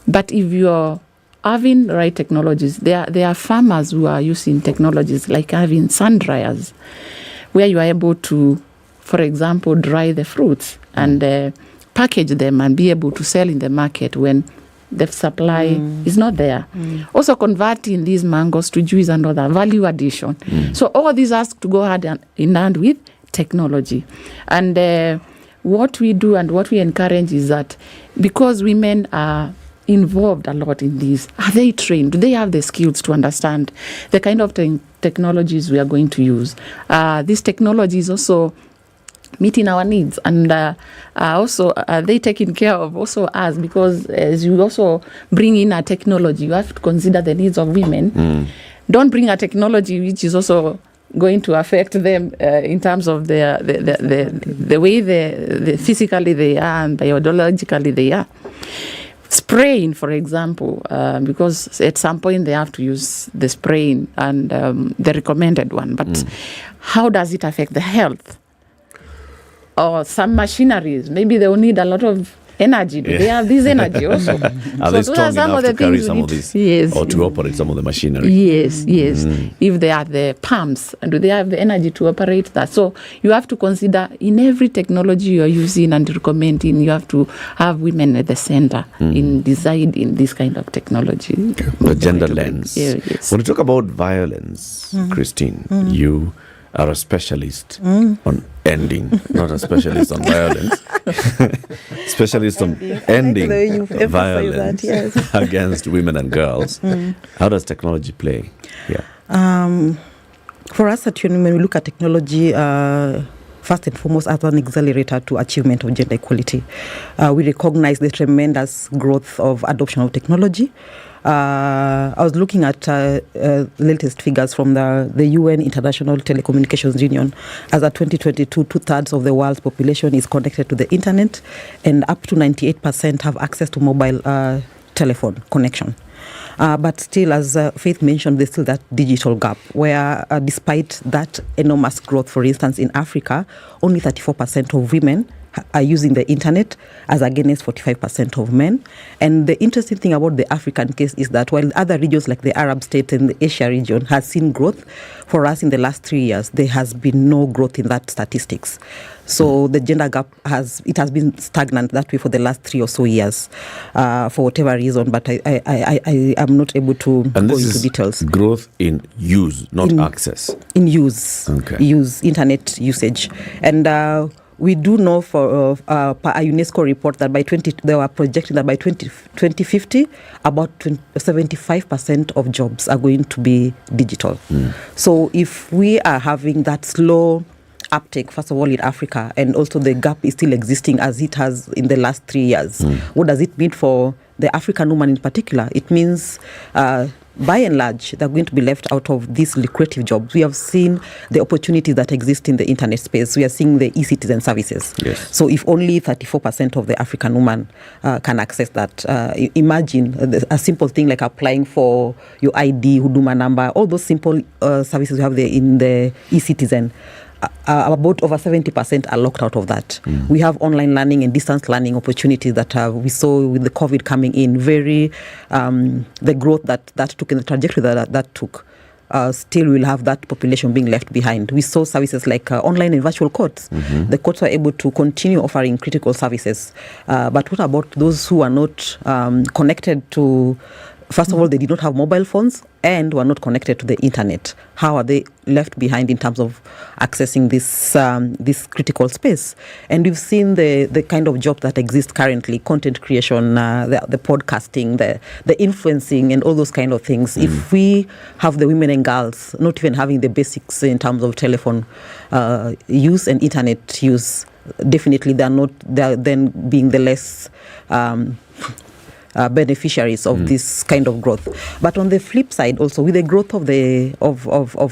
But if you are having the right technologies, there are farmers who are using technologies like having sun dryers, where you are able to, for example, dry the fruits and package them and be able to sell in the market when the supply is not there. Also converting these mangoes to juice and other value addition. So all these has to go hand in hand with technology. And what we do and what we encourage is that because women are involved a lot in this, are they trained? Do they have the skills to understand the kind of technologies we are going to use? These technologies also meeting our needs, and also they taking care of also us, because as you also bring in a technology, you have to consider the needs of women. Don't bring a technology which is also going to affect them in terms of the way they physically they are and biologically they are. Spraying, for example, because at some point they have to use the spraying and the recommended one, but how does it affect the health? Or some machineries, maybe they will need a lot of energy. Do they have this energy also? Are they strong enough to carry some of this? Yes. Or to operate some of the machinery? Yes. If they are the pumps, do they have the energy to operate that? So you have to consider in every technology you are using and recommending, you have to have women at the center in deciding this kind of technology. The gender lens. Yes. When you talk about violence, Christine, you are a specialist on ending, not a specialist on violence. Specialist on ending violence against women and girls. How does technology play? For us at UNIM, when we look at technology, first and foremost as an accelerator to achievement of gender equality, we recognize the tremendous growth of adoption of technology. I was looking at latest figures from the UN International Telecommunications Union. As of 2022, 2/3 of the world's population is connected to the internet, and up to 98% have access to mobile telephone connection. But still, as Faith mentioned, there's still that digital gap where despite that enormous growth, for instance, in Africa, only 34% of women are using the internet as against 45% of men. And the interesting thing about the African case is that while other regions like the Arab states and the Asia region has seen growth, for us in the last 3 years, there has been no growth in that statistics. So the gender gap has been stagnant that way for the last 3 or so years, for whatever reason, but I am not able to and go this into is detaurs. Growth in use, not access. In use, internet usage. And we do know per a UNESCO report that they were projecting that by 2050, about 75% of jobs are going to be digital. So if we are having that slow uptake, first of all, in Africa, and also the gap is still existing as it has in the last 3 years, what does it mean for the African woman in particular? It means by and large, they're going to be left out of these lucrative jobs. We have seen the opportunities that exist in the internet space. We are seeing the e-citizen services. Yes. So if only 34% of the African woman can access that, imagine a simple thing like applying for your ID, Huduma number, all those simple services we have there in the e-citizen. About over 70% are locked out of that. We have online learning and distance learning opportunities that we saw with the COVID coming in. The growth that took and the trajectory that took. Still will have that population being left behind. We saw services like online and virtual courts. The courts were able to continue offering critical services. But what about those who are not connected to... First of all, they did not have mobile phones and were not connected to the internet. How are they left behind in terms of accessing this critical space? And we've seen the kind of job that exists currently, content creation, the podcasting, the influencing, and all those kind of things. If we have the women and girls not even having the basics in terms of telephone use and internet use, definitely they're then being the less... beneficiaries of this kind of growth. But on the flip side also, with the growth of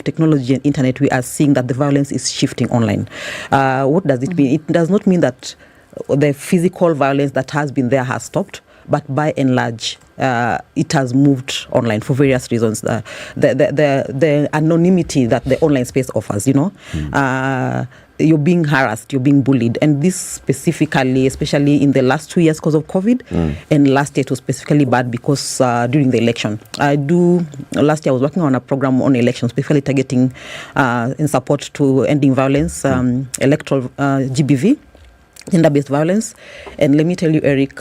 technology and internet, we are seeing that the violence is shifting online. What does it mean? It does not mean that the physical violence that has been there has stopped, but by and large, it has moved online for various reasons. The anonymity that the online space offers, you're being harassed, you're being bullied. And this specifically, especially in the last 2 years because of COVID, and last year it was specifically bad because during the election. Last year I was working on a program on elections, specifically targeting in support to ending violence, electoral GBV, gender-based violence. And let me tell you, Eric,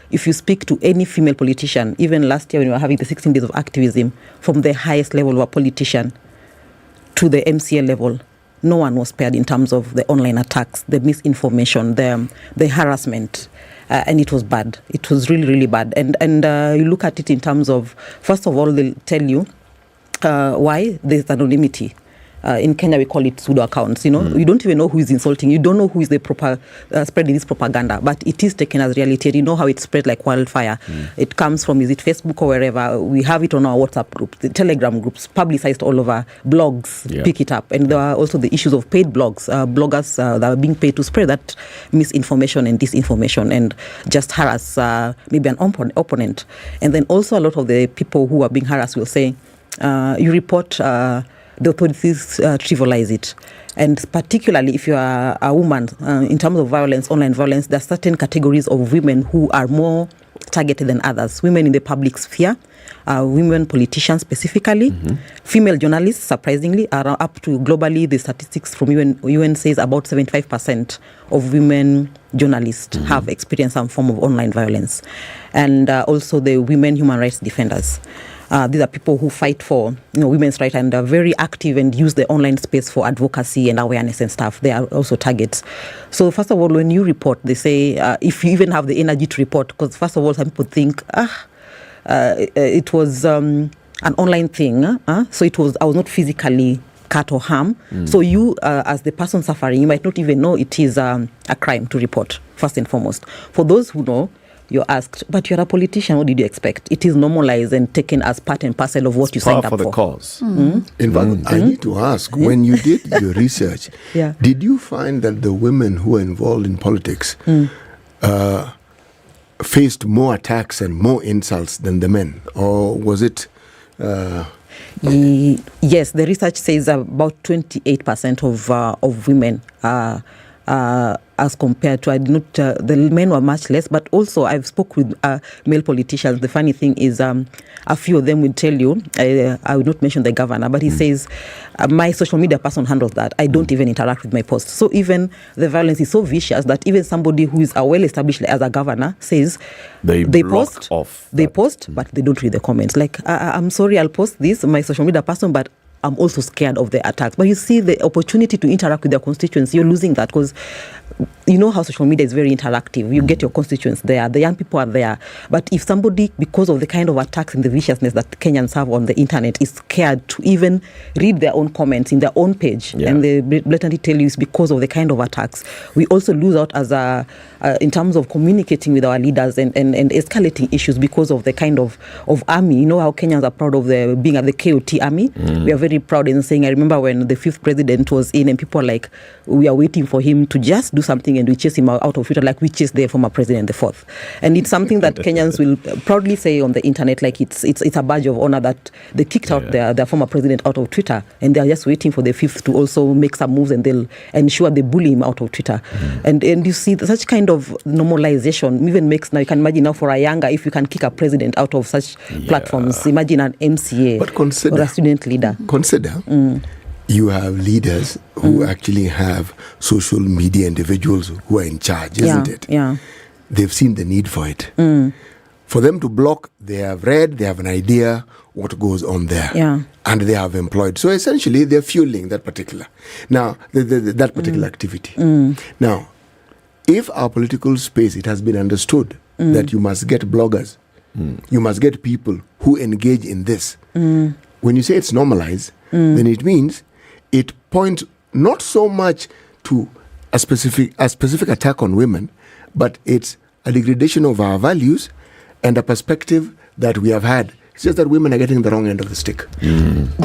if you speak to any female politician, even last year when we were having the 16 days of activism, from the highest level of a politician to the MCA level, no one was spared in terms of the online attacks, the misinformation, the harassment, and it was bad. It was really, really bad. And you look at it in terms of, first of all, they'll tell you why there's anonymity. In Kenya, we call it pseudo accounts. You don't even know who is insulting. You don't know who is the proper spreading this propaganda. But it is taken as reality. And you know how it spread like wildfire. It comes from, is it Facebook or wherever? We have it on our WhatsApp group, the Telegram groups, publicized all over. Blogs pick it up. And there are also the issues of paid blogs, bloggers that are being paid to spread that misinformation and disinformation and just harass maybe an opponent. And then also a lot of the people who are being harassed will say, you report... the authorities trivialize it. And particularly if you are a woman, in terms of violence, online violence, there are certain categories of women who are more targeted than others. Women in the public sphere, women politicians specifically, female journalists, surprisingly, are up to globally, the statistics from UN says about 75% of women journalists have experienced some form of online violence. And also the women human rights defenders. These are people who fight for women's rights and are very active and use the online space for advocacy and awareness and stuff. They are also targets. So first of all, when you report, they say, if you even have the energy to report, because first of all, some people think, it was an online thing. So I was not physically cut or harmed. So you, as the person suffering, you might not even know it is a crime to report, first and foremost. For those who know, you're asked, but you're a politician, what did you expect? It is normalized and taken as part and parcel of what you signed up for. For the cause. In fact, I need to ask, when you did your research, did you find that the women who are involved in politics faced more attacks and more insults than the men, or was it? Yes, the research says about 28% of women as compared to, I did not, the men were much less, but also I've spoke with male politicians. The funny thing is a few of them will tell you, I will not mention the governor, but he says, my social media person handles that. I don't even interact with my posts. So even the violence is so vicious that even somebody who is well-established as a governor says they post, but they don't read the comments. Like, I'm sorry, I'll post this, my social media person, but I'm also scared of the attacks. But you see the opportunity to interact with their constituents, you're losing that because you know how social media is very interactive. You get your constituents there, the young people are there. But if somebody, because of the kind of attacks and the viciousness that Kenyans have on the internet, is scared to even read their own comments in their own page, and they blatantly tell you it's because of the kind of attacks, we also lose out as in terms of communicating with our leaders and escalating issues because of the kind of army. You know how Kenyans are proud of being at the KOT army? We are very proud in saying, I remember when the 5th president was in and people are like, we are waiting for him to just do something and we chase him out of Twitter like we chased the former president, the 4th. And it's something that Kenyans will proudly say on the internet, like it's a badge of honor that they kicked out their former president out of Twitter and they're just waiting for the 5th to also make some moves and they'll ensure they bully him out of Twitter. And you see such kind of normalization even makes, now you can imagine now for a younger, if you can kick a president out of such platforms, imagine an MCA or a student leader. Consider you have leaders who actually have social media individuals who are in charge, isn't it? Yeah. They've seen the need for it. For them to block, they have read, they have an idea what goes on there. Yeah. And they have employed. So essentially, they're fueling that particular. Now, that particular activity. Now, if our political space, it has been understood that you must get bloggers, you must get people who engage in this. When you say it's normalized, then it means it points not so much to a specific attack on women, but it's a degradation of our values and a perspective that we have had. It's just that women are getting the wrong end of the stick.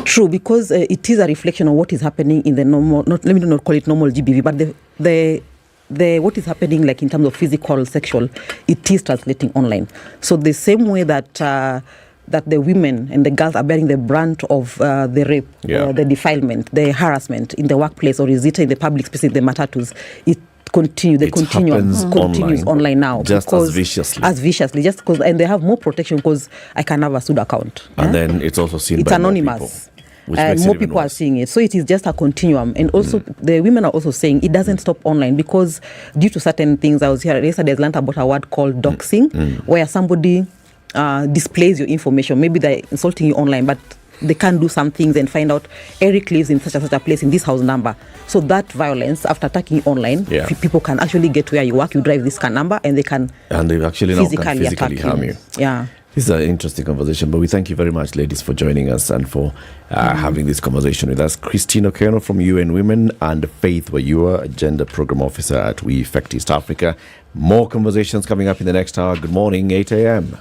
True, because it is a reflection of what is happening in the normal, let me not call it normal GBV, but the what is happening like in terms of physical, sexual, it is translating online. So the same way that the women and the girls are bearing the brunt of the rape, the defilement, the harassment in the workplace, or is it in the public space, in the matatus, it continues online now, just as viciously, just because, and they have more protection because I can have a pseudo account, and then it's also seen it's by anonymous. More people are seeing it, so it is just a continuum. And also the women are also saying it doesn't stop online because due to certain things. I was here yesterday, I learned about a word called doxing, where somebody displays your information. Maybe they're insulting you online, but they can do some things and find out Eric lives in such and such a place in this house number. So that violence, after attacking you online, people can actually get where you work, you drive this car number, and they can actually physically harm you. Yeah. This is an interesting conversation, but we thank you very much, ladies, for joining us and for having this conversation with us. Christine Okeano from UN Women, and Faith Wayua, Gender Program Officer at We Effect East Africa. More conversations coming up in the next hour. Good morning, 8 a.m.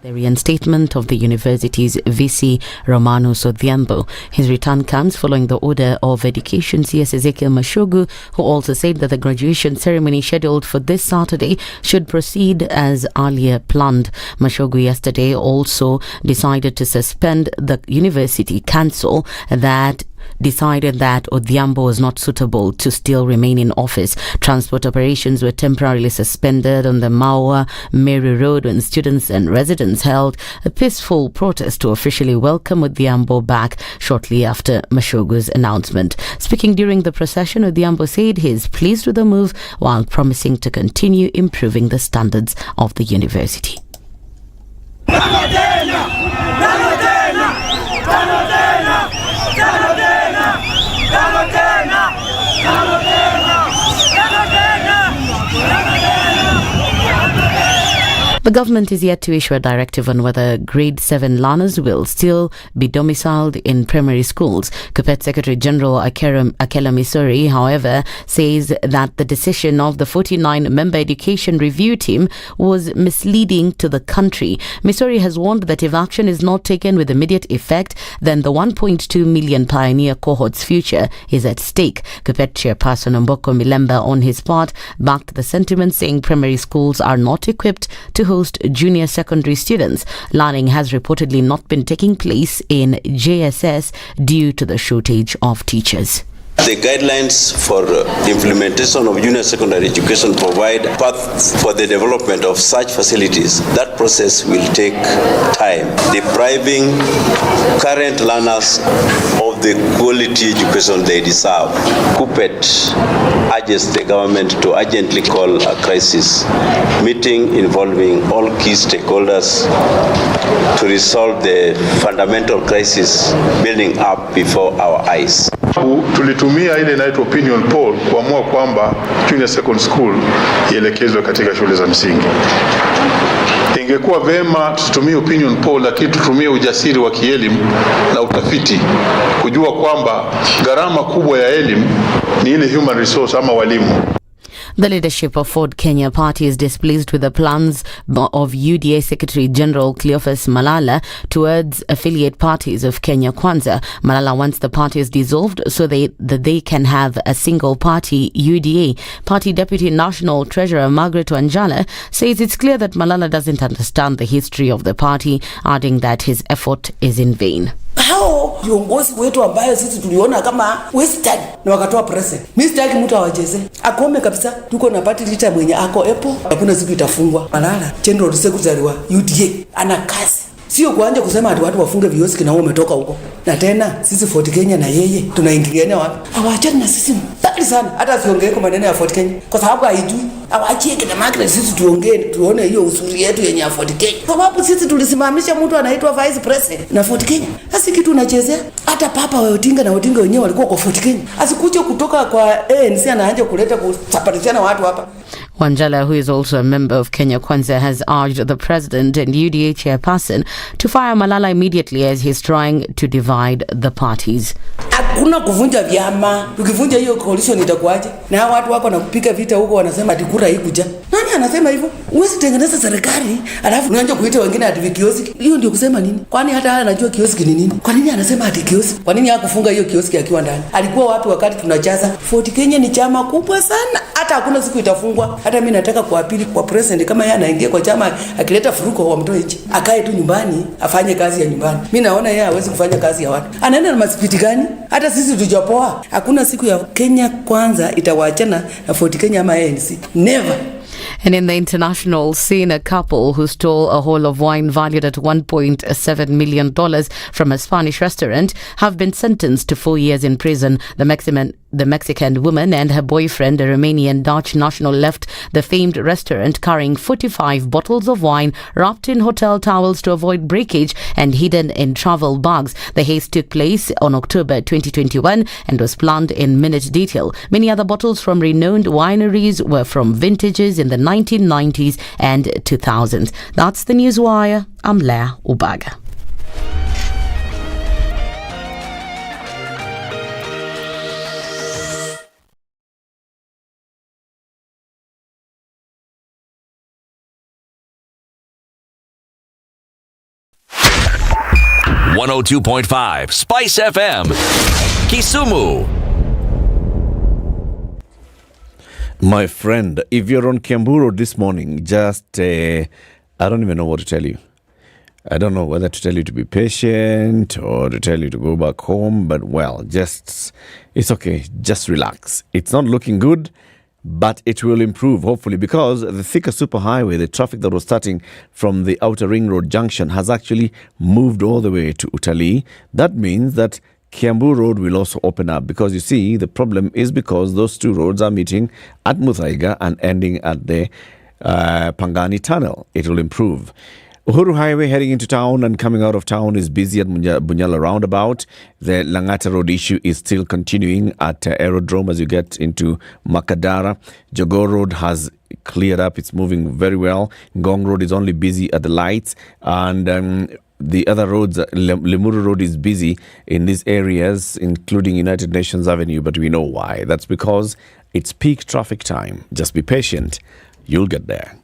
The reinstatement of the university's VC Romanus Odhiambo. His return comes following the order of Education CS Ezekiel Mashogu, who also said that the graduation ceremony scheduled for this Saturday should proceed as earlier planned. Mashogu yesterday also decided to suspend the university council that decided that Odhiambo was not suitable to still remain in office. Transport operations were temporarily suspended on the Maua Mary Road when students and residents held a peaceful protest to officially welcome Odhiambo back shortly after Mashogu's announcement. Speaking during the procession, Odhiambo said he is pleased with the move while promising to continue improving the standards of the university. The government is yet to issue a directive on whether grade 7 learners will still be domiciled in primary schools. KUPPET Secretary General Akela Misori, however, says that the decision of the 49-member education review team was misleading to the country. Misori has warned that if action is not taken with immediate effect, then the 1.2 million pioneer cohort's future is at stake. KUPPET Chairperson Mboko Milemba, on his part, backed the sentiment, saying primary schools are not equipped to host junior secondary students. Learning has reportedly not been taking place in JSS due to the shortage of teachers. The guidelines for implementation of junior secondary education provide paths for the development of such facilities. That process will take time, depriving current learners of the quality education they deserve. KUPPET urges the government to urgently call a crisis meeting involving all key stakeholders to resolve the fundamental crisis building up before our eyes. Tulitumia ile inaitwa opinion poll kuamua kwamba junior secondary school ielekezwe katika shule za msingi. Ingekuwa vema tutumie opinion poll, lakini tutumie ujasiri wa kielimu na utafiti kujua kwamba gharama kubwa ya elimu ni ile human resource ama walimu. The leadership of Ford Kenya Party is displeased with the plans of UDA Secretary General Cleophas Malala towards affiliate parties of Kenya Kwanza. Malala wants the parties dissolved so that they can have a single party UDA. Party Deputy National Treasurer Margaret Wanjala says it's clear that Malala doesn't understand the history of the party, adding that his effort is in vain. Hao viongozi wetu ambayo sisi tuliona kama wasted na wakatoa president. Mimi sitaki mtu awacheze. Akome kabisa. Tuko na party leader mwenye ako epo. Hakuna siku itafungwa. Malala, General Secretary wa UDA, ana kazi. Sio kuanja kusema ati watu wafunge vioski na wao umetoka huko. Na tena sisi Fort Kenya na yeye tunaingiliana wapi? Hawaachani na sisi mbali sana. Hata siongee kwa maneno ya Fort Kenya kwa sababu haijui. Hawaachie kina Margaret sisi tuongee tuone hiyo usuri yetu yenye ya Fort Kenya. Kwa sababu sisi tulisimamisha mtu anaitwa Vice President na Fort Kenya. Sasa kitu unachezea. Hata Papa wa Odinga na Odinga wenyewe walikuwa kwa Fort Kenya. Asikuje kutoka kwa ANC anaanza kuleta kusaparishana watu hapa. Wanjala, who is also a member of Kenya Kwanza, has urged the president and UDA chairperson to fire Malala immediately as he's trying to divide the parties. Hakuna kuvunja vyama. Tukivunja hiyo coalition itakuwaje? Na watu wako na kupika vita huko wanasema ati kura haikuja. Nani anasema hivyo? Uwezi tengeneza serikali alafu unaanza kuita wengine ati kioski. Hiyo ndio kusema nini? Kwani hata anajua kioski ni nini? Kwa nini anasema ati kioski? Kwa nini hakufunga hiyo kioski akiwa ndani? Alikuwa wapi wakati tunajaza? Fort Kenya ni chama kubwa sana. Hata hakuna siku itafungwa. Hata mimi nataka kuapili kwa president kama yeye anaingia kwa chama akileta furuko wa mtoe nje. Akae tu nyumbani afanye kazi ya nyumbani. Mimi naona yeye hawezi kufanya kazi ya watu. Anaenda na masipiti gani? Hata sisi tujapoa. Hakuna siku ya Kenya Kwanza itawaachana na Fort Kenya ama ANC. Never. And in the international scene, a couple who stole a haul of wine valued at $1.7 million from a Spanish restaurant have been sentenced to 4 years in prison. The Mexican woman and her boyfriend, a Romanian Dutch national, left the famed restaurant carrying 45 bottles of wine wrapped in hotel towels to avoid breakage and hidden in travel bags. The heist took place on October 2021 and was planned in minute detail. Many other bottles from renowned wineries were from vintages in the 1990s and 2000s. That's the Newswire. I'm Leah Ubaga. .5 Spice FM, Kisumu. My friend, if you're on Kiambu Road this morning, just, I don't even know what to tell you. I don't know whether to tell you to be patient or to tell you to go back home, but well, just, it's okay. Just relax. It's not looking good, but it will improve, hopefully, because the thicker superhighway, the traffic that was starting from the Outer Ring Road junction has actually moved all the way to Utalii. That means that Kiambu Road will also open up, because you see, the problem is because those two roads are meeting at Muthaiga and ending at the Pangani Tunnel. It will improve. Uhuru Highway heading into town and coming out of town is busy at Bunyala Roundabout. The Langata Road issue is still continuing at Aerodrome as you get into Makadara. Jogoo Road has cleared up. It's moving very well. Ngong Road is only busy at the lights, and the other roads, Limuru Road is busy in these areas, including United Nations Avenue, but we know why. That's because it's peak traffic time. Just be patient. You'll get there.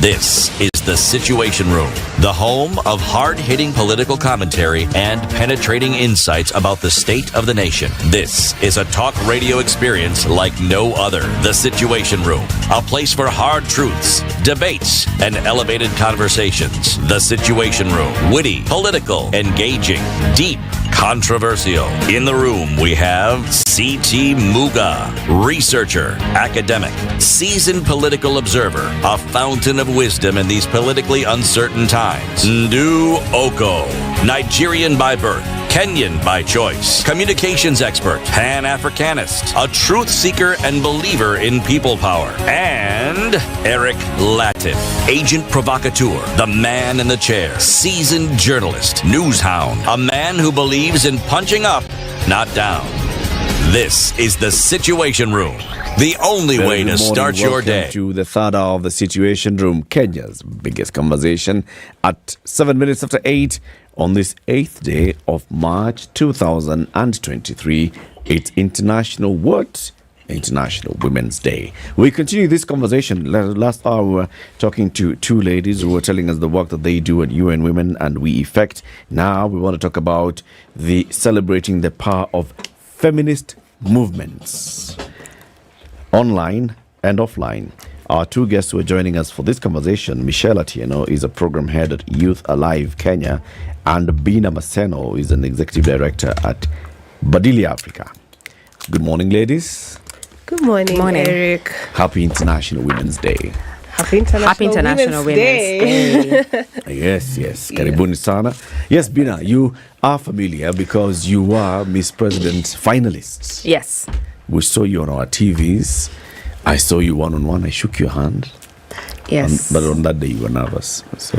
This is The Situation Room, the home of hard-hitting political commentary and penetrating insights about the state of the nation. This is a talk radio experience like no other. The Situation Room, a place for hard truths, debates, and elevated conversations. The Situation Room, witty, political, engaging, deep, controversial. In the room, we have C.T. Muga, researcher, academic, seasoned political observer, a fountain of wisdom in these politically uncertain times. Ndu Oko, Nigerian by birth, Kenyan by choice, communications expert, Pan-Africanist, a truth seeker and believer in people power, and Eric Latin, agent provocateur, the man in the chair, seasoned journalist, news hound, a man who believes in punching up, not down. This is The Situation Room, the only way to start your day. Welcome to the third hour of The Situation Room, Kenya's biggest conversation, at 7 minutes after 8 on this 8th day of March 2023. It's International what? International Women's Day. We continue this conversation. Last hour we were talking to two ladies who were telling us the work that they do at UN Women and We Effect. Now we want to talk about the celebrating the power of feminist movements, online and offline. Our two guests who are joining us for this conversation, Michelle Atieno is a program head at Youth Alive Kenya, and Bina Maseno is an executive director at Badili Africa. Good morning, ladies. Good morning, Eric. Happy International Women's Day. Happy International Women's Day. Yes. Karibuni sana. Yes, Bina, you are familiar because you are Miss President finalists. Yes. We saw you on our TVs. I saw you one-on-one. I shook your hand. Yes. But on that day, you were nervous. So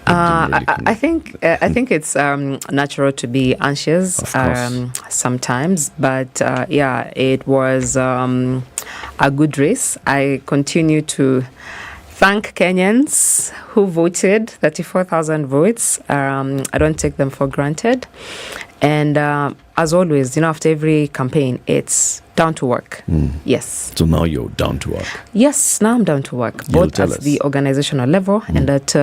I think it's natural to be anxious sometimes, but it was a good race. I continue to thank Kenyans who voted, 34,000 votes. I don't take them for granted. And as always, after every campaign, it's down to work. Yes. So now you're down to work. Yes, now I'm down to work, both at the organizational level and at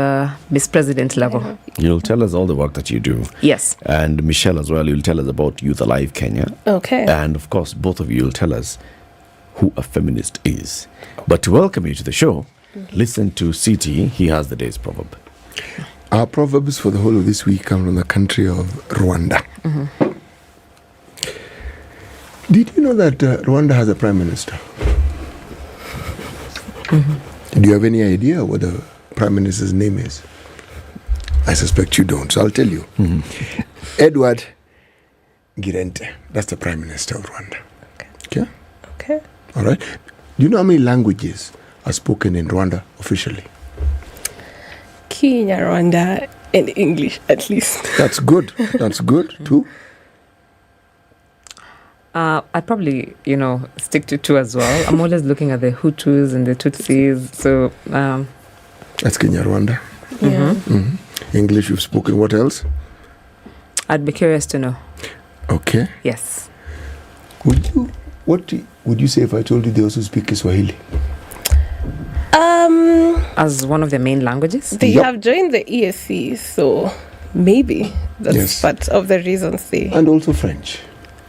Miss President level. You'll tell us all the work that you do. Yes. And Michelle as well, you'll tell us about Youth Alive Kenya. Okay. And of course, both of you will tell us who a feminist is. But to welcome you to the show, listen to CT. He has the day's proverb. Our proverbs for the whole of this week come from the country of Rwanda. Did you know that Rwanda has a prime minister? Do you have any idea what the prime minister's name is? I suspect you don't, so I'll tell you. Edward Girente. That's the prime minister of Rwanda. Okay. All right. Do you know how many languages are spoken in Rwanda officially? Kenya, Rwanda, and English at least. That's good. That's good too. I'd probably, stick to two as well. I'm always looking at the Hutus and the Tutsis. So that's Kenya, Rwanda. Yeah. English you've spoken. What else? I'd be curious to know. Okay. Yes. What would you say if I told you they also speak Kiswahili? As one of the main languages? They have joined the ESC, so maybe that's part of the reasons they... And also French.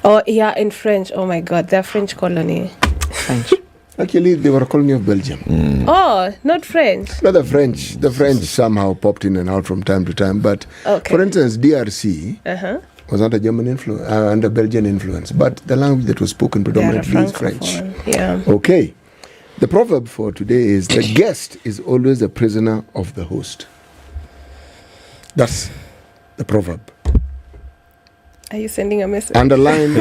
Oh, yeah, in French. Oh, my God, they're French colony. French. Actually, they were a colony of Belgium. Oh, not French. No, the French. The French somehow popped in and out from time to time. But, for instance, DRC was under German influence, under Belgian influence. But the language that was spoken predominantly is French. Yeah. Okay. The proverb for today is, the guest is always a prisoner of the host. That's the proverb. Are you sending a message? Underline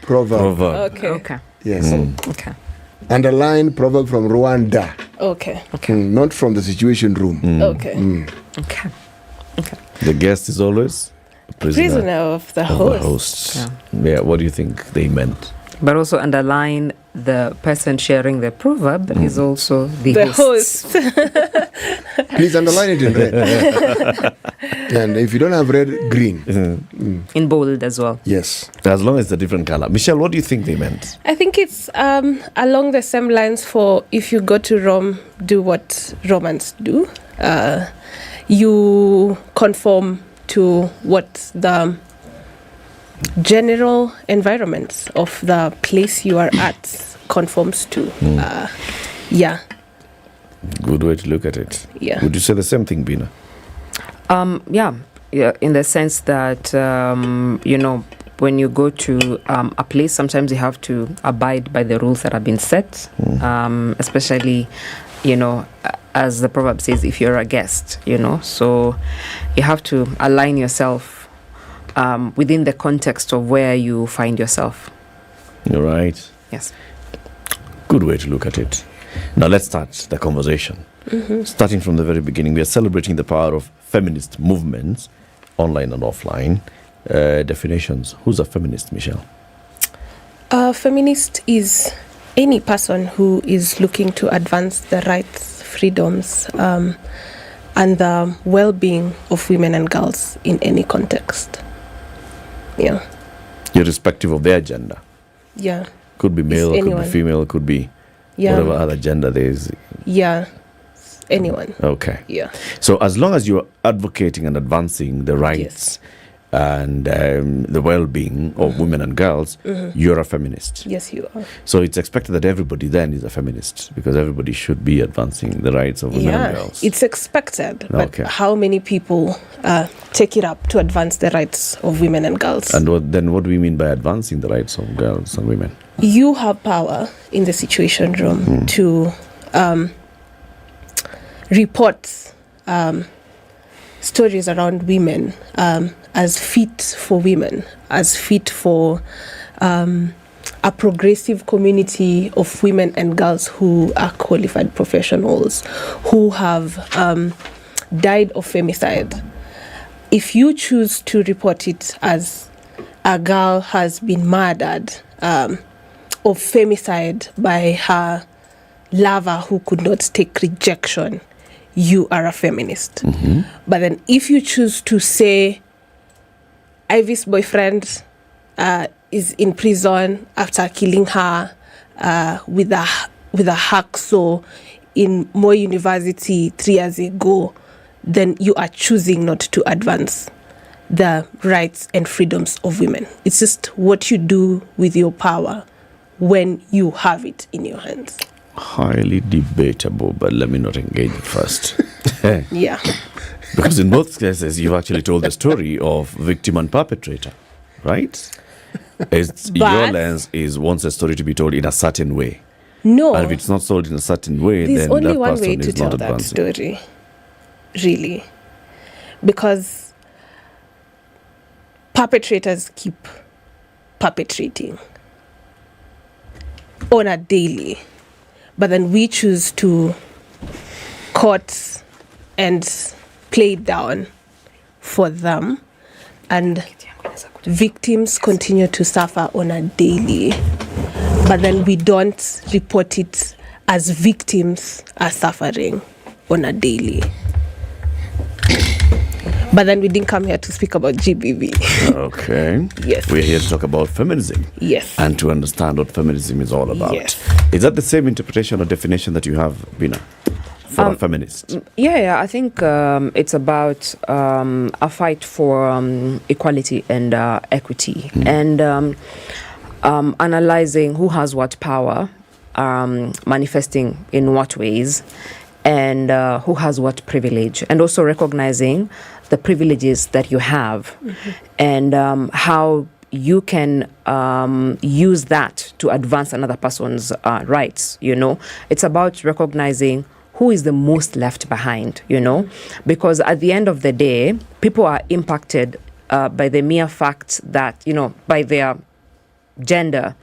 proverb. Okay. Yes. Okay. Underline proverb from Rwanda. Okay. Not from the Situation Room. Okay. Okay. The guest is always Prisoner of the host. Yeah, what do you think they meant? But also underline the person sharing the proverb that is also the host. Please underline it in red. And if you don't have red, green. In bold as well. Yes. As long as it's a different color. Michelle, what do you think they meant? I think it's along the same lines for if you go to Rome, do what Romans do. You conform to what the general environment of the place you are at conforms to. Yeah. Good way to look at it. Yeah. Would you say the same thing, Bina? Yeah, in the sense that, when you go to a place, sometimes you have to abide by the rules that have been set, especially, as the proverb says, if you're a guest, so you have to align yourself within the context of where you find yourself. You're right. Yes. Good way to look at it. Now let's start the conversation. Starting from the very beginning, we are celebrating the power of feminist movements, online and offline. Definitions. Who's a feminist, Michelle? A feminist is any person who is looking to advance the rights, freedoms, and the well-being of women and girls in any context. Yeah. Irrespective of their gender. Yeah. Could be male, could be female, could be whatever other gender there is. Yeah. Anyone. Okay. Yeah. So as long as you're advocating and advancing the rights and the well-being of women and girls, you're a feminist. Yes, you are. So it's expected that everybody then is a feminist because everybody should be advancing the rights of women and girls. It's expected. But how many people take it up to advance the rights of women and girls? And what do we mean by advancing the rights of girls and women? You have power in the Situation Room to report stories around women as fit for women, as fit for a progressive community of women and girls who are qualified professionals, who have died of femicide. If you choose to report it as a girl has been murdered of femicide by her lover who could not take rejection, you are a feminist. But then if you choose to say Ivy's boyfriend is in prison after killing her with a hacksaw in Moi University 3 years ago, then you are choosing not to advance the rights and freedoms of women. It's just what you do with your power when you have it in your hands. Highly debatable, but let me not engage it first. Yeah. Because in both cases, you've actually told the story of victim and perpetrator, right? Your lens wants a story to be told in a certain way. No. And if it's not told in a certain way, there's then only that one person way to is tell not that advancing. story, really. Because perpetrators keep perpetrating on a daily. But then we choose to court and play it down for them. And victims continue to suffer on a daily. But then we don't report it as victims are suffering on a daily. But then we didn't come here to speak about GBV. Okay. Yes. We're here to talk about feminism. Yes. And to understand what feminism is all about. Yes. Is that the same interpretation or definition that you have, Bina, for a feminist? Yeah, I think it's about a fight for equality and equity, and analyzing who has what power, manifesting in what ways, and who has what privilege, and also recognizing the privileges that you have, and how you can use that to advance another person's rights. It's about recognizing who is the most left behind, because at the end of the day, people are impacted by the mere fact that, by their gender,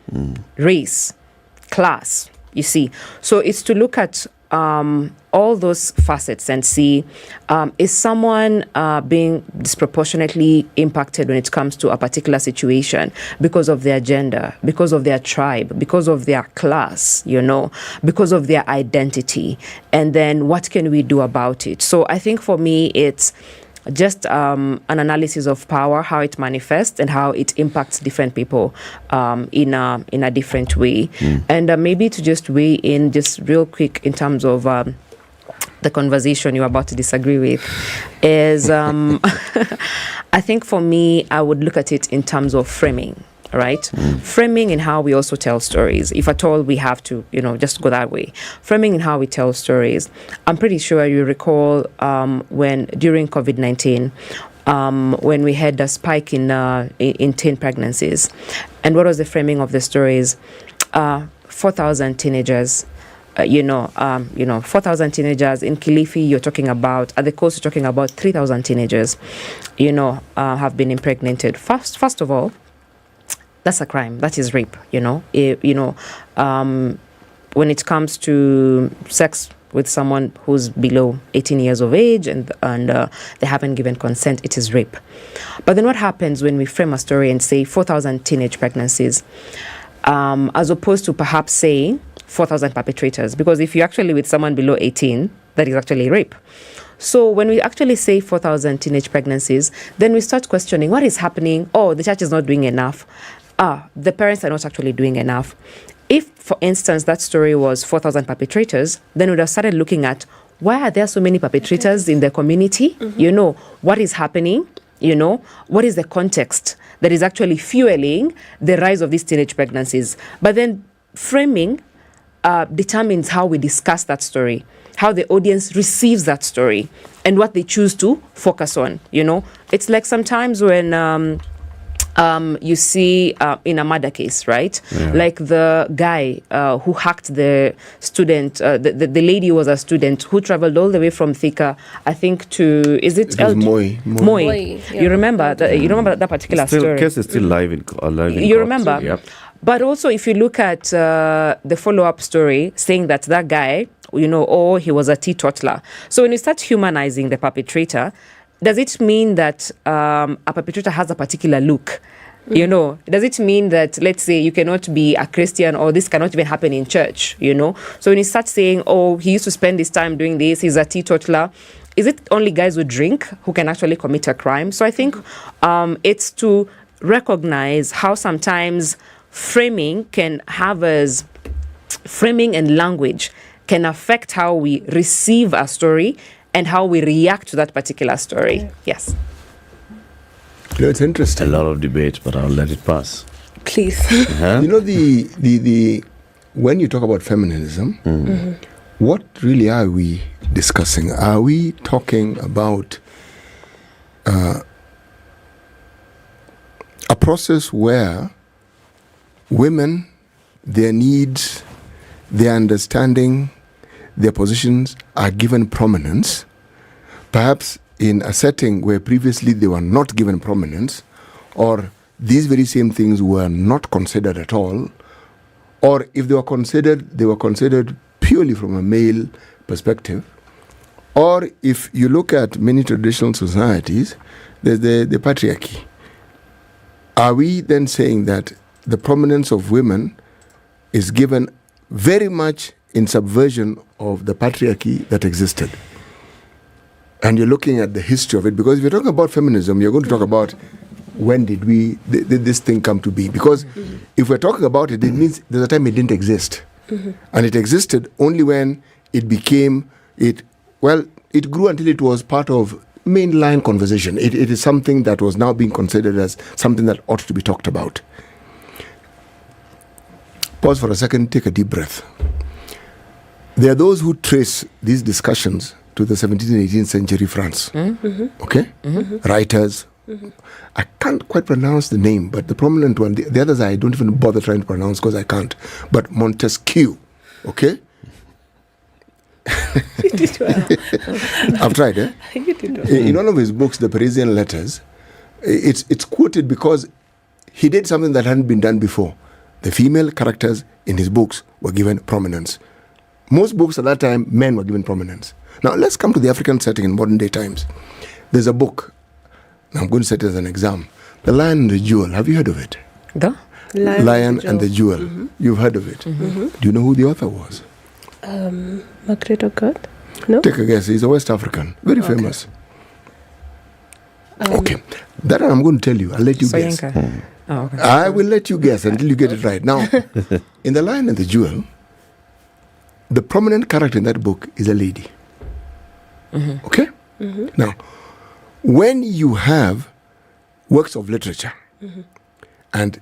race, class, you see. So it's to look at all those facets and see, is someone being disproportionately impacted when it comes to a particular situation because of their gender, because of their tribe, because of their class, because of their identity, and then what can we do about it? So I think for me, it's just an analysis of power, how it manifests and how it impacts different people in a different way. And maybe to just weigh in just real quick in terms of the conversation you're about to disagree with is, I think for me, I would look at it in terms of framing. Right? Framing in how we also tell stories. If at all we have to, just go that way. Framing in how we tell stories. I'm pretty sure you recall when during COVID-19, when we had a spike in teen pregnancies. And what was the framing of the stories? 4,000 teenagers. 4,000 teenagers in Kilifi. You're talking about at the coast. You're talking about 3,000 teenagers. Have been impregnated. First of all, that's a crime. That is rape. When it comes to sex with someone who's below 18 years of age and they haven't given consent, it is rape. But then what happens when we frame a story and say 4,000 teenage pregnancies, as opposed to perhaps saying 4,000 perpetrators? Because if you're actually with someone below 18, that is actually rape. So when we actually say 4,000 teenage pregnancies, then we start questioning what is happening. Oh, the church is not doing enough. The parents are not actually doing enough. If, for instance, that story was 4,000 perpetrators, then we would have started looking at why are there so many perpetrators in the community? What is happening? What is the context that is actually fueling the rise of these teenage pregnancies? But then framing determines how we discuss that story, how the audience receives that story, and what they choose to focus on. It's like sometimes when you see in a murder case, right? Yeah. Like the guy who hacked the student, the lady was a student who traveled all the way from Thika, I think, to, is it Moi? Yeah. You remember that particular story? The case is still alive in you court, remember? So, yep. But also, if you look at the follow-up story saying that guy, he was a teetotaler. So when you start humanizing the perpetrator, does it mean that a perpetrator has a particular look? Does it mean that, let's say, you cannot be a Christian or this cannot even happen in church, So when you start saying, oh, he used to spend his time doing this, he's a teetotaler, is it only guys who drink who can actually commit a crime? So I think it's to recognize how sometimes framing and language can affect how we receive a story and how we react to that particular story. Yes. It's interesting. A lot of debate, but I'll let it pass. Please. Uh-huh. The when you talk about feminism, what really are we discussing? Are we talking about a process where women, their needs, their understanding, their positions are given prominence, perhaps in a setting where previously they were not given prominence, or these very same things were not considered at all, or if they were considered purely from a male perspective, or if you look at many traditional societies, there's the patriarchy. Are we then saying that the prominence of women is given very much in subversion of the patriarchy that existed? And you're looking at the history of it, because if you're talking about feminism, you're going to talk about when did this thing come to be? Because if we're talking about it, it means there's a time it didn't exist. And it existed only when it grew until it was part of mainline conversation. It is something that was now being considered as something that ought to be talked about. Pause for a second, take a deep breath. There are those who trace these discussions to the 17th and 18th century France. Okay? Writers. I can't quite pronounce the name, but the prominent one, the others I don't even bother trying to pronounce because I can't. But Montesquieu. Okay? You did well. I've tried, eh? You did well. In one of his books, The Parisian Letters, it's quoted because he did something that hadn't been done before. The female characters in his books were given prominence. Most books at that time, men were given prominence. Now, let's come to the African setting in modern day times. There's a book, I'm going to set it as an exam, The Lion and the Jewel. Have you heard of it? The? Lion and the Jewel. Mm-hmm. You've heard of it. Mm-hmm. Do you know who the author was? Margaret Ogod? No? Take a guess. He's a West African. Very famous. Okay. That one I'm going to tell you. I'll let you guess. Oh, okay. I will let you guess until you get it right. Now, in The Lion and the Jewel, the prominent character in that book is a lady. Mm-hmm. Okay? Mm-hmm. Now, when you have works of literature and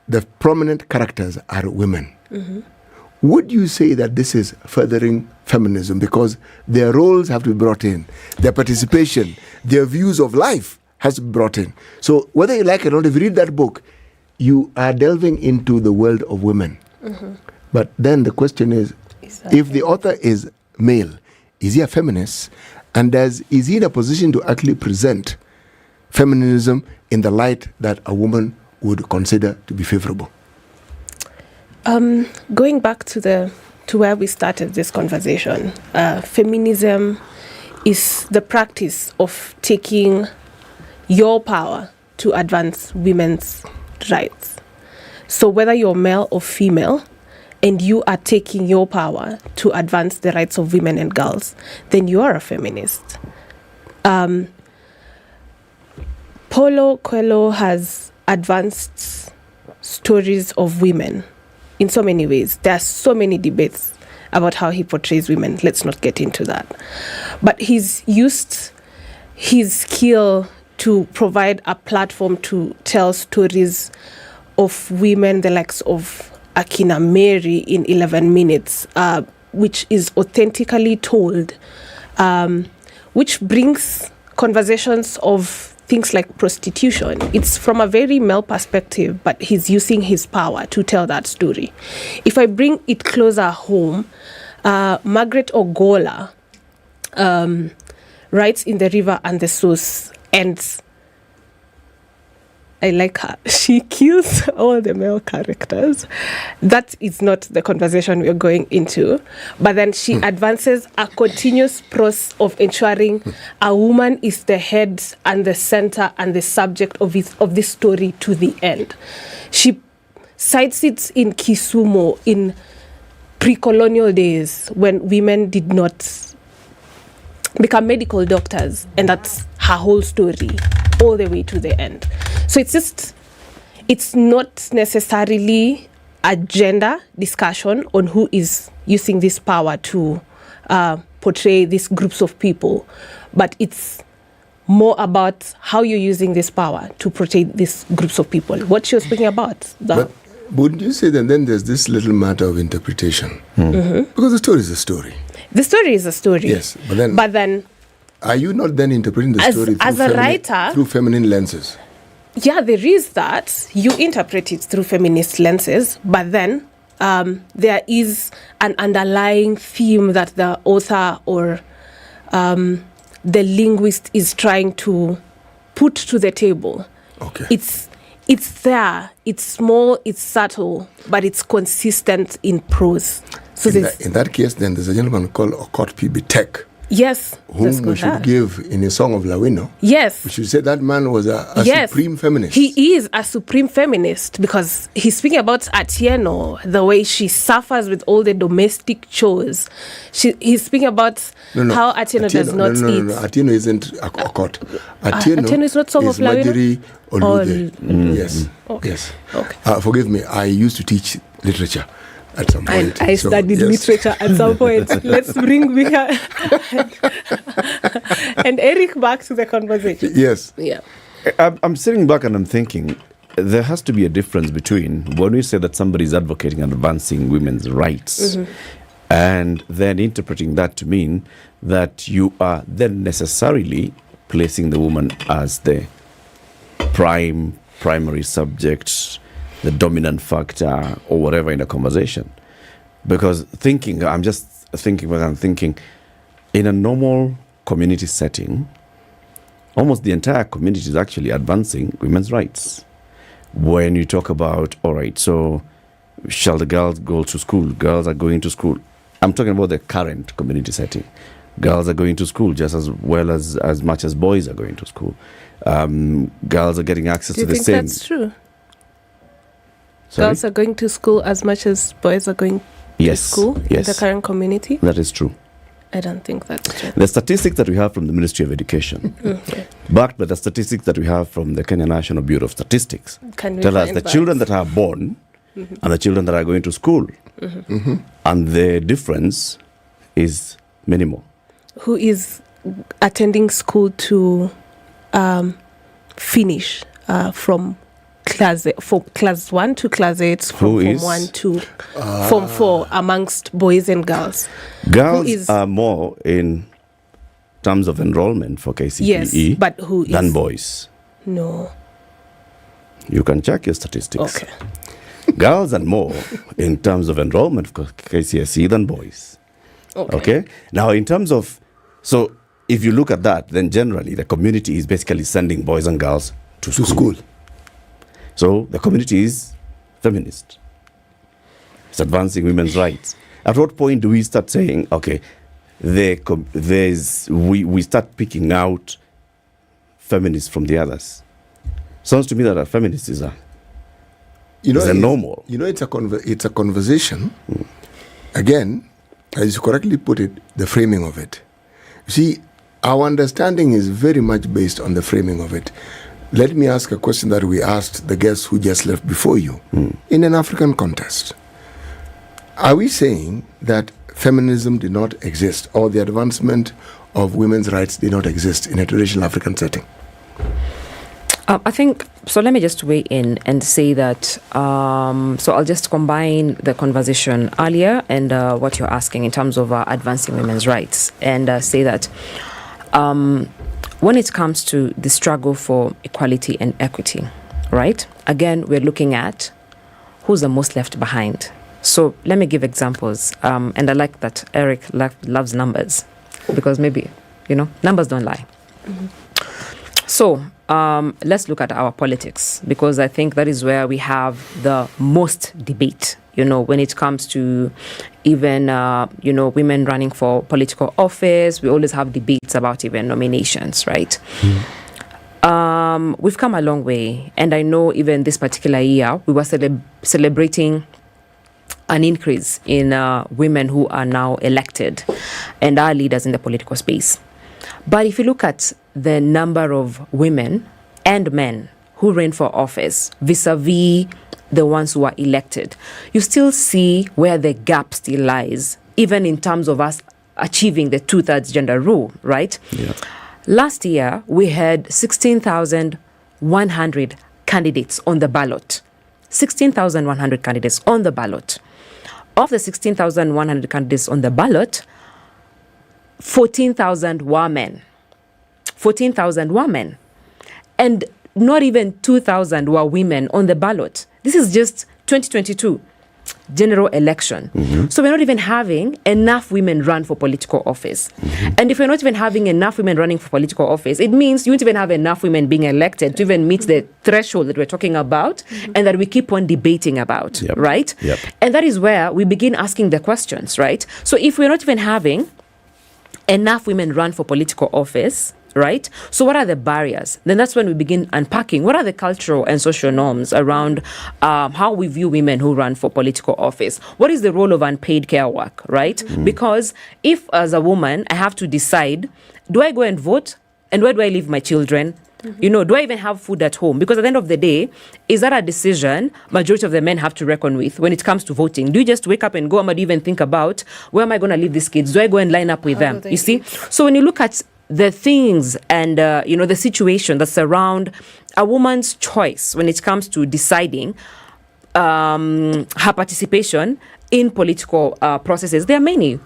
the prominent characters are women, would you say that this is furthering feminism because their roles have to be brought in, their participation, their views of life has to be brought in? So whether you like it or not, if you read that book, you are delving into the world of women. But then the question is if the author is male, is he a feminist? And is he in a position to actually present feminism in the light that a woman would consider to be favorable? Going back to where we started this conversation, feminism is the practice of taking your power to advance women's rights. So whether you're male or female, and you are taking your power to advance the rights of women and girls, then you are a feminist. Paulo Coelho has advanced stories of women in so many ways. There are so many debates about how he portrays women. Let's not get into that. But he's used his skill to provide a platform to tell stories of women, the likes of Akina Mary in 11 minutes, which is authentically told, which brings conversations of things like prostitution. It's from a very male perspective, but he's using his power to tell that story. If I bring it closer home, Margaret Ogola writes in The River and the Source, and I like her. She kills all the male characters. That is not the conversation we're going into. But then she advances a continuous process of ensuring a woman is the head and the center and the subject of this story to the end. She cites it in Kisumu in pre-colonial days when women did not become medical doctors, and that's her whole story all the way to the end. So it's not necessarily a gender discussion on who is using this power to portray these groups of people, but it's more about how you're using this power to portray these groups of people. What you're speaking about. But wouldn't you say that then there's this little matter of interpretation? Because the story is a story. The story is a story. Yes, but then are you not then interpreting the story through feminine lenses? Yeah, there is that. You interpret it through feminist lenses, but then there is an underlying theme that the author or the linguist is trying to put to the table. Okay. It's there. It's small, it's subtle, but it's consistent in prose. So in that case, then there's a gentleman called Okot P.B. Tech. Yes. Whom we should give in a song of Lawino. Yes. We should say that man was a supreme feminist. He is a supreme feminist because he's speaking about Atieno, the way she suffers with all the domestic chores. He's speaking about how Atieno does not eat. No. Atieno isn't Okot. Atieno is not song of Lawino? Marjorie Olude. Yes. Okay. Yes. Okay. Forgive me, I used to teach literature at some point. I studied literature at some point. Let's bring Mika and Eric back to the conversation. Yes. Yeah. I'm sitting back and I'm thinking there has to be a difference between when we say that somebody is advocating and advancing women's rights and then interpreting that to mean that you are then necessarily placing the woman as the primary subject, the dominant factor or whatever in a conversation. Because I'm just thinking in a normal community setting, almost the entire community is actually advancing women's rights. When you talk about, all right, so shall the girls go to school? Girls are going to school. I'm talking about the current community setting. Girls are going to school just as well as much as boys are going to school. Girls are getting access to the same. Do you think that's true? Sorry? Girls are going to school as much as boys are going to school in the current community? That is true. I don't think that's true. The statistics that we have from the Ministry of Education, backed by the statistics that we have from the Kenya National Bureau of Statistics, tell us the children that are born and the children that are going to school, and the difference is minimal. Who is attending school to finish from class 1 to class 8, from Form 1 to Form 4 amongst boys and girls? Girls are more in terms of enrollment for KCPE but who than is? boys. No. You can check your statistics. Okay. Girls are more in terms of enrollment for KCSE than boys. Okay. Now, in terms of, so if you look at that, then generally the community is basically sending boys and girls to school. So the community is feminist. It's advancing women's rights. At what point do we start saying, okay, we start picking out feminists from the others? Sounds to me that a feminist is a normal. It's a conversation. Again, as you correctly put it, the framing of it. You see, our understanding is very much based on the framing of it. Let me ask a question that we asked the guests who just left before you. In an African context, are we saying that feminism did not exist, or the advancement of women's rights did not exist in a traditional African setting? I think, so let me just weigh in and say that, so I'll just combine the conversation earlier and what you're asking in terms of advancing women's rights, and say that when it comes to the struggle for equality and equity, right? Again, we're looking at who's the most left behind. So let me give examples. And I like that Eric loves numbers, because maybe, numbers don't lie. So let's look at our politics, because I think that is where we have the most debate, when it comes to even, women running for political office. We always have debates about even nominations, right? We've come a long way. And I know even this particular year, we were celebrating an increase in women who are now elected and are leaders in the political space. But if you look at the number of women and men who ran for office vis-a-vis the ones who are elected, you still see where the gap still lies, even in terms of us achieving the 2/3 gender rule, right? Yeah. Last year, we had 16,100 candidates on the ballot. 16,100 candidates on the ballot. Of the 16,100 candidates on the ballot, 14,000 were men. 14,000 were men. And not even 2,000 were women on the ballot. This is just 2022 general election. So we're not even having enough women run for political office. And if we're not even having enough women running for political office, it means you won't even have enough women being elected to even meet the threshold that we're talking about and that we keep on debating about, right? And that is where we begin asking the questions, right? So if we're not even having enough women run for political office, right? So what are the barriers? Then that's when we begin unpacking what are the cultural and social norms around how we view women who run for political office. What is the role of unpaid care work, right? Because if as a woman I have to decide, do I go and vote, and where do I leave my children? Do I even have food at home? Because at the end of the day, is that a decision majority of the men have to reckon with when it comes to voting? Do you just wake up and go, or do you even think about where am I going to leave these kids? Do I go and line up with them? You see? So when you look at the things and, the situation that surround a woman's choice when it comes to deciding her participation in political processes, there are many,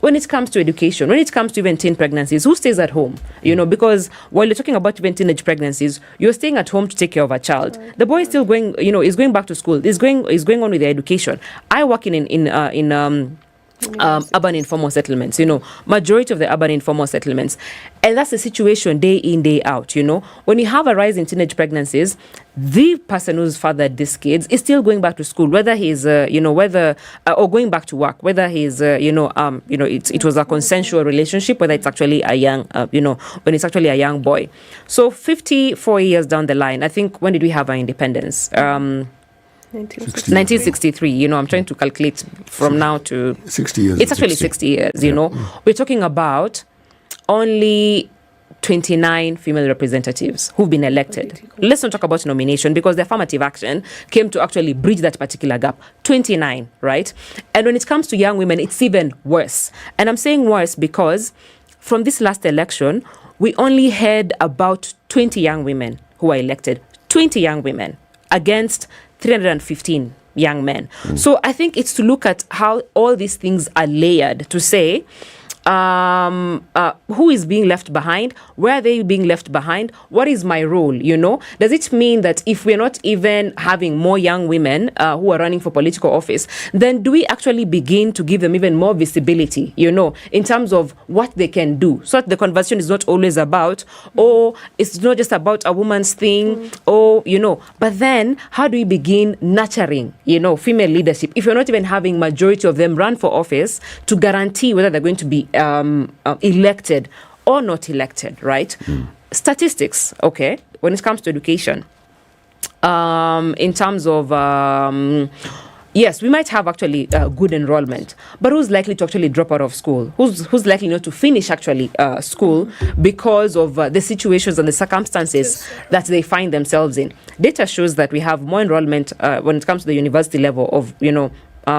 when it comes to education, when it comes to even teen pregnancies, who stays at home? Because while you're talking about even teenage pregnancies, you're staying at home to take care of a child. The boy is still going, is going back to school, is going on with their education. I work in urban informal settlements, majority of the urban informal settlements. And that's the situation day in, day out, When you have a rise in teenage pregnancies, the person who's fathered these kids is still going back to school, whether he's, or going back to work, whether he's, it was a consensual relationship, whether it's actually a young, when it's actually a young boy. So 54 years down the line, I think, when did we have our independence? 1963. I'm trying to calculate from now to 60 years. It's actually 60 years. We're talking about only 29 female representatives who've been elected. Let's not talk about nomination, because the affirmative action came to actually bridge that particular gap. 29, right? And when it comes to young women, it's even worse. And I'm saying worse because from this last election, we only had about 20 young women who were elected. 20 young women against 315 young men. So I think it's to look at how all these things are layered to say, who is being left behind? Where are they being left behind? What is my role? Does it mean that if we're not even having more young women who are running for political office, then do we actually begin to give them even more visibility, in terms of what they can do? So that the conversation is not always about, it's not just about a woman's thing, but then how do we begin nurturing, female leadership if you're not even having majority of them run for office to guarantee whether they're going to be elected or not elected, right? Statistics, okay, when it comes to education, in terms of, yes, we might have actually good enrollment, but who's likely to actually drop out of school? Who's likely not to finish actually school because of the situations and the circumstances that they find themselves in? Data shows that we have more enrollment when it comes to the university level of,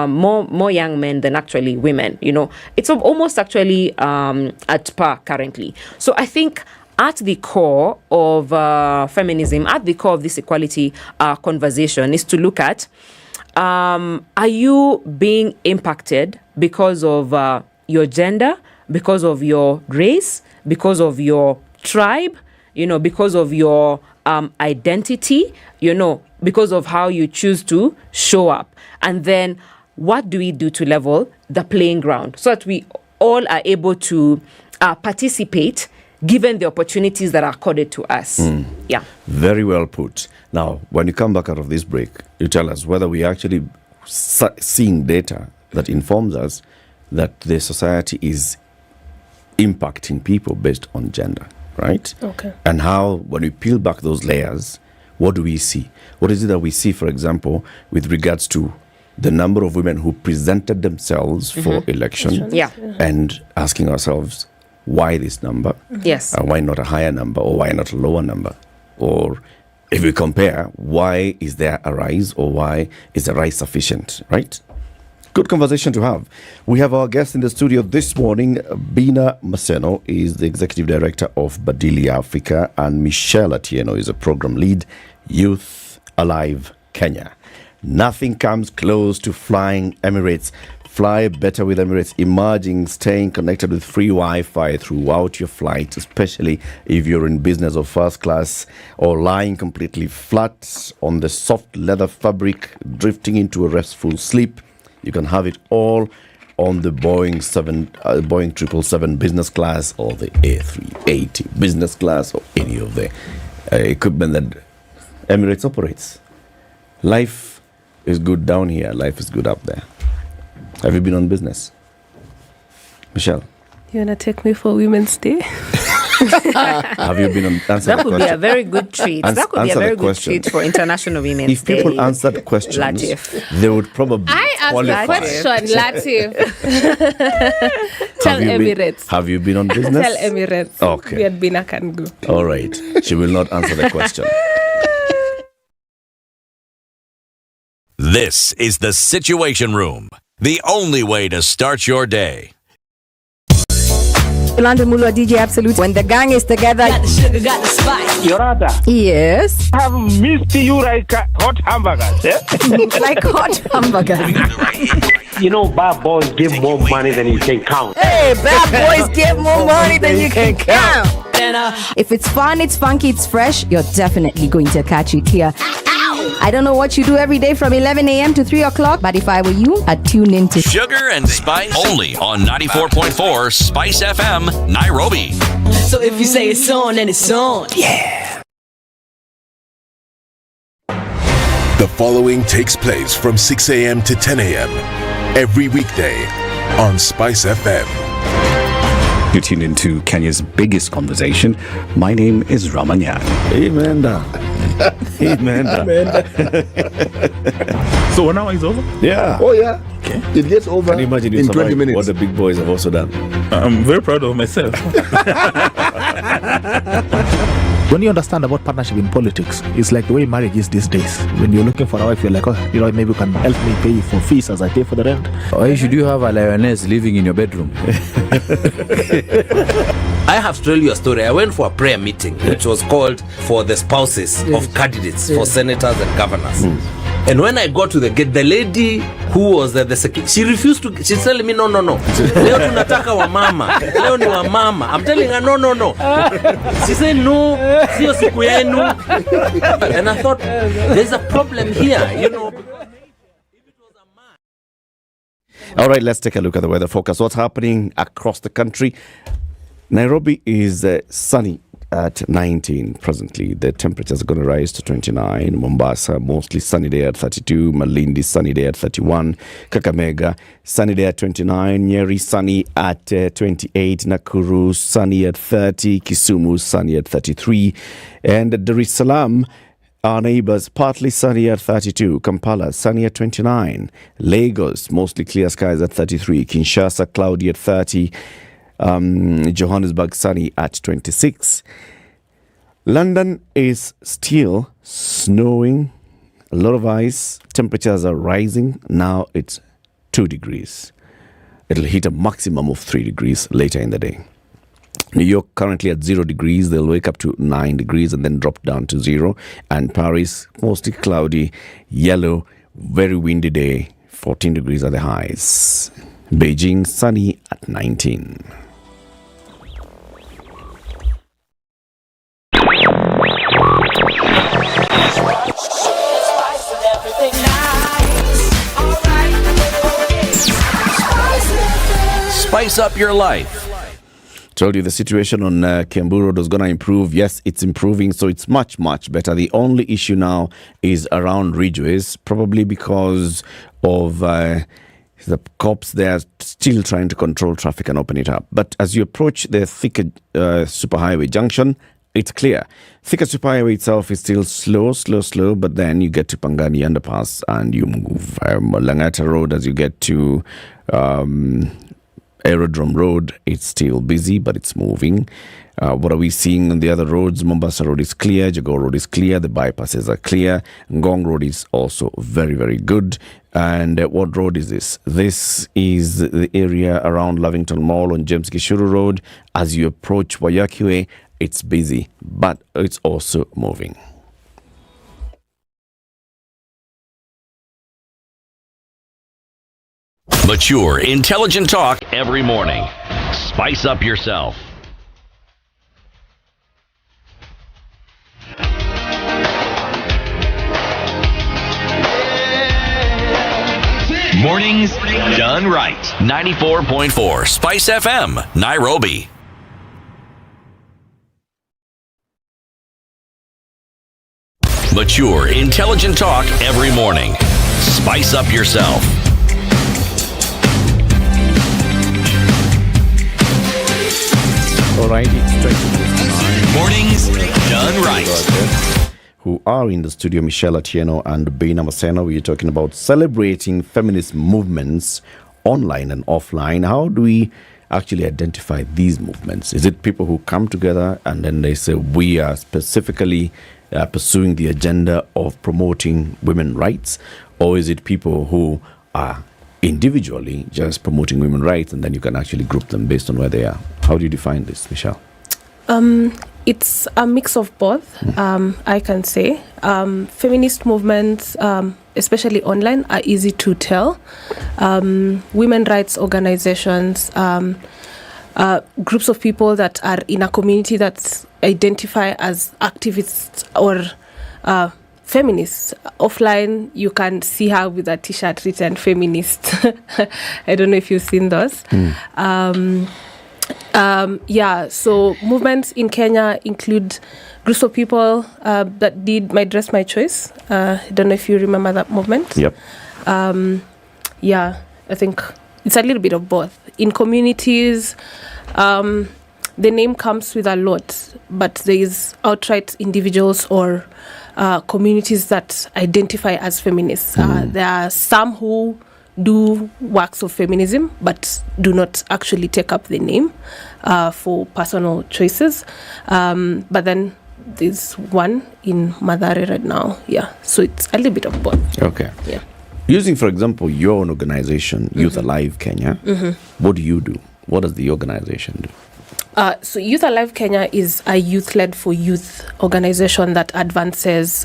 more young men than actually women. It's almost actually at par currently. So I think at the core of feminism, at the core of this equality conversation is to look at, are you being impacted because of your gender, because of your race, because of your tribe, because of your identity, because of how you choose to show up? And then what do we do to level the playing ground so that we all are able to participate given the opportunities that are accorded to us? Yeah. Very well put. Now, when you come back out of this break, you tell us whether we actually seeing data that informs us that the society is impacting people based on gender, right? Okay. And how, when we peel back those layers, what do we see? What is it that we see, for example, with regards to the number of women who presented themselves for election, and asking ourselves, why this number? Yes. Why not a higher number, or why not a lower number? Or if we compare, why is there a rise, or why is the rise sufficient, right? Good conversation to have. We have our guest in the studio this morning. Bina Maseno is the Executive Director of Badili Africa, and Michelle Atieno is a Program Lead, Youth Alive Kenya. Nothing comes close to flying Emirates. Fly better with Emirates, emerging, staying connected with free Wi-Fi throughout your flight, especially if you're in business or first class, or lying completely flat on the soft leather fabric, drifting into a restful sleep. You can have it all on the Boeing 777 business class, or the A380 business class, or any of the equipment that Emirates operates. Life is good down here. Life is good up there. Have you been on business, Michelle? You wanna take me for Women's Day? Have you been on? That could be a very good treat. That could be a very good treat for International Women's Day. If people answered questions, they would probably I asked the question, Latif. Tell Emirates. Have you been on business? Tell Emirates. Okay. We had been a can go. All right. She will not answer the question. This is the Situation Room, the only way to start your day. London Mulwa DJ Absolute. When the gang is together, Got the sugar, got the spice. Yorada. Yes. I have missed you like hot hamburgers. Eh? Like hot hamburgers. Bad boys give more money than you can count. Hey, bad boys give more money than you can count. If it's fun, it's funky, it's fresh, you're definitely going to catch it here. I don't know what you do every day from 11 a.m. to 3 o'clock, but if I were you, I'd tune into Sugar and Spice only on 94.4 Spice FM, Nairobi. So if you say it's on, then it's on. Yeah. The following takes place from 6 a.m. to 10 a.m. every weekday on Spice FM. You tune into Kenya's biggest conversation. My name is Ramanyan. Amen. Amen. So 1 hour is over? Yeah. Oh, yeah. Okay. It gets over Can you imagine in 20 minutes. what the big boys have also done? I'm very proud of myself. When you understand about partnership in politics, it's like the way marriage is these days. When you're looking for a wife, you're like, oh, you know, maybe you can help me pay for fees as I pay for the rent. Why should you have a lioness living in your bedroom? I have to tell you a story. I went for a prayer meeting, which was called for the spouses of candidates for senators and governors. And when I got to the gate, the lady who was the secretary, she refused to. She's telling me, no. Leo tunataka wa mama. Leo ni wa mama. I'm telling her, no. She said, no, sio siku yenu. And I thought, there's a problem here, you know. All right, let's take a look at the weather forecast. What's happening across the country? Nairobi is sunny at 19 presently. The temperatures are going to rise to 29. Mombasa, mostly sunny day at 32. Malindi, sunny day at 31. Kakamega, sunny day at 29. Nyeri, sunny at 28. Nakuru, sunny at 30. Kisumu, sunny at 33. And Dar es Salaam, our neighbors, partly sunny at 32. Kampala, sunny at 29. Lagos, mostly clear skies at 33. Kinshasa, cloudy at 30. Johannesburg, sunny at 26. London is still snowing. A lot of ice. Temperatures are rising. Now it's 2 degrees. It'll hit a maximum of 3 degrees later in the day. New York currently at 0 degrees. They'll wake up to 9 degrees and then drop down to 0. And Paris, mostly cloudy, yellow, very windy day. 14 degrees are the highs. Beijing, sunny at 19. Spice up your life. Told you the situation on Kiambu Road was going to improve. Yes, it's improving, so it's much, much better. The only issue now is around Ridgeways, probably because of the cops there still trying to control traffic and open it up. But as you approach the Thika Superhighway junction, it's clear. Thika Superhighway itself is still slow, but then you get to Pangani Underpass and you move. Langata Road, as you get to Aerodrome Road, it's still busy, but it's moving. What are we seeing on the other roads? Mombasa Road is clear, Jago Road is clear, the bypasses are clear, Ngong Road is also very, very good. And what road is this? This is the area around Lavington Mall on James Gishuru Road. As you approach Wayakiwe, it's busy, but it's also moving. Mature, intelligent talk every morning. Spice up yourself. Mornings done right. 94.4 Spice FM, Nairobi. Mature, intelligent talk every morning. Spice up yourself. All right, it's Mornings done right. Who are in the studio, Michelle Atieno and Bina Maseno. We're talking about celebrating feminist movements online and offline. How do we actually identify these movements? Is it people who come together and then they say we are specifically pursuing the agenda of promoting women's rights? Or is it people who are individually just promoting women's rights and then you can actually group them based on where they are? How do you define this, Michelle? It's a mix of both, I can say. Feminist movements, especially online, are easy to tell. Women rights organizations, groups of people that are in a community that identify as activists or feminist. Offline, you can see her with a t-shirt written Feminist. I don't know if you've seen those. So movements in Kenya include groups of people that did My Dress, My Choice. I don't know if you remember that movement. Yep. I think it's a little bit of both. In communities, the name comes with a lot, but there is outright individuals or communities that identify as feminists. There are some who do works of feminism but do not actually take up the name for personal choices. But then there's one in Mathare right now. So it's a little bit of both. Okay. Yeah. Using, for example, your own organization, Youth Alive Kenya, what do you do? What does the organization do? So Youth Alive Kenya is a youth-led for youth organization that advances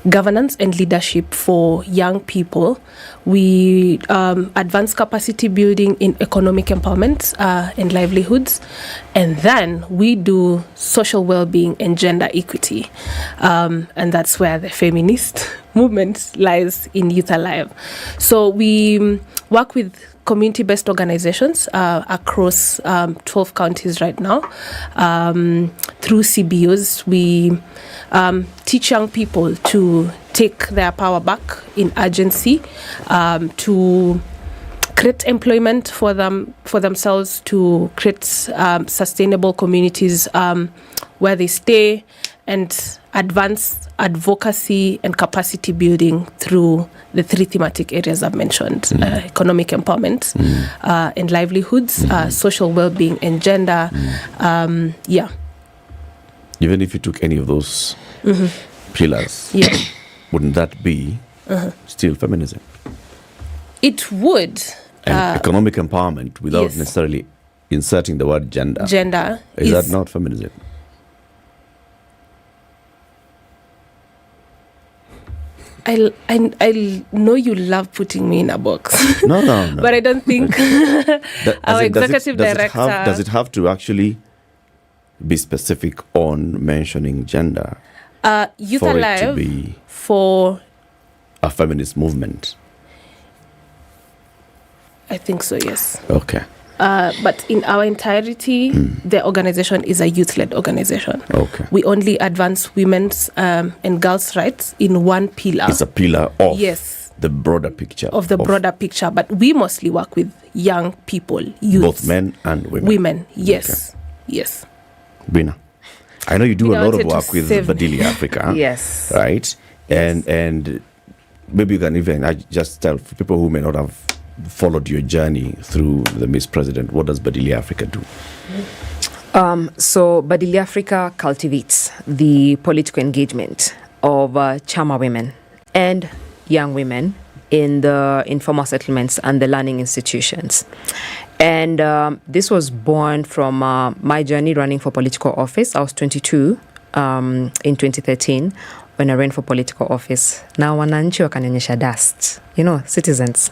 governance and leadership for young people. We advance capacity building in economic empowerment and livelihoods. And then we do social well-being and gender equity. And that's where the feminist movement lies in Youth Alive. So we work with community-based organizations across 12 counties right now. Through CBOs, we teach young people to take their power back in urgency, to create employment for themselves, to create sustainable communities where they stay, and advance advocacy and capacity building through the three thematic areas I've mentioned: economic empowerment and livelihoods, social well-being, and gender. Even if you took any of those pillars, wouldn't that be still feminism? It would. And economic empowerment without necessarily inserting the word gender. Gender is that not feminism? I know you love putting me in a box. No. But I don't think our executive director... Does it have to actually be specific on mentioning gender Youth for Alive it to be for a feminist movement? I think so, yes. Okay. But in our entirety, the organization is a youth-led organization. Okay. We only advance women's and girls' rights in one pillar. It's a pillar of the broader picture. Of the broader picture. But we mostly work with young people, youth. Both men and women. Women, yes. Okay. Yes. Bina, I know you do a lot of work with Badili Africa. Yes. Right? And maybe you can even just tell for people who may not have followed your journey through the Miss President, what does Badili Africa do? So Badili Africa cultivates the political engagement of Chama women and young women in the informal settlements and the learning institutions. And this was born from my journey running for political office. I was 22 in 2013 when I ran for political office. Now wananchi wakanionyesha dust, citizens.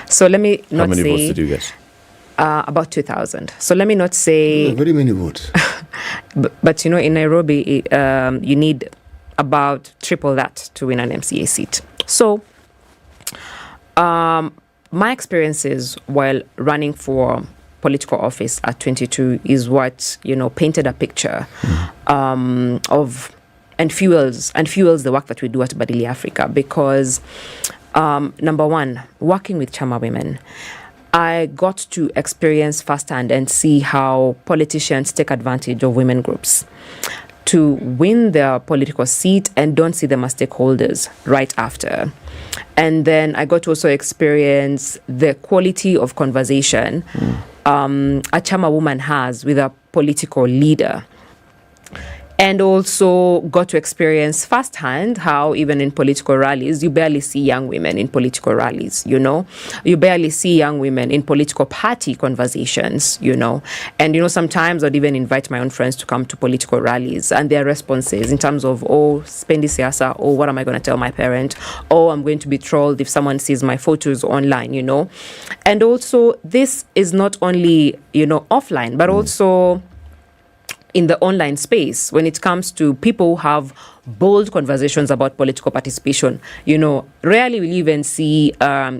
So let me not say... How many votes did you get? About 2,000. So let me not say... very many votes. but in Nairobi, you need about triple that to win an MCA seat. So my experiences while running for political office at 22 is what, painted a picture of... And fuels the work that we do at Badili Africa, because number one, working with Chama women, I got to experience firsthand and see how politicians take advantage of women groups to win their political seat and don't see them as stakeholders right after. And then I got to also experience the quality of conversation a Chama woman has with a political leader. And also got to experience firsthand how even in political rallies, you barely see young women in political rallies, You barely see young women in political party conversations, And, sometimes I'd even invite my own friends to come to political rallies and their responses in terms of, spendi siasa, what am I going to tell my parent? I'm going to be trolled if someone sees my photos online, And also, this is not only, offline, but also... in the online space when it comes to people who have bold conversations about political participation. Rarely will you even see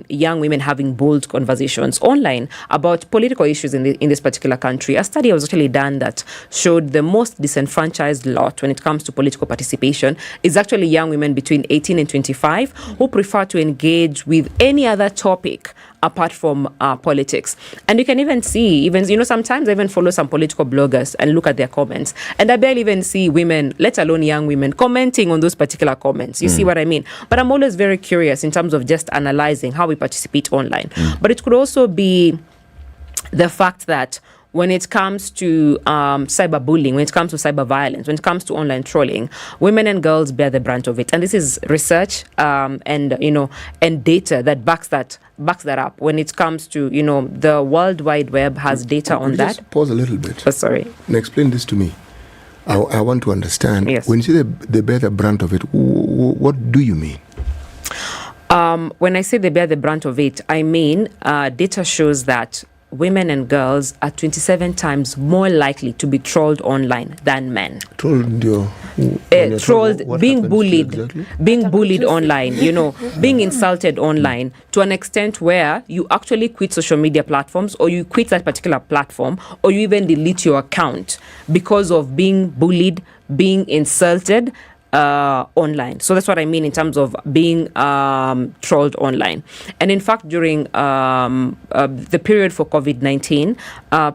young women having bold conversations online about political issues in this particular country. A study was actually done that showed the most disenfranchised lot when it comes to political participation is actually young women between 18 and 25 who prefer to engage with any other topic apart from politics. And you can even see, sometimes I even follow some political bloggers and look at their comments. And I barely even see women, let alone young women, commenting on those particular comments. You see what I mean? But I'm always very curious in terms of just analyzing how we participate online. But it could also be the fact that when it comes to cyberbullying, when it comes to cyber violence, when it comes to online trolling, women and girls bear the brunt of it. And this is research and data that backs that up. When it comes to, the World Wide Web has data on that. Just pause a little bit. Sorry. And explain this to me. I want to understand. Yes. When you say they bear the brunt of it, what do you mean? When I say they bear the brunt of it, I mean data shows that women and girls are 27 times more likely to be trolled online than men. Being bullied online, being insulted online to an extent where you actually quit social media platforms, or you quit that particular platform, or you even delete your account because of being bullied, being insulted online. So that's what I mean in terms of being trolled online. And in fact, during the period for COVID-19,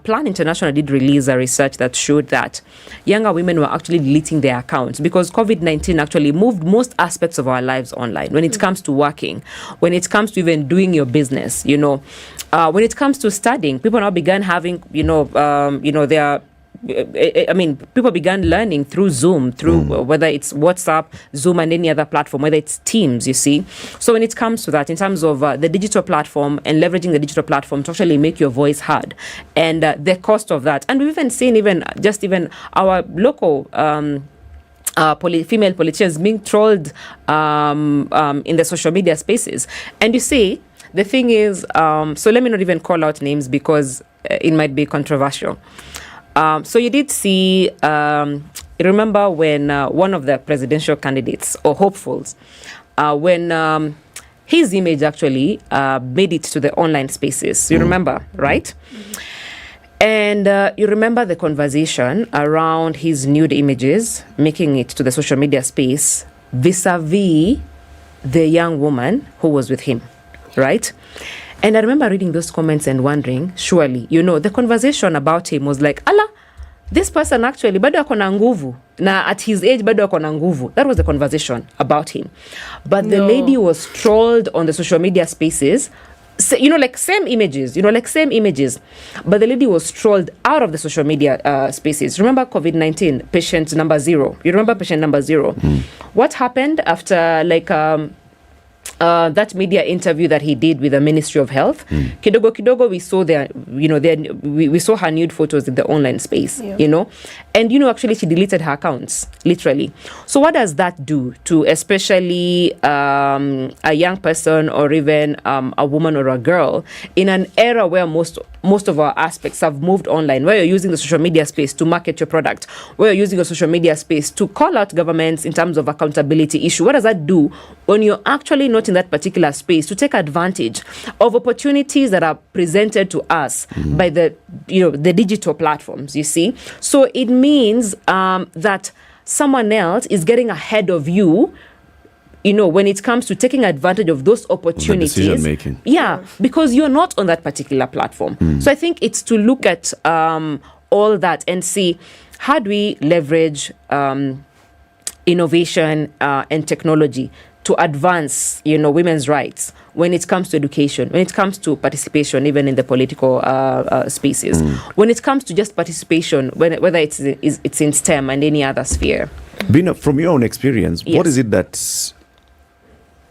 Plan International did release a research that showed that younger women were actually deleting their accounts because COVID-19 actually moved most aspects of our lives online. When it comes to working, when it comes to even doing your business, when it comes to studying, people now began having, their people began learning through Zoom, through whether it's WhatsApp, Zoom, and any other platform, whether it's Teams, you see. So when it comes to that, in terms of the digital platform and leveraging the digital platform to actually make your voice heard, and the cost of that. And we've even seen even our local female politicians being trolled in the social media spaces. And you see, the thing is, so let me not even call out names because it might be controversial. So you did see, remember when one of the presidential candidates or hopefuls, when his image actually made it to the online spaces. You remember, right? And you remember the conversation around his nude images making it to the social media space vis-a-vis the young woman who was with him, right? And I remember reading those comments and wondering, surely, the conversation about him was like, Allah, this person actually, bado ako na nguvu. Na at his age, bado ako na nguvu. That was the conversation about him. But the lady was trolled on the social media spaces. So, same images. But the lady was trolled out of the social media spaces. Remember COVID-19, patient number 0. You remember patient number 0? What happened after, that media interview that he did with the Ministry of Health? Kidogo, we saw we saw her nude photos in the online space, and actually she deleted her accounts, literally. So what does that do to especially a young person or even a woman or a girl in an era where most of our aspects have moved online, where you're using the social media space to market your product, where you're using the social media space to call out governments in terms of accountability issue? What does that do when you're actually not in that particular space to take advantage of opportunities that are presented to us by the digital platforms, you see? So it means that someone else is getting ahead of you, when it comes to taking advantage of those opportunities. Decision making. Yeah, because you're not on that particular platform. So I think it's to look at all that and see, how do we leverage innovation and technology to advance, women's rights when it comes to education, when it comes to participation, even in the political spaces, when it comes to just participation, whether it's in STEM and any other sphere. Bina, from your own experience, Yes. what is it that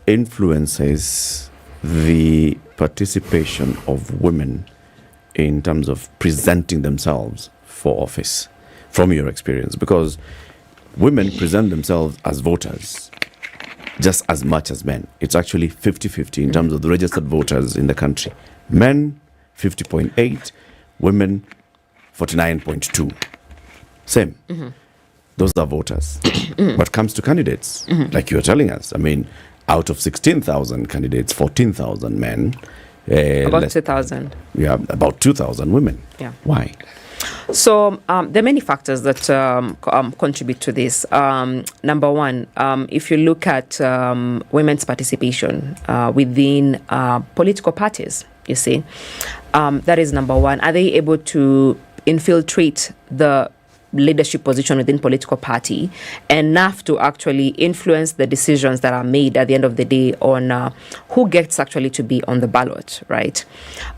influences the participation of women in terms of presenting themselves for office, from your experience? Because women present themselves as voters just as much as men. It's actually 50-50 in terms of the registered voters in the country. Men, 50.8, women, 49.2. Same. Those are voters. But comes to candidates, like you're telling us, I mean, out of 16,000 candidates, 14,000 men. About 2,000. Yeah, about 2,000 women. Yeah. Why? So there are many factors that contribute to this. Number one, if you look at women's participation within political parties, you see, that is number one. Are they able to infiltrate the leadership position within political party enough to actually influence the decisions that are made at the end of the day on who gets actually to be on the ballot, right?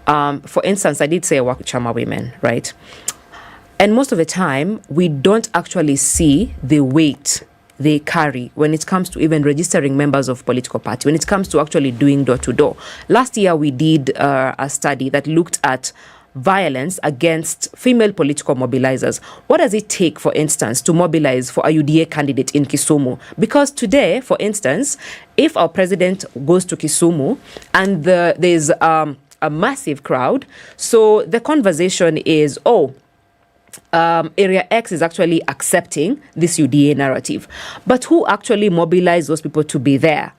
For instance, I did say I work with Chama women, right? And most of the time, we don't actually see the weight they carry when it comes to even registering members of political party, when it comes to actually doing door-to-door. Last year, we did a study that looked at violence against female political mobilizers. What does it take, for instance, to mobilize for a UDA candidate in Kisumu? Because today, for instance, if our president goes to Kisumu and there's a massive crowd, so the conversation is, Area X is actually accepting this UDA narrative. But who actually mobilized those people to be there?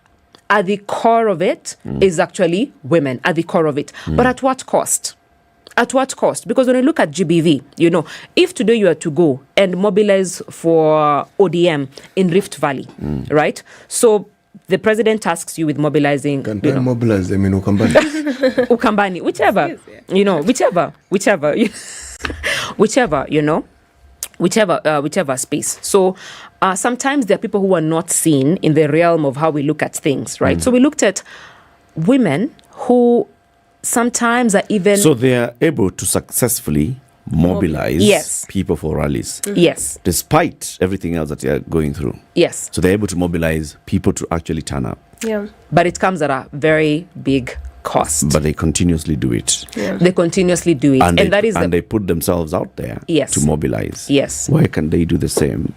At the core of it is actually women, at the core of it. But at what cost? At what cost? Because when you look at GBV, if today you are to go and mobilize for ODM in Rift Valley, right? So the president tasks you with mobilizing. Can I mobilize them in Ukambani? Ukambani, whichever, whichever space. So sometimes there are people who are not seen in the realm of how we look at things, right? So we looked at women who sometimes are even... So they are able to successfully mobilize people for rallies. Yes. Despite everything else that they are going through. Yes. So they're able to mobilize people to actually turn up. Yeah. But it comes at a very big cost. But they continuously do it. Yeah. They continuously do it. And that they put themselves out there to mobilize. Yes. Why can't they do the same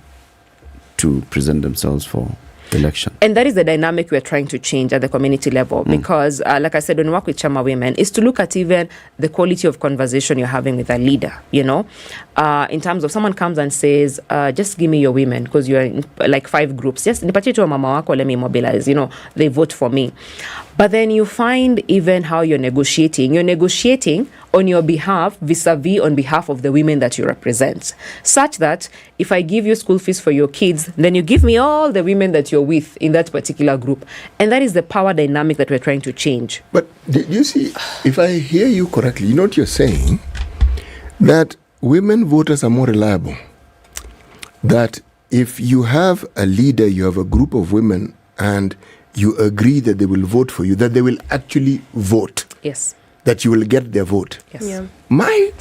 to present themselves for election? And that is the dynamic we're trying to change at the community level because, like I said, when we work with Chama women, is to look at even the quality of conversation you're having with a leader, in terms of someone comes and says, just give me your women because you're in like 5 groups. Just nipatie tu mama wako, let me mobilize, they vote for me. But then you find even how you're negotiating on your behalf vis-a-vis on behalf of the women that you represent, such that if I give you school fees for your kids, then you give me all the women that you're with in that particular group. And that is the power dynamic that we're trying to change. But do you see, if I hear you correctly, what you're saying, that women voters are more reliable. That if you have a leader, you have a group of women, and you agree that they will vote for you, that they will actually vote. Yes. That you will get their vote. Yes. Yeah. My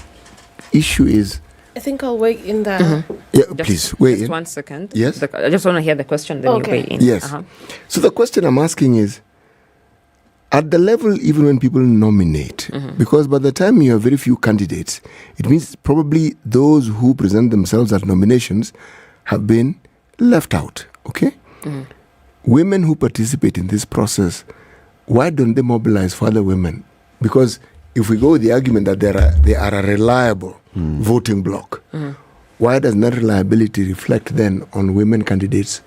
issue is... I think I'll weigh in there. Yeah, please, weigh in. Just 1 second. Yes? I just want to hear the question, then you weigh in. Yes. So the question I'm asking is, at the level, even when people nominate, because by the time you have very few candidates, it means probably those who present themselves at nominations have been left out, okay? Women who participate in this process, why don't they mobilize for other women? Because if we go with the argument that they are a reliable voting bloc, why does that reliability reflect then on women candidates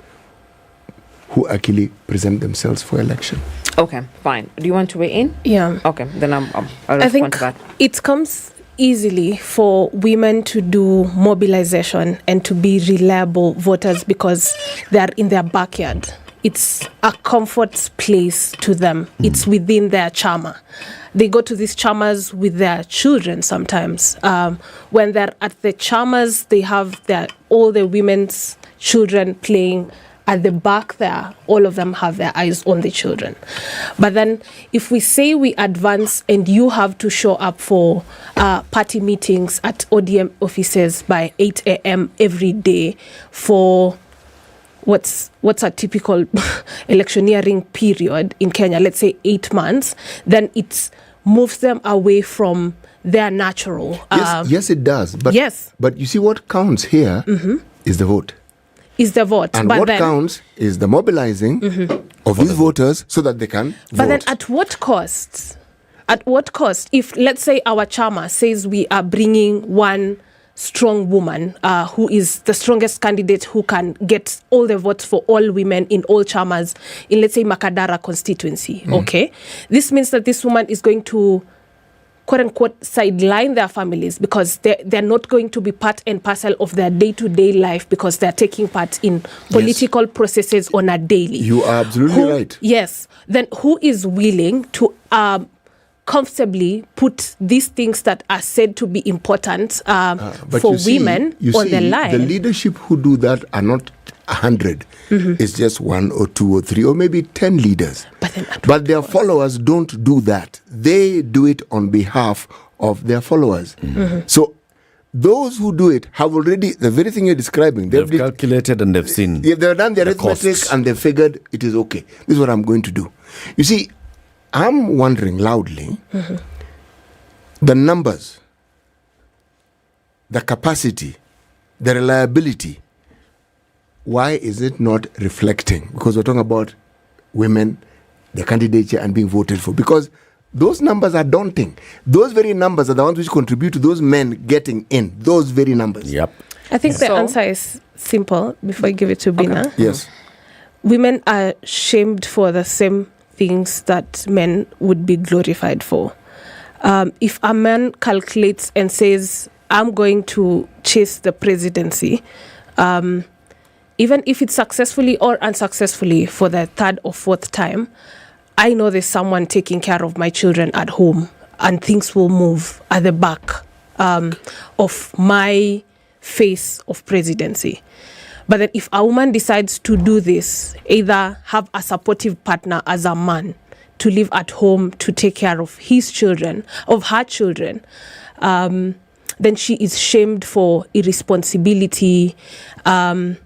who actually present themselves for election? Okay, fine. Do you want to weigh in? Yeah. Okay, then I'll respond I think to that. It comes easily for women to do mobilization and to be reliable voters because they're in their backyard. It's a comfort place to them. It's within their chama. They go to these chamas with their children sometimes. When they're at the chamas, they have all the women's children playing at the back there. All of them have their eyes on the children. But then if we say we advance and you have to show up for party meetings at ODM offices by 8 a.m. every day for what's a typical electioneering period in Kenya, let's say 8 months, then it moves them away from their natural. Yes, it does. But, but you see, what counts here is the vote. Is the vote. And what counts is the mobilizing of these voters so that they can vote. But then at what cost? At what cost? If, let's say, our Chama says we are bringing one strong woman who is the strongest candidate who can get all the votes for all women in all chamas in, let's say, Makadara constituency. Okay, this means that this woman is going to, quote unquote, sideline their families because they're not going to be part and parcel of their day-to-day life because they're taking part in political processes on a daily. You are absolutely right. Yes. Then who is willing to comfortably put these things that are said to be important for women on the line? The leadership who do that are not 100. It's just 1 or 2 or 3 or maybe 10 leaders. But their followers don't do that. They do it on behalf of their followers. So those who do it have already, the very thing you're describing, they've calculated and they've seen. They've done the arithmetic and they figured it is okay. This is what I'm going to do. You see, I'm wondering loudly, the numbers, the capacity, the reliability, why is it not reflecting? Because we're talking about women, the candidature, and being voted for. Because those numbers are daunting. Those very numbers are the ones which contribute to those men getting in. Those very numbers. Yep. I think the answer is simple before I give it to Bina. Okay. Yes. Women are shamed for the same things that men would be glorified for. If a man calculates and says, I'm going to chase the presidency, even if it's successfully or unsuccessfully for the third or fourth time, I know there's someone taking care of my children at home and things will move at the back of my face of presidency. But then if a woman decides to do this, either have a supportive partner as a man to live at home to take care of his children, of her children, then she is shamed for irresponsibility, and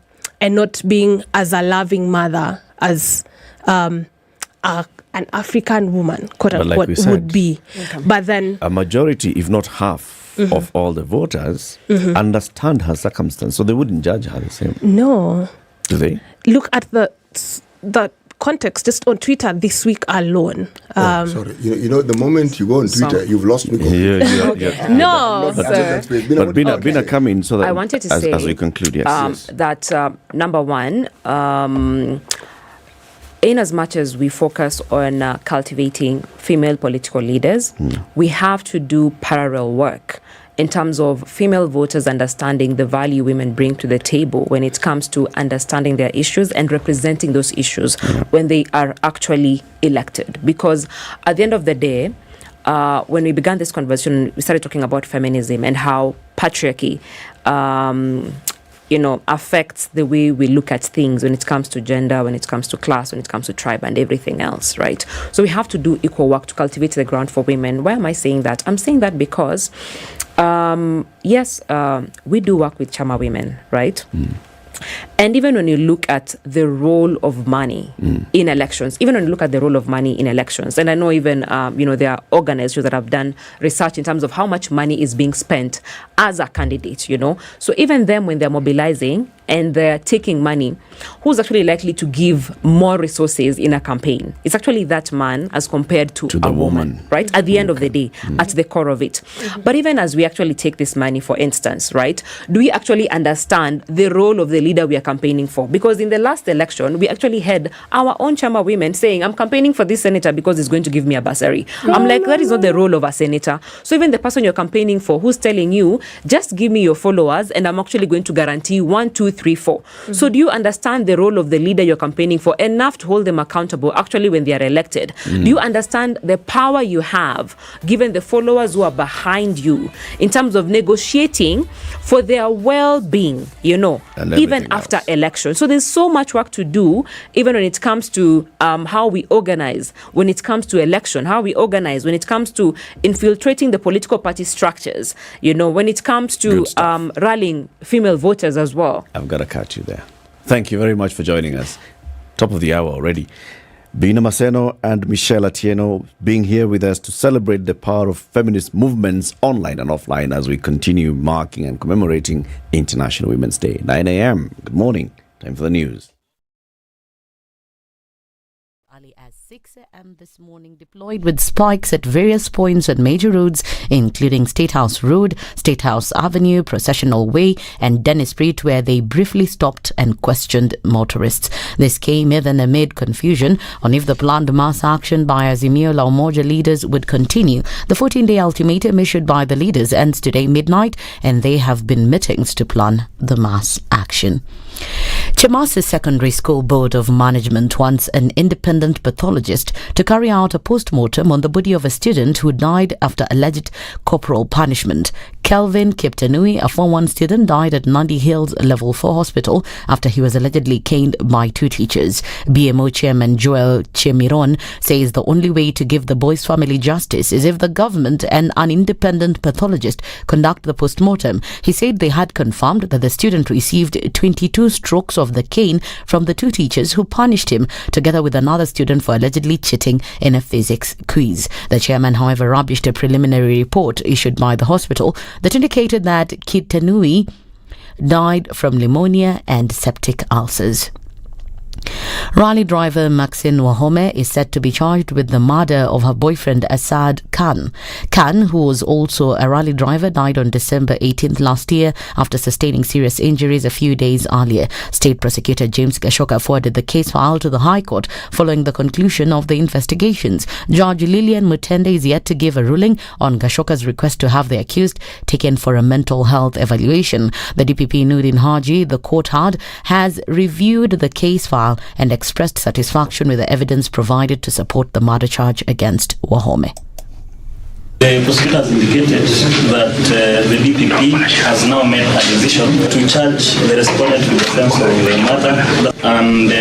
not being as a loving mother as an African woman, quote unquote, would be. But then a majority, if not half, of all the voters understand her circumstance, so they wouldn't judge her the same. No. Do they? Look at the context just on Twitter this week alone. Sorry, you know, the moment you go on Twitter, you've lost me. No, sir. But Bina, come in so that I wanted to say, as we conclude, yes. That number one, in as much as we focus on cultivating female political leaders, we have to do parallel work in terms of female voters understanding the value women bring to the table when it comes to understanding their issues and representing those issues when they are actually elected. Because at the end of the day, when we began this conversation, we started talking about feminism and how patriarchy affects the way we look at things when it comes to gender, when it comes to class, when it comes to tribe and everything else, right? So we have to do equal work to cultivate the ground for women. Why am I saying that? I'm saying that because, we do work with Chama women, right? And even when you look at the role of money in elections, and I know even, there are organizations that have done research in terms of how much money is being spent as a candidate, So even them, when they're mobilizing and they're taking money, who's actually likely to give more resources in a campaign? It's actually that man as compared to a woman, right? At the end of the day, at the core of it. But even as we actually take this money, for instance, right, do we actually understand the role of the leader we are campaigning for? Because in the last election, we actually had our own Chama women saying, I'm campaigning for this senator because it's going to give me a bursary. I'm like, that is not the role of a senator. So even the person you're campaigning for who's telling you, just give me your followers and I'm actually going to guarantee 1, 2, 3, 4. So do you understand the role of the leader you're campaigning for enough to hold them accountable actually when they are elected? Do you understand the power you have given the followers who are behind you in terms of negotiating for their well-being, even after election? So there's so much work to do, even when it comes to how we organize, when it comes to election, how we organize, when it comes to infiltrating the political party structures, when it comes to rallying female voters as well. I've got to catch you there. Thank you very much for joining us. Top of the hour already. Bina Maseno and Michelle Atieno being here with us to celebrate the power of feminist movements online and offline as we continue marking and commemorating International Women's Day. 9 a.m. Good morning. Time for the news. early as 6 a.m. this morning, deployed with spikes at various points on major roads, including State House Road, State House Avenue, Processional Way, and Dennis Street, where they briefly stopped and questioned motorists. This came even amid confusion on if the planned mass action by Azimio La Umoja leaders would continue. The 14-day ultimatum issued by the leaders ends today midnight, and they have been meetings to plan the mass action. Chama's Secondary School Board of Management wants an independent pathologist to carry out a post-mortem on the body of a student who died after alleged corporal punishment. Kelvin Kiptanui, a Form 1 student, died at Nandi Hills Level 4 Hospital after he was allegedly caned by two teachers. BMO Chairman Joel Chemiron says the only way to give the boy's family justice is if the government and an independent pathologist conduct the post-mortem. He said they had confirmed that the student received 22 strokes of the cane from the two teachers who punished him, together with another student for allegedly cheating in a physics quiz. The chairman, however, rubbished a preliminary report issued by the hospital that indicated that Kitanui died from pneumonia and septic ulcers. Rally driver Maxine Wahome is said to be charged with the murder of her boyfriend Asad Khan. Khan, who was also a rally driver, died on December 18th last year after sustaining serious injuries a few days earlier. State Prosecutor James Gashoka forwarded the case file to the High Court following the conclusion of the investigations. Judge Lillian Mutende is yet to give a ruling on Gashoka's request to have the accused taken for a mental health evaluation. The DPP Nudin Haji, the court has reviewed the case file and expressed satisfaction with the evidence provided to support the murder charge against Wahome. The prosecutor has indicated that the DPP has now made a decision to charge the respondent with the offense of the murder, and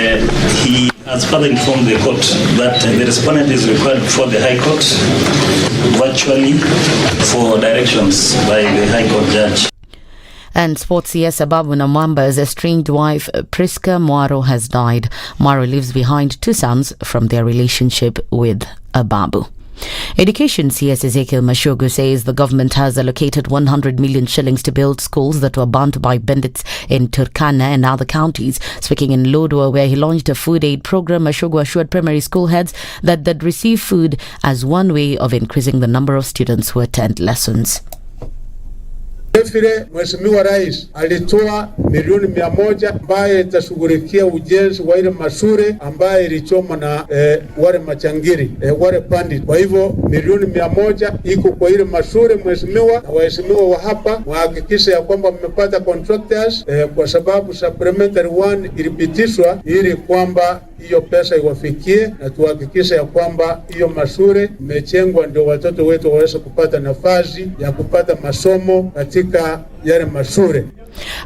he has further informed the court that the respondent is required before the High Court virtually for directions by the High Court judge. And sports CS Ababu Namwamba's estranged wife Priska Mwaro has died. Mwaro leaves behind two sons from their relationship with Ababu. Education CS Ezekiel Mashogu says the government has allocated 100 million shillings to build schools that were burnt by bandits in Turkana and other counties. Speaking in Lodwar, where he launched a food aid program, Mashogu assured primary school heads that they'd receive food as one way of increasing the number of students who attend lessons. Vile Mheshimiwa Rais alitoa milioni 100 ambaye itashughulikia ujenzi wa ile mashule ambaye ilichoma na wale machangiri wale pandit. Kwa hivyo milioni 100 iko kwa ile mashule. Mheshimiwa na waheshimiwa wa hapa wahakikisha ya kwamba mmepata contractors kwa sababu supplementary 1 ilipitishwa ili kwamba hiyo pesa iwafikie, na tuhakikisha ya kwamba hiyo mashule imejengwa ndio watoto wetu waweze kupata nafasi ya kupata masomo katika yale mashule.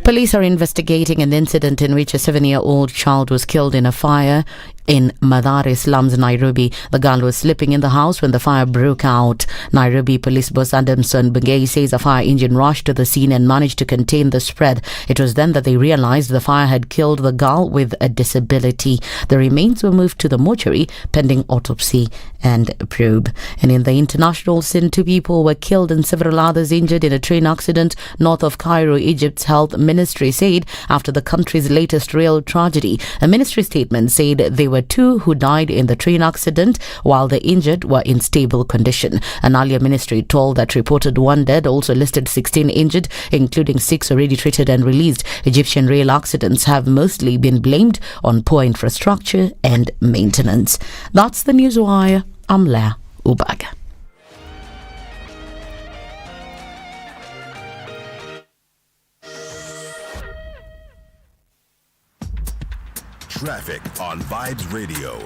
Police are investigating an incident in which a 7-year-old child was killed in a fire in Madare slums, Nairobi. The girl was sleeping in the house when the fire broke out. Nairobi Police Boss Adamson Bungay says a fire engine rushed to the scene and managed to contain the spread. It was then that they realized the fire had killed the girl with a disability. The remains were moved to the mortuary pending autopsy and probe. And in the international scene, 2 people were killed and several others injured in a train accident north of Cairo. Egypt's health ministry said after the country's latest rail tragedy. A ministry statement said there were 2 who died in the train accident while the injured were in stable condition. An earlier ministry told that reported 1 dead, also listed 16 injured, including 6 already treated and released. Egyptian rail accidents have mostly been blamed on poor infrastructure and maintenance. That's the Newswire. I'm Leah Ubaga. Traffic on Vibes Radio.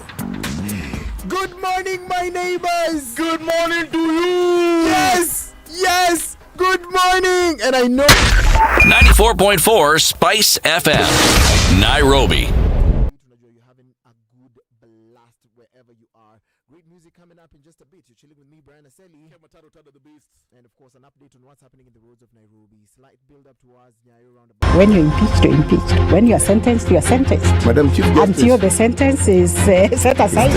Good morning, my neighbors. Good morning to you. Yes. Good morning. And I know 94.4 Spice FM, Nairobi. You're having a good blast wherever you are. Great music coming up in just a bit. You're chilling with me, Brian Aseli. And of course, an update on what's happening in the roads of Nairobi. Slight build up towards Nyeri roundabout. When you're impeached, you're impeached. When you're sentenced, you're sentenced. Madam Chief Justice. Until the sentence is set aside.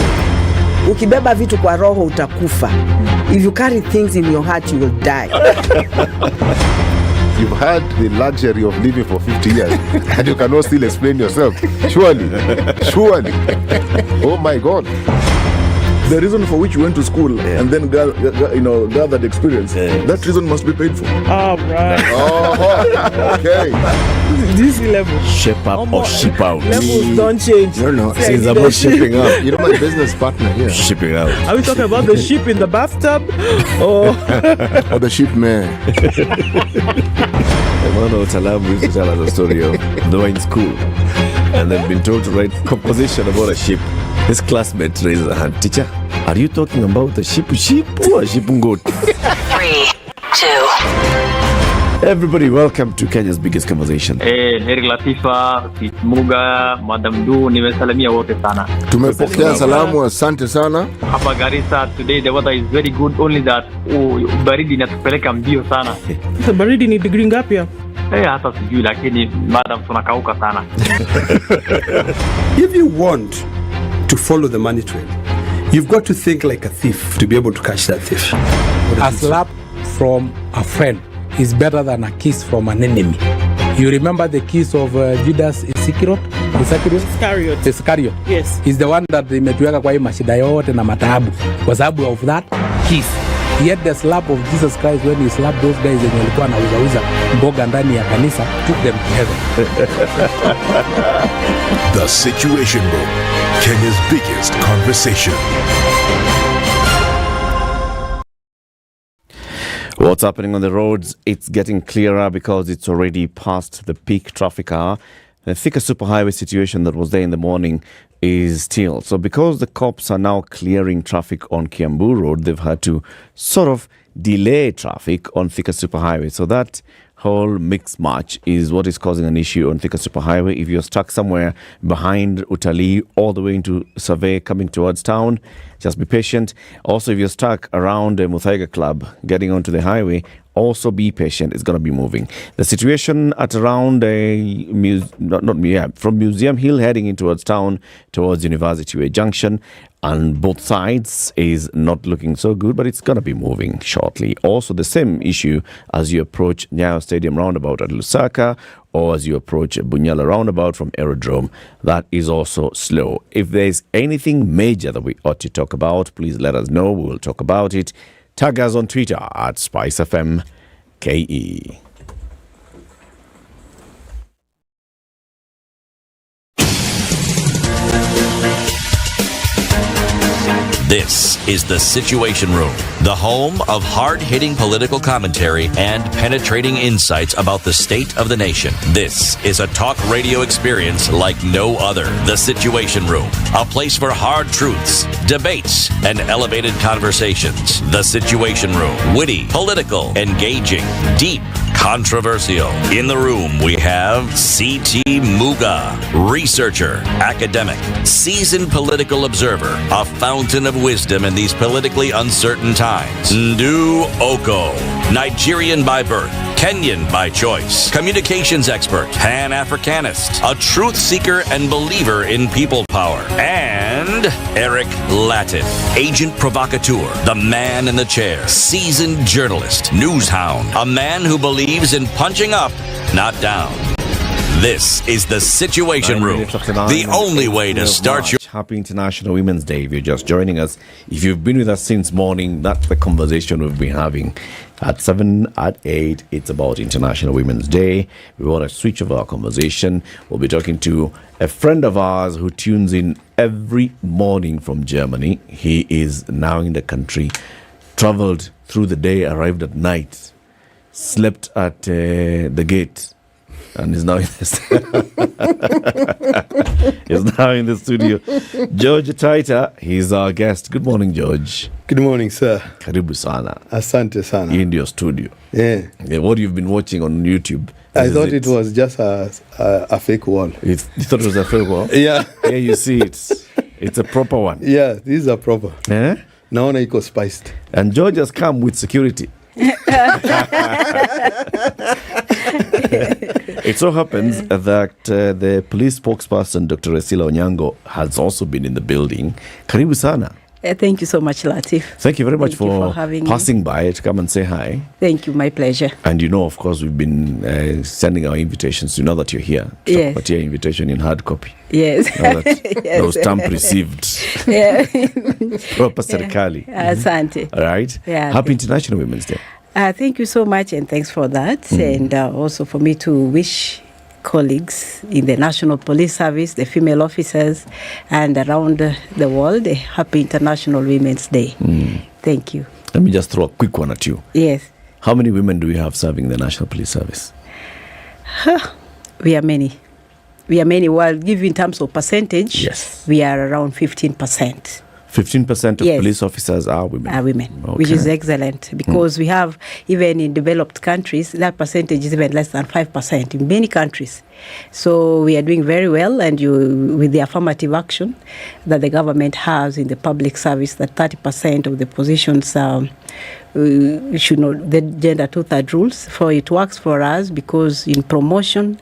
Ukibeba vitu kwa roho utakufa. If you carry things in your heart, you will die. You've had the luxury of living for 50 years and you cannot still explain yourself. Surely. Oh my God. The reason for which you went to school and then gathered experience, that reason must be paid for. Oh, right. Oh, okay. This level. Shape up or ship out. Levels don't change. No. It's about shipping out. You know my business partner here. Shipping out. Are we talking about the sheep in the bathtub? Or the sheep man? One of Talabu used to tell us a story of they were in school and they've been told to write composition about a sheep. His classmate raised a hand. Teacher, are you talking about the sheep or sheep goat? 3, 2. Everybody, welcome to Kenya's biggest conversation. Heri Latifa, Muga, Madam Du, nimesalamia wote sana. Tumepokea salamu, asante sana. Hapa Garissa today the weather is very good, only that baridi inatupeleka mbio sana. Sasa baridi ni degree ngapi hapa? Hata sijui lakini madam tunakauka sana. If you want to follow the money trail, you've got to think like a thief to be able to catch that thief. A slap from a friend is better than a kiss from an enemy. You remember the kiss of Judas Iscariot? Yes. He's the one that imetuweka kwa hii mashida yote na mataabu kwa sababu of that kiss. Yet the slap of Jesus Christ when he slapped those guys wenye walikuwa wanauza mboga ndani ya kanisa took them to heaven. The Situation Room, Kenya's biggest conversation. What's happening on the roads? It's getting clearer because it's already past the peak traffic hour. The thicker superhighway situation that was there in the morning is still. So because the cops are now clearing traffic on Kiambu Road, they've had to sort of delay traffic on thicker superhighway. So that whole mix match is what is causing an issue on thicker superhighway. If you're stuck somewhere behind Utali all the way into Survey coming towards town, just be patient. Also, if you're stuck around Muthaiga Club getting onto the highway, also be patient. It's going to be moving. The situation at around from Museum Hill heading in towards town, towards University Way Junction, on both sides is not looking so good, but it's going to be moving shortly. Also, the same issue as you approach Nyayo Stadium roundabout at Lusaka, or as you approach Bunyala roundabout from Aerodrome, that is also slow. If there's anything major that we ought to talk about, please let us know. We will talk about it. Tag us on Twitter at SpiceFM KE. This is The Situation Room, the home of hard-hitting political commentary and penetrating insights about the state of the nation. This is a talk radio experience like no other. The Situation Room, a place for hard truths, debates, and elevated conversations. The Situation Room, witty, political, engaging, deep, controversial. In the room, we have C.T. Muga, researcher, academic, seasoned political observer, a fountain of wisdom in these politically uncertain times. Ndu Oko, Nigerian by birth, Kenyan by choice, communications expert, Pan-Africanist, a truth seeker and believer in people power, and Eric Latin, agent provocateur, the man in the chair, seasoned journalist, news hound, a man who believes in punching up, not down. This is The Situation Room, the only way to start your... Happy International Women's Day. If you're just joining us, if you've been with us since morning, that's the conversation we've been having. At 7, at 8, it's about International Women's Day. We want to switch over our conversation. We'll be talking to a friend of ours who tunes in every morning from Germany. He is now in the country, traveled through the day, arrived at night, slept at the gate, and is now in the studio. George Taita, he's our guest. Good morning, George. Good morning, sir. Karibu sana. Asante sana. In your studio. Yeah. What you've been watching on YouTube? I thought it was just a fake wall. You thought it was a fake wall? Yeah. Yeah, you see it. It's a proper one. Yeah, these are proper. Eh? Naona iko spiced. And George has come with security. It so happens that the police spokesperson, Dr. Esila Onyango, has also been in the building. Karibu sana. Thank you so much, Latif. Thank you very much Thank you for having me. passing by to come and say hi. Thank you, my pleasure. And of course, we've been sending our invitations. You know that you're here. Yes. But your invitation in hard copy. Yes. No stamp received. Yeah. Proper serikali. Asante. All right. Yeah, Happy International Women's Day. Thank you so much, and thanks for that. And also for me to wish colleagues in the National Police Service, the female officers, and around the world a happy International Women's Day. Thank you. Let me just throw a quick one at you. Yes. How many women do we have serving the National Police Service? We are many. Well, I'll give you in terms of percentage, yes, we are around 15%. 15% of Yes. police officers are women. Are women, Okay. which is excellent because we have, even in developed countries, that percentage is even less than 5% in many countries. So we are doing very well, and with the affirmative action that the government has in the public service, that 30% of the positions should know the gender two-third rules. For it works for us because in promotion,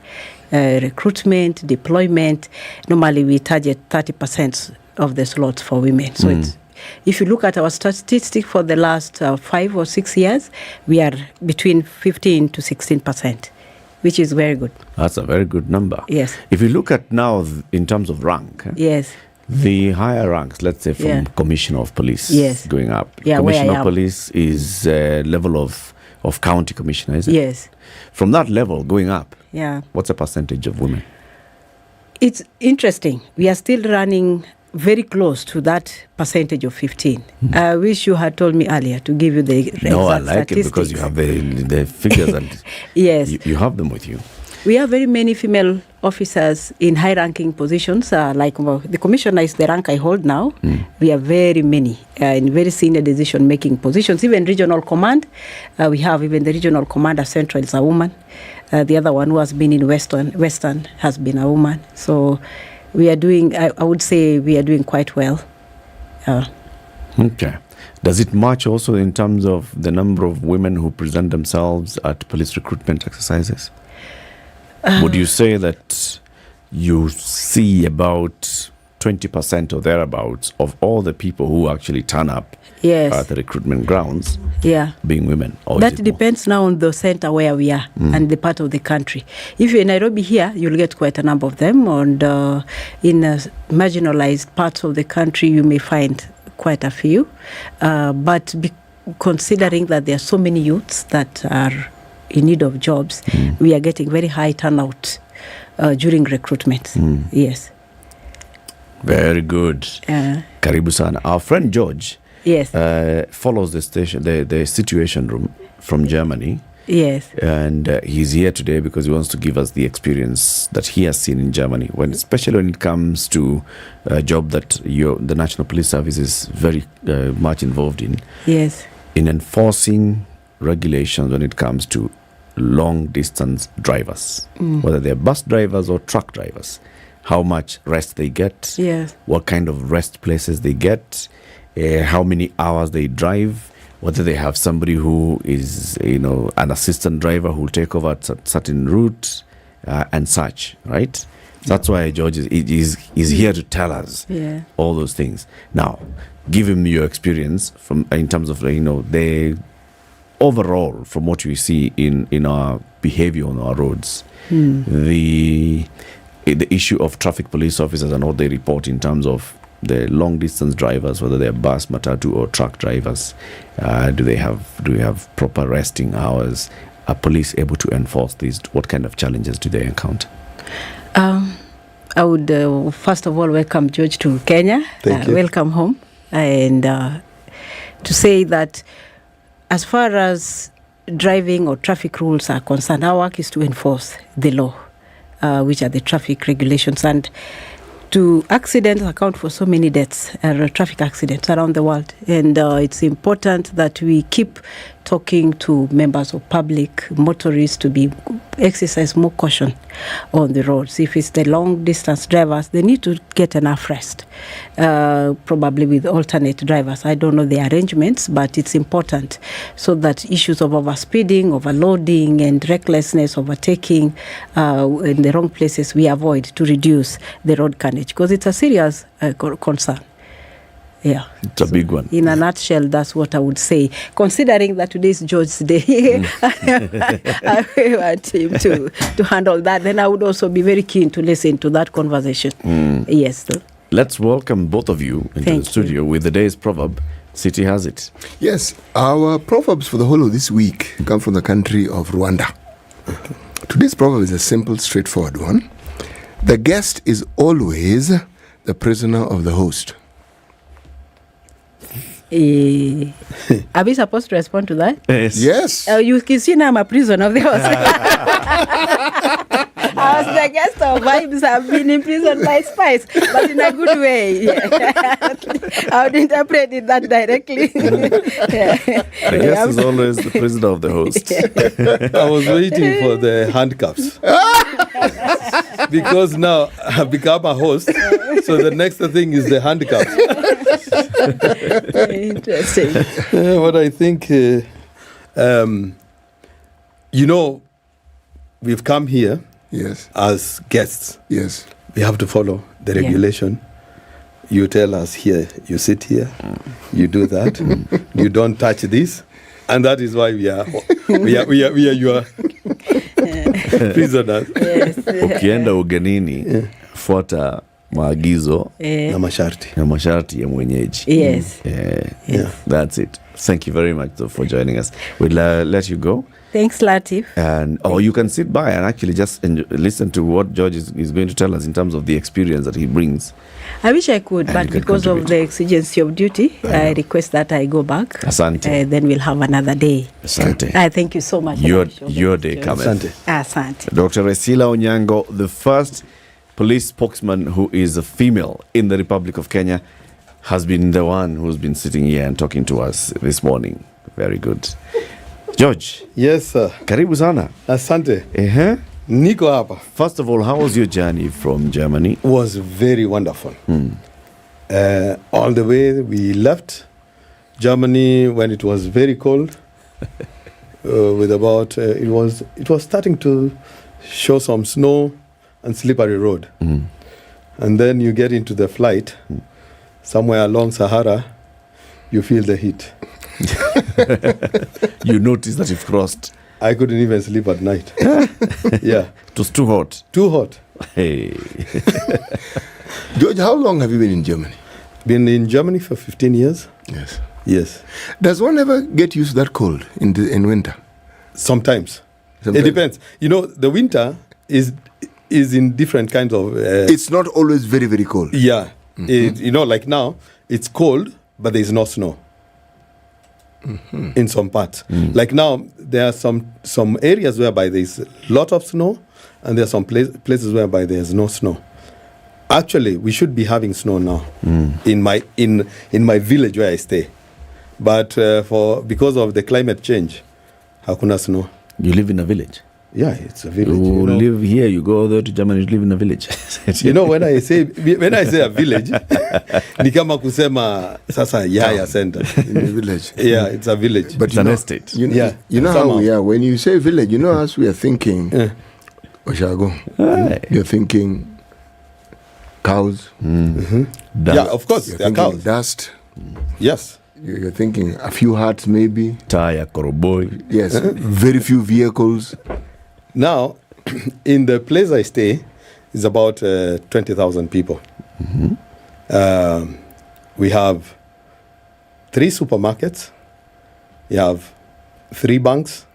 recruitment, deployment, normally we target 30% of the slots for women. So if you look at our statistic for the last 5 or 6 years, we are between 15 to 16%, which is very good. That's a very good number. Yes. If you look at now in terms of rank, yes, the higher ranks, let's say from Yeah. Commissioner of Police Yes. going up. Yeah, where I Commissioner of am. Police is level of county commissioner, is it? Yes. From that level going up, Yeah. what's the percentage of women? It's interesting. We are still running very close to that percentage of 15. I wish you had told me earlier to give you the No, I exact like statistics. it because you have the figures and Yes. you have them with you. We have very many female officers in high-ranking positions, the commissioner is the rank I hold now. We have very many in very senior decision-making positions, even regional command. We have even the regional commander central is a woman. The other one who has been in Western has been a woman. So we are doing, I would say we are doing quite well. Okay. Does it match also in terms of the number of women who present themselves at police recruitment exercises? Would you say that you see about 20% or thereabouts of all the people who actually turn up Yes. at the recruitment grounds being women? Or is That it depends now on the center where we are and the part of the country. If you're in Nairobi here, you'll get quite a number of them. And in marginalized parts of the country, you may find quite a few. But considering that there are so many youths that are in need of jobs, we are getting very high turnout during recruitment. Yes. Very good. Karibu sana. Our friend George Yes. follows the Situation Room from Germany. Yes. And he's here today because he wants to give us the experience that he has seen in Germany, especially when it comes to a job that the National Police Service is very much involved in. Yes. In enforcing regulations when it comes to long-distance drivers, whether they're bus drivers or truck drivers. How much rest they get, Yes. what kind of rest places they get, how many hours they drive, whether they have somebody who is, an assistant driver who will take over at certain routes and such, right? That's why George is here to tell us all those things. Now, give him your experience in terms of, the overall, from what we see in our behavior on our roads, the issue of traffic police officers and what they report in terms of the long distance drivers, whether they're bus, matatu, or truck drivers. Do we have proper resting hours? Are police able to enforce these? What kind of challenges do they encounter? I would first of all welcome George to Kenya. Thank you. Welcome home. And to say that as far as driving or traffic rules are concerned, our work is to enforce the law, which are the traffic regulations. And accidents account for so many deaths, traffic accidents around the world. And it's important that we keep talking to members of public, motorists, to exercise more caution on the roads. If it's the long distance drivers, they need to get enough rest, probably with alternate drivers. I don't know the arrangements, but it's important so that issues of overspeeding, overloading, and recklessness, overtaking in the wrong places, we avoid to reduce the road carnage, because it's a serious concern. Yeah. It's a big one. In a nutshell, that's what I would say. Considering that today is George's Day, I want him to handle that. Then I would also be very keen to listen to that conversation. Yes. Let's welcome both of you into the studio with the day's proverb. City has it. Yes, our proverbs for the whole of this week come from the country of Rwanda. Today's proverb is a simple, straightforward one. The guest is always the prisoner of the host. Are we supposed to respond to that? Yes. You can see now I'm a prisoner of the house. I was the guest of vibes. I've been imprisoned by Spice, but in a good way. Yeah. I would interpret it that directly. The guest is always the prisoner of the host. I was waiting for the handcuffs. Because now I've become a host, so the next thing is the handcuffs. Interesting. What I think, we've come here as guests. Yes. We have to follow the regulation. You tell us here, you sit here, you do that, you don't touch this. And that is why we are your prisoners. Ukienda ugenini, fuata maagizo na masharti ya mwenyeji. Yes. That's it. Thank you very much for joining us. We'll let you go. Thanks, Latif. And you can sit by and actually just listen to what George is going to tell us in terms of the experience that he brings. I wish I could, but because of the exigency of duty, I request that I go back. Asante. Then we'll have another day. Asante. Thank you so much. Your day coming. Asante. Dr. Resila Onyango, the first police spokesman who is a female in the Republic of Kenya, has been the one who's been sitting here and talking to us this morning. Very good. George. Yes, sir. Karibu sana. Asante. Niko hapa. First of all, how was your journey from Germany? It was very wonderful. All the way we left Germany when it was very cold. With about it was starting to show some snow and slippery road. And then you get into the flight somewhere along Sahara, you feel the heat. You notice that you've crossed. I couldn't even sleep at night. Yeah. It was too hot. Too hot. Hey. George, how long have you been in Germany? Been in Germany for 15 years. Yes. Does one ever get used to that cold in winter? Sometimes. It depends. The winter is in different kinds of... it's not always very, very cold. Yeah. Like now, it's cold, but there is no snow. In some parts. Like now, there are some areas whereby there is a lot of snow, and there are some places whereby there is no snow. Actually, we should be having snow now in my village where I stay. But because of the climate change, hakuna snow. You live in a village? Yeah, it's a village. You live here, you go there to Germany, you live in a village. When I say a village, ni kama kusema sasa Yaya Center. In a village. Yeah, it's a village. But it's an estate. You know how we are. When you say village, as we are thinking, Oshago, you're thinking cows. Yeah, of course, you're there are cows. Dust. Yes. You're thinking a few huts maybe. Tire, koroboy. Yes, very few vehicles. Now, in the place I stay, is about 20,000 people. We have 3 supermarkets. We have 3 banks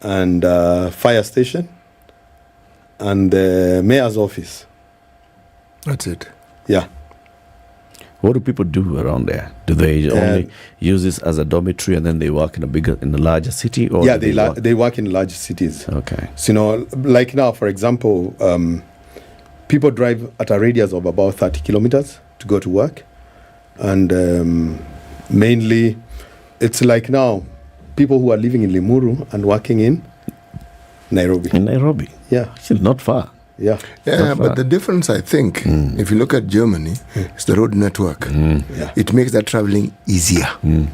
and fire station and the mayor's office. That's it. Yeah. What do people do around there? Do they only use this as a dormitory and then they work in a larger city? Or they work in large cities. Okay. So, like now, for example, people drive at a radius of about 30 kilometers to go to work. And mainly, it's like now, people who are living in Limuru and working in Nairobi. In Nairobi? Yeah. Actually, not far. Yeah. Yeah, but the difference, I think, if you look at Germany, it's the road network. It makes that traveling easier. And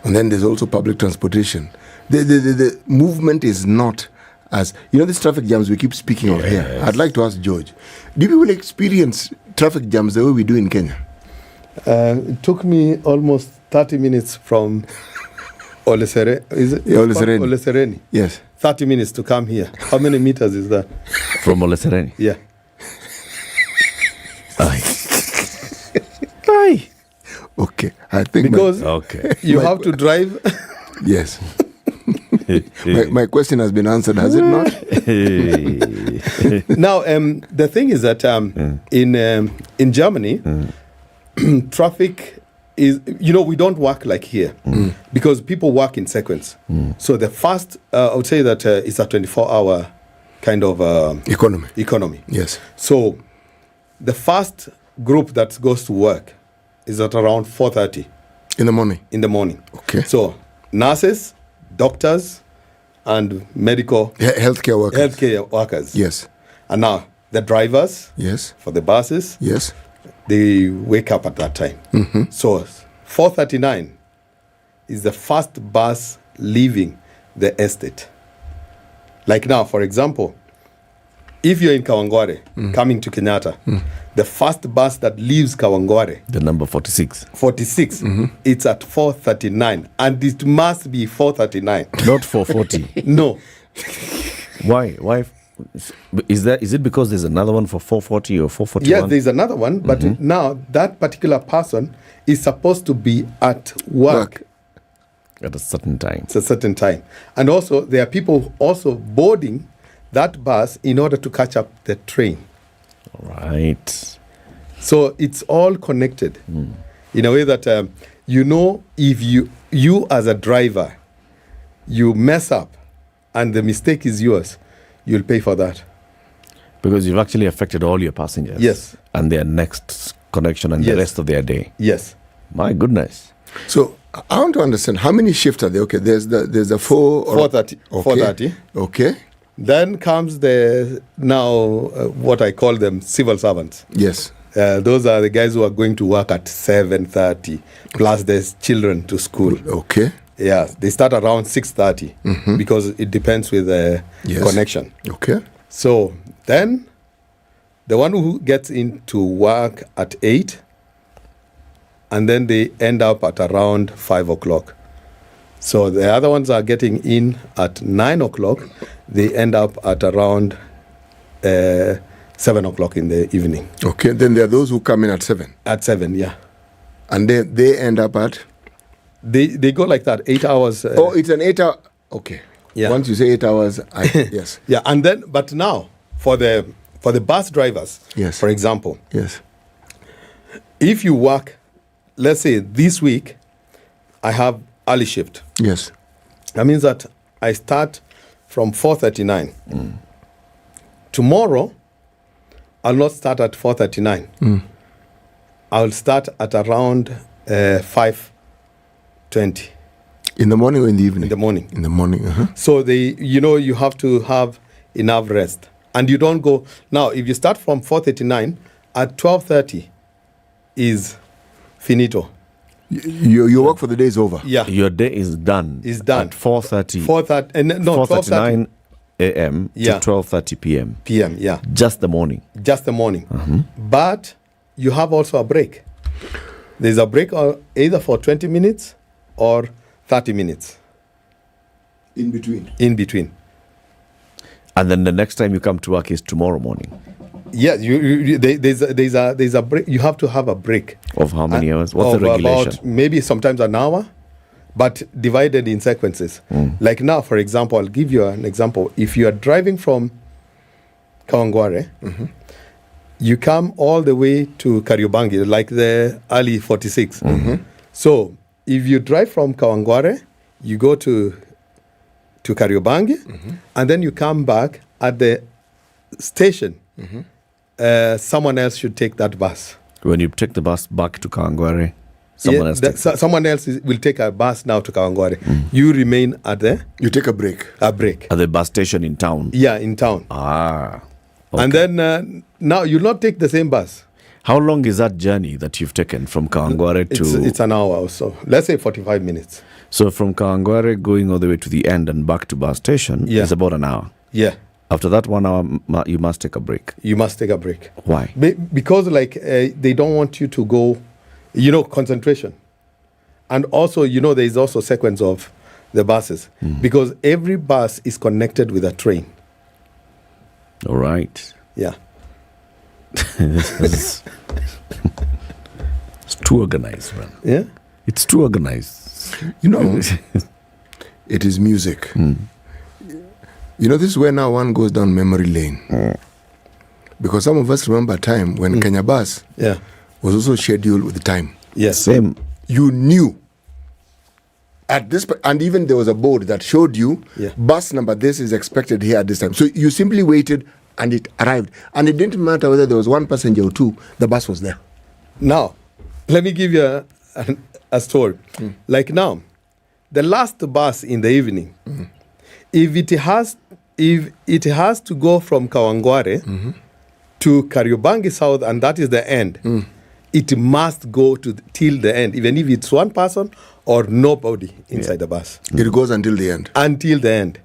then there's also public transportation. The movement is not as... these traffic jams we keep speaking of here. I'd like to ask George, do people experience traffic jams the way we do in Kenya? It took me almost 30 minutes from Olesere. Is it? Olesereni. Olesereni. Yes. 30 minutes to come here. How many meters is that? From Olesereni? Yeah. Aye. Okay. I think because okay. you have to drive. Yes. my question has been answered, has it not? Now, the thing is that in Germany, traffic is, we don't work like here because people work in sequence. So the first, I would say that it's a 24-hour kind of economy. Yes. So the first group that goes to work is at around 4:30 in the morning. In the morning. Okay. So nurses, doctors, and medical healthcare workers. Yes. And now the drivers. Yes. For the buses. Yes. They wake up at that time. So 4:39 is the first bus leaving the estate. Like now, for example, if you're in Kawangware coming to Kenyatta, the first bus that leaves Kawangware, the number 46, it's at 4:39, and it must be 4:39, not 4:40. No. Why? Is it because there's another one for 4:40 or 4:41? Yes, there's another one, but now that particular person is supposed to be at work at a certain time. It's a certain time, and also there are people also boarding that bus in order to catch up the train. Right. So it's all connected in a way that if you as a driver, you mess up and the mistake is yours, you'll pay for that. Because you've actually affected all your passengers. Yes. And their next connection and the rest of their day. Yes. My goodness. So I want to understand, how many shifts are there? Okay, there's the 4:30. 4:30. Okay. Then comes what I call them civil servants. Yes. Those are the guys who are going to work at 7:30, plus there's children to school. Okay. Yeah, they start around 6:30 because it depends with the connection. Okay. So then the one who gets into work at 8, and then they end up at around 5 o'clock. So the other ones are getting in at 9 o'clock. They end up at around 7 o'clock in the evening. Okay, then there are those who come in at 7. At 7, yeah. And they end up at? They go like that, 8 hours. It's an 8 hour. Okay. Yeah. Once you say 8 hours, yes. Yeah, and then, but now, for the bus drivers, yes, for example, yes, if you work, let's say this week, I have early shift. Yes. That means that I start from 4:39. Tomorrow, I'll not start at 4:39. I'll start at around 5:20. In the morning or in the evening? In the morning. In the morning, So you have to have enough rest. And you don't go, now if you start from 4:39, at 12:30 is finito. Your work for the day is over. Yeah. Your day is done. Is done. At 4:30. 4:39 a.m. to 12:30 p.m. p.m. Yeah. Just the morning. Just the morning. But you have also a break. There's a break either for 20 minutes or 30 minutes. In between. In between. And then the next time you come to work is tomorrow morning. Yeah, there's a break. You have to have a break. Of how many hours? What's the regulation? About maybe sometimes an hour, but divided in sequences. Like now, for example, I'll give you an example. If you are driving from Kawangware, you come all the way to Kariobangi, like the early 46. So if you drive from Kawangware, you go to Kariobangi, and then you come back at the station. Someone else should take that bus. When you take the bus back to Kawangware, someone else will take a bus now to Kawangware. You remain at You take a break. At the bus station in town. Yeah, in town. Ah. Okay. And then now you'll not take the same bus. How long is that journey that you've taken from Kawangware to? It's an hour or so. Let's say 45 minutes. So from Kawangware going all the way to the end and back to bus station is about an hour. Yeah. After that 1 hour, you must take a break. You must take a break. Why? Because they don't want you to go concentration. And also, there is also sequence of the buses because every bus is connected with a train. All right. Yeah. It's too organized, man. Yeah? It's too organized. It is music. This is where now one goes down memory lane. Because some of us remember a time when Kenya Bus was also scheduled with time. Yes. Same. You knew at this, and even there was a board that showed you bus number this is expected here at this time. So you simply waited and it arrived. And it didn't matter whether there was one passenger or two, the bus was there. Now, let me give you a story. Like now, the last bus in the evening, if it has to go from Kawangware to Kariobangi South, and that is the end, it must go till the end, even if it's one person or nobody inside the bus. It goes until the end. Until the end.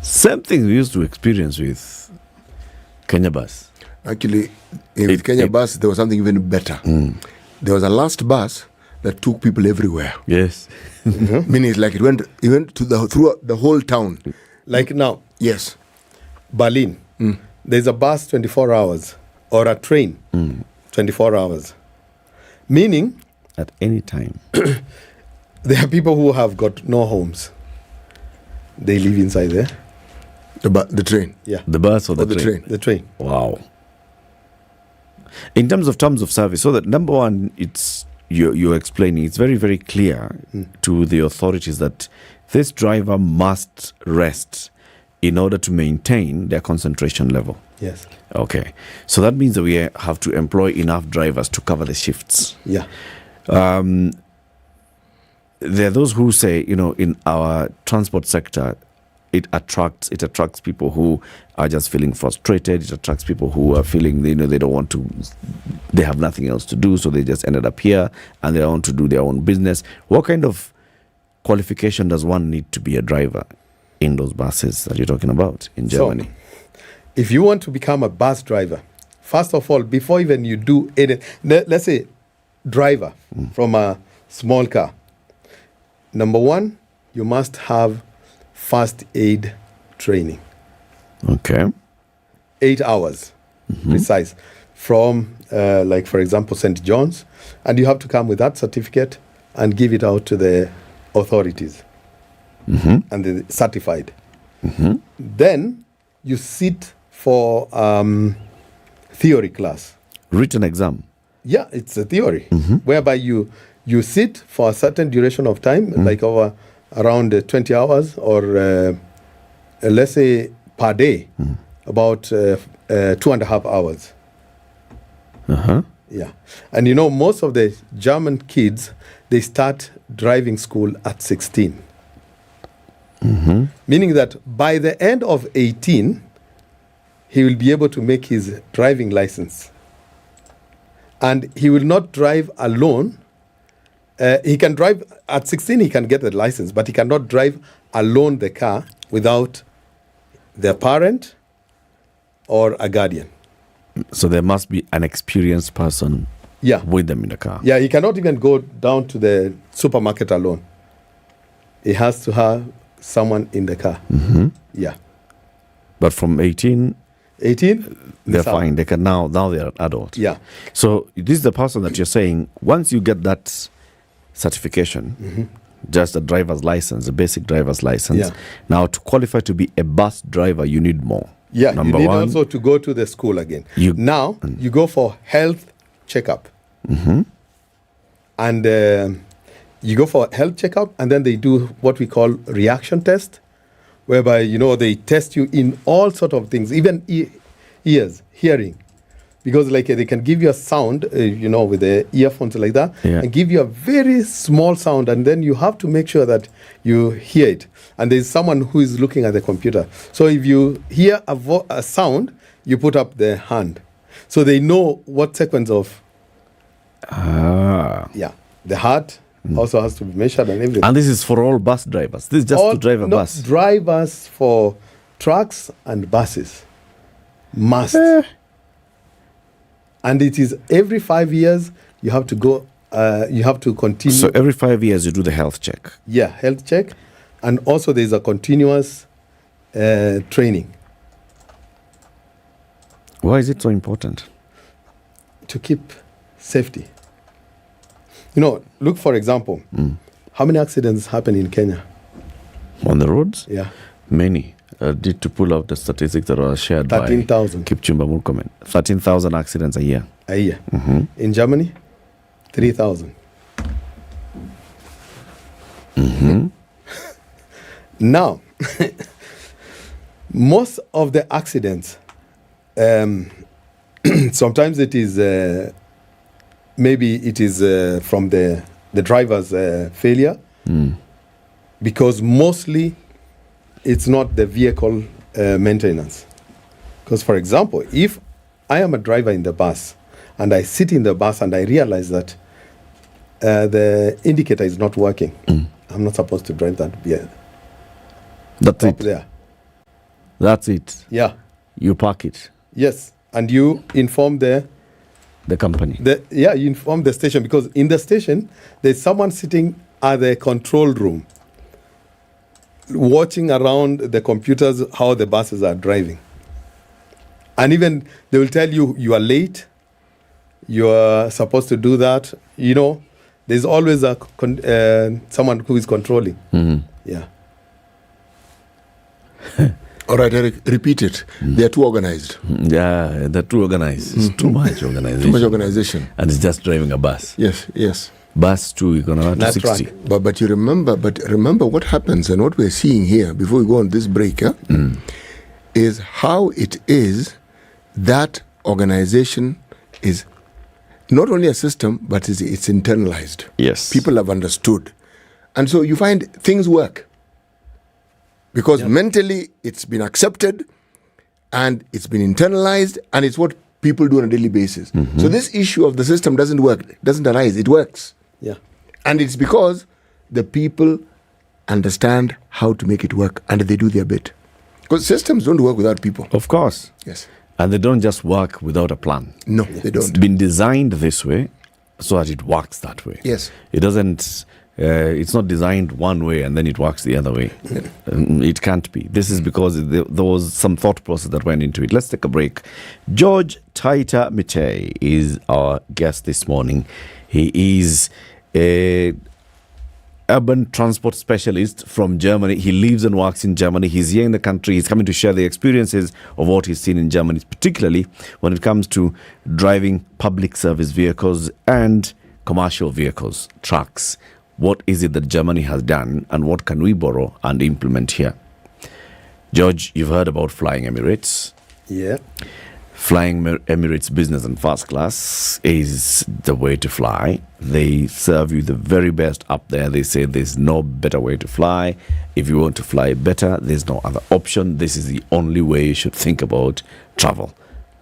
Same thing we used to experience with Kenya Bus. Actually, with Kenya Bus, there was something even better. There was a last bus that took people everywhere. Yes. Meaning it's like it went through the whole town. Like now. Yes. Berlin. There's a bus 24 hours or a train 24 hours. Meaning, at any time, there are people who have got no homes. They live inside there. The train? Yeah. The bus or the train? The train. Wow. In terms of service, so that number one, it's you're explaining, it's very, very clear to the authorities that this driver must rest in order to maintain their concentration level. Yes. Okay. So that means that we have to employ enough drivers to cover the shifts. Yeah. There are those who say, in our transport sector, it attracts people who are just feeling frustrated. It attracts people who are feeling, they don't want to, they have nothing else to do, so they just ended up here and they want to do their own business. What kind of qualification does one need to be a driver in those buses that you're talking about in Germany? So, if you want to become a bus driver, first of all, before even you do any, let's say driver from a small car, number one, you must have first aid training. Okay. 8 hours, precise, from, like, for example, St. John's, and you have to come with that certificate and give it out to the authorities, and they're certified. Then you sit for theory class. Written exam? Yeah, it's a theory, whereby you sit for a certain duration of time, like over around 20 hours, or let's say per day, about 2.5 hours. Yeah. And most of the German kids, they start driving school at 16. Meaning that by the end of 18, he will be able to make his driving license. And he will not drive alone. He can drive, at 16 he can get the license, but he cannot drive alone the car without their parent or a guardian. So there must be an experienced person with them in the car. Yeah, he cannot even go down to the supermarket alone. He has to have someone in the car. Yeah. But from 18, they're fine. They can now they're adults. Yeah. So this is the person that you're saying, once you get that certification, just a driver's license, a basic driver's license. Now, to qualify to be a bus driver, you need more. Yeah, Number you need one, also to go to the school again. You go for health checkup. And you go for health checkup, and then they do what we call reaction test, whereby, they test you in all sort of things, even ears, hearing. Because they can give you a sound, with the earphones like that, and give you a very small sound, and then you have to make sure that you hear it. And there's someone who is looking at the computer. So if you hear a sound, you put up the hand. So they know what sequence of... Yeah. The heart also has to be measured and everything. And this is for all bus drivers? This is just to drive a bus? Drivers for trucks and buses must. And it is every 5 years you have to go, you have to continue. So every 5 years you do the health check? Yeah, health check. And also there's a continuous training. Why is it so important? To keep safety. You know, look, for example, how many accidents happen in Kenya? On the roads? Yeah. Many. I did to pull out the statistics that were shared 13,000. by Kipchumba Murkomen. 13,000 accidents a year. A year. In Germany, 3,000. Now, most of the accidents, sometimes it is, maybe it is from the driver's failure, because mostly it's not the vehicle maintenance. Because, for example, if I am a driver in the bus and I sit in the bus and I realize that the indicator is not working, I'm not supposed to drive that vehicle. That's up it. there. That's it. Yeah. You park it. Yes, and you inform the company. You inform the station, because in the station there's someone sitting at the control room, watching around the computers how the buses are driving, and even they will tell you you are late. You are supposed to do that. You know, there's always a someone who is controlling. Yeah. All right, Eric, repeat it. They are too organized. Yeah, they're too organized. It's too much organization. Too much organization. And it's just driving a bus. Yes. Bus too, you're going to have to 60. Right. But you remember what happens, and what we're seeing here before we go on this break, is how it is that organization is not only a system, but it's internalized. Yes. People have understood. And so you find things work. Because mentally it's been accepted and it's been internalized, and it's what people do on a daily basis. So this issue of the system doesn't arise, it works. Yeah. And it's because the people understand how to make it work and they do their bit. Because systems don't work without people. Of course. Yes. And they don't just work without a plan. No, they don't. It's been designed this way so that it works that way. Yes. It doesn't... it's not designed one way and then it works the other way. It can't be. This is because there was some thought process that went into it. Let's take a break. George Taita Mitei is our guest this morning. He is a urban transport specialist from Germany. He lives and works in Germany. He's here in the country. He's coming to share the experiences of what he's seen in Germany, particularly when it comes to driving public service vehicles and commercial vehicles, trucks. What is it that Germany has done and what can we borrow and implement here? George, you've heard about Flying Emirates. Yeah. Flying Emirates business and first class is the way to fly. They serve you the very best up there. They say there's no better way to fly. If you want to fly better, there's no other option. This is the only way you should think about travel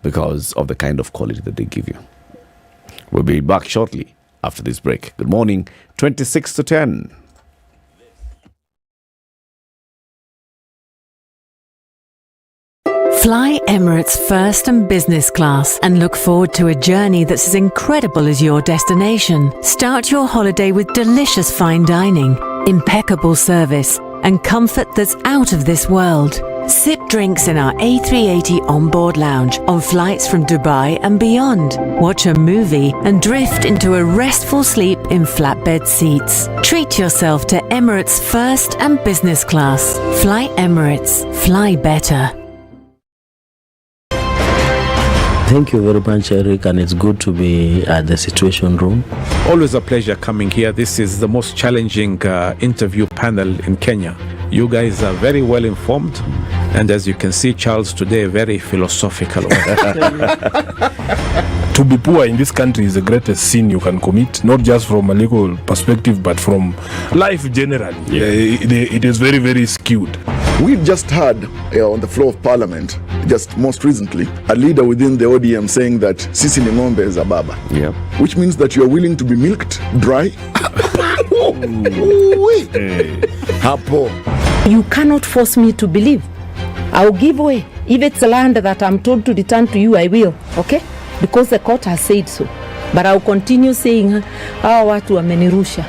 because of the kind of quality that they give you. We'll be back shortly after this break. Good morning, 26 to 10. Fly Emirates first and business class and look forward to a journey that's as incredible as your destination. Start your holiday with delicious fine dining, impeccable service, and comfort that's out of this world. Sip drinks in our A380 onboard lounge on flights from Dubai and beyond. Watch a movie and drift into a restful sleep in flatbed seats. Treat yourself to Emirates first and business class. Fly Emirates. Fly better. Thank you very much, Eric, and it's good to be at the Situation Room. Always a pleasure coming here. This is the most challenging interview panel in Kenya. You guys are very well informed, and as you can see, Charles today very philosophical. To be poor in this country is the greatest sin you can commit, not just from a legal perspective, but from life generally. Yeah. It is very, very skewed. We've just heard on the floor of Parliament, just most recently, a leader within the ODM saying that Sisi ni ng'ombe is a baba. Yeah. Which means that you are willing to be milked dry. You cannot force me to believe. I'll give way. If it's land that I'm told to return to you, I will. Okay? because the court has said so. But I'll continue saying, hawa watu wamenirusha.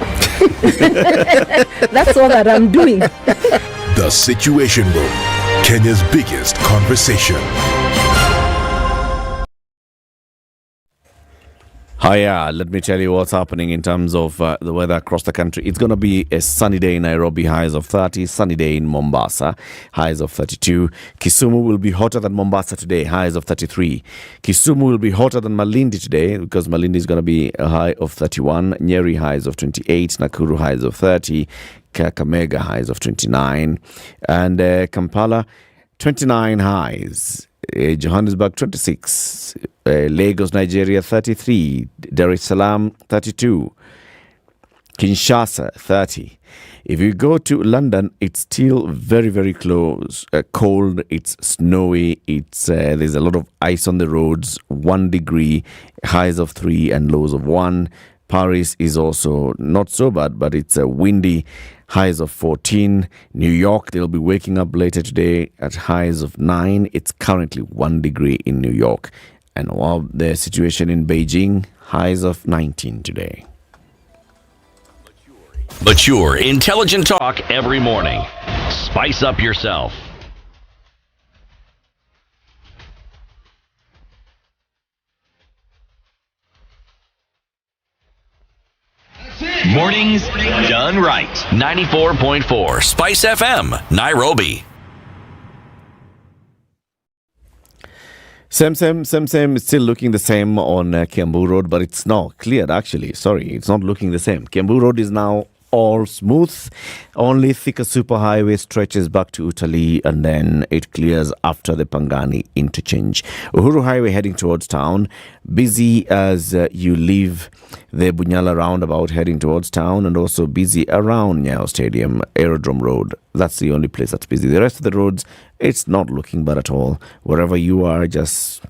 That's all that I'm doing. The Situation Room, Kenya's biggest conversation. Hiya, let me tell you what's happening in terms of the weather across the country. It's going to be a sunny day in Nairobi, highs of 30. Sunny day in Mombasa, highs of 32. Kisumu will be hotter than Mombasa today, highs of 33. Kisumu will be hotter than Malindi today because Malindi is going to be a high of 31. Nyeri, highs of 28. Nakuru, highs of 30. Kakamega, highs of 29. And Kampala, 29 highs. Johannesburg 26, Lagos, Nigeria 33, Dar es Salaam 32, Kinshasa 30. If you go to London, it's still very, very close, cold, it's snowy, it's there's a lot of ice on the roads, 1 degree, highs of 3 and lows of 1. Paris is also not so bad, but it's windy, highs of 14. New York, they'll be waking up later today at highs of 9. It's currently 1 degree in New York. And while the situation in Beijing, highs of 19 today. Mature, intelligent talk every morning. Spice up yourself. Mornings done right. 94.4 Spice FM, Nairobi. Same. It's still looking the same on Kiambu Road, but it's now cleared actually. Sorry, it's not looking the same. Kiambu Road is now all smooth. Only Thika Superhighway stretches back to Utalii and then it clears after the Pangani interchange. Uhuru Highway heading towards town. Busy as you leave the Bunyala roundabout heading towards town, and also busy around Nyayo Stadium, Aerodrome Road. That's the only place that's busy. The rest of the roads, it's not looking bad at all. Wherever you are, just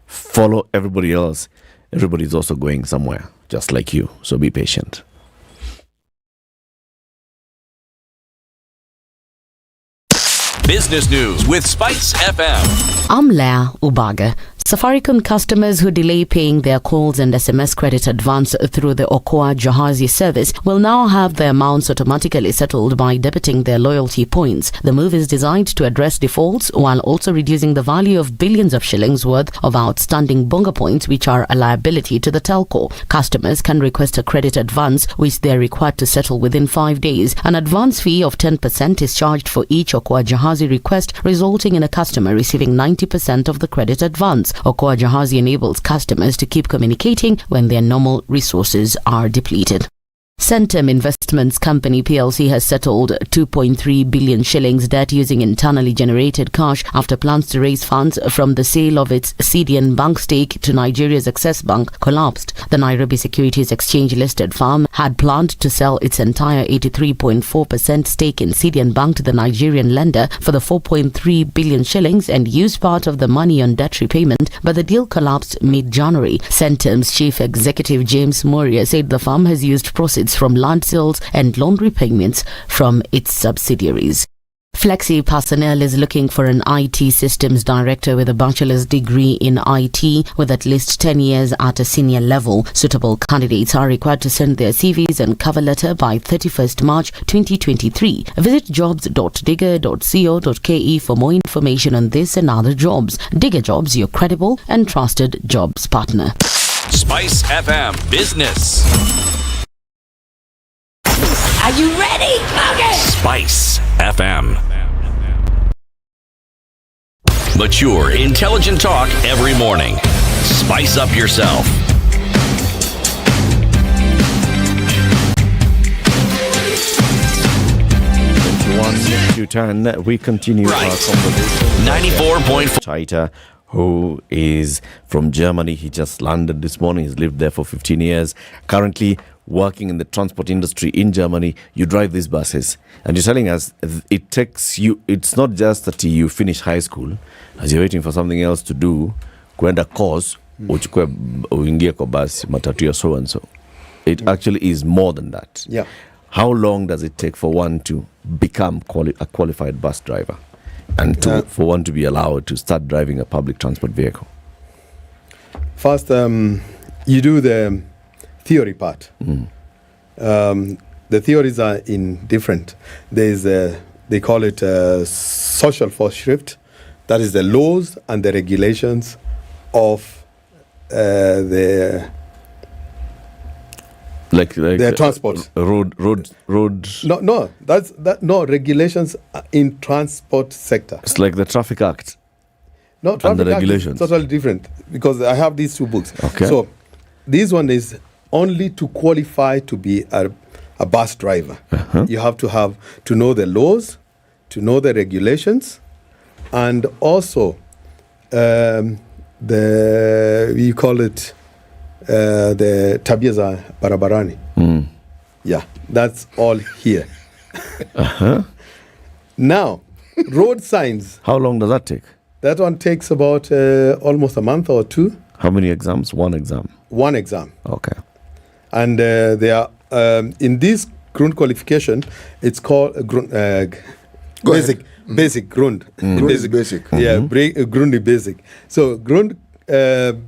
follow everybody else. Everybody's also going somewhere, just like you. So be patient. Business News with Spice FM. I'm Leah Ubaga. Safaricom customers who delay paying their calls and SMS credit advance through the Okoa Jahazi service will now have their amounts automatically settled by debiting their loyalty points. The move is designed to address defaults while also reducing the value of billions of shillings worth of outstanding bonga points, which are a liability to the telco. Customers can request a credit advance, which they are required to settle within 5 days. An advance fee of 10% is charged for each Okoa Jahazi request, resulting in a customer receiving 90% of the credit advance. Okoa Jahazi enables customers to keep communicating when their normal resources are depleted. Centum Investments Company PLC has settled 2.3 billion shillings debt using internally generated cash after plans to raise funds from the sale of its CDN Bank stake to Nigeria's Access Bank collapsed. The Nairobi Securities Exchange listed firm had planned to sell its entire 83.4% stake in CDN Bank to the Nigerian lender for the 4.3 billion shillings and use part of the money on debt repayment, but the deal collapsed mid-January. Centum's chief executive James Moria said the firm has used proceeds from land sales and loan repayments from its subsidiaries. Flexi Personnel is looking for an IT systems director with a bachelor's degree in IT with at least 10 years at a senior level. Suitable candidates are required to send their CVs and cover letter by 31st March 2023. Visit jobs.digger.co.ke for more information on this and other jobs. Digger Jobs, your credible and trusted jobs partner. Spice FM Business. Are you ready? Okay. Spice FM. Mature, intelligent talk every morning. Spice up yourself. To 10, we continue our conversation. 94.4. Chaita, who is from Germany. He just landed this morning. He's lived there for 15 years. Currently working in the transport industry in Germany. You drive these buses, and you're telling us it takes you, it's not just that you finish high school as you're waiting for something else to do, kwenda course, uchukue uingie kwa basi matatu ya so and so. It actually is more than that. Yeah. How long does it take for one to become a qualified bus driver and for one to be allowed to start driving a public transport vehicle? First, you do the theory part. The theories are in different. There's they call it social Vorschrift. That is the laws and the regulations of the the transport. Road. No regulations in transport sector. It's like the Traffic Act. No, and traffic the act regulations. is totally different because I have these two books. Okay. So this one is only to qualify to be a bus driver. You have to know the laws, to know the regulations, and also we call it the tabia za barabarani. Yeah, that's all here. Now, road signs. How long does that take? That one takes about almost a month or two. How many exams? One exam. One exam. Okay. And they are in this Grund qualification. It's called basic Grund. Basic. Yeah, Grund basic. So Grund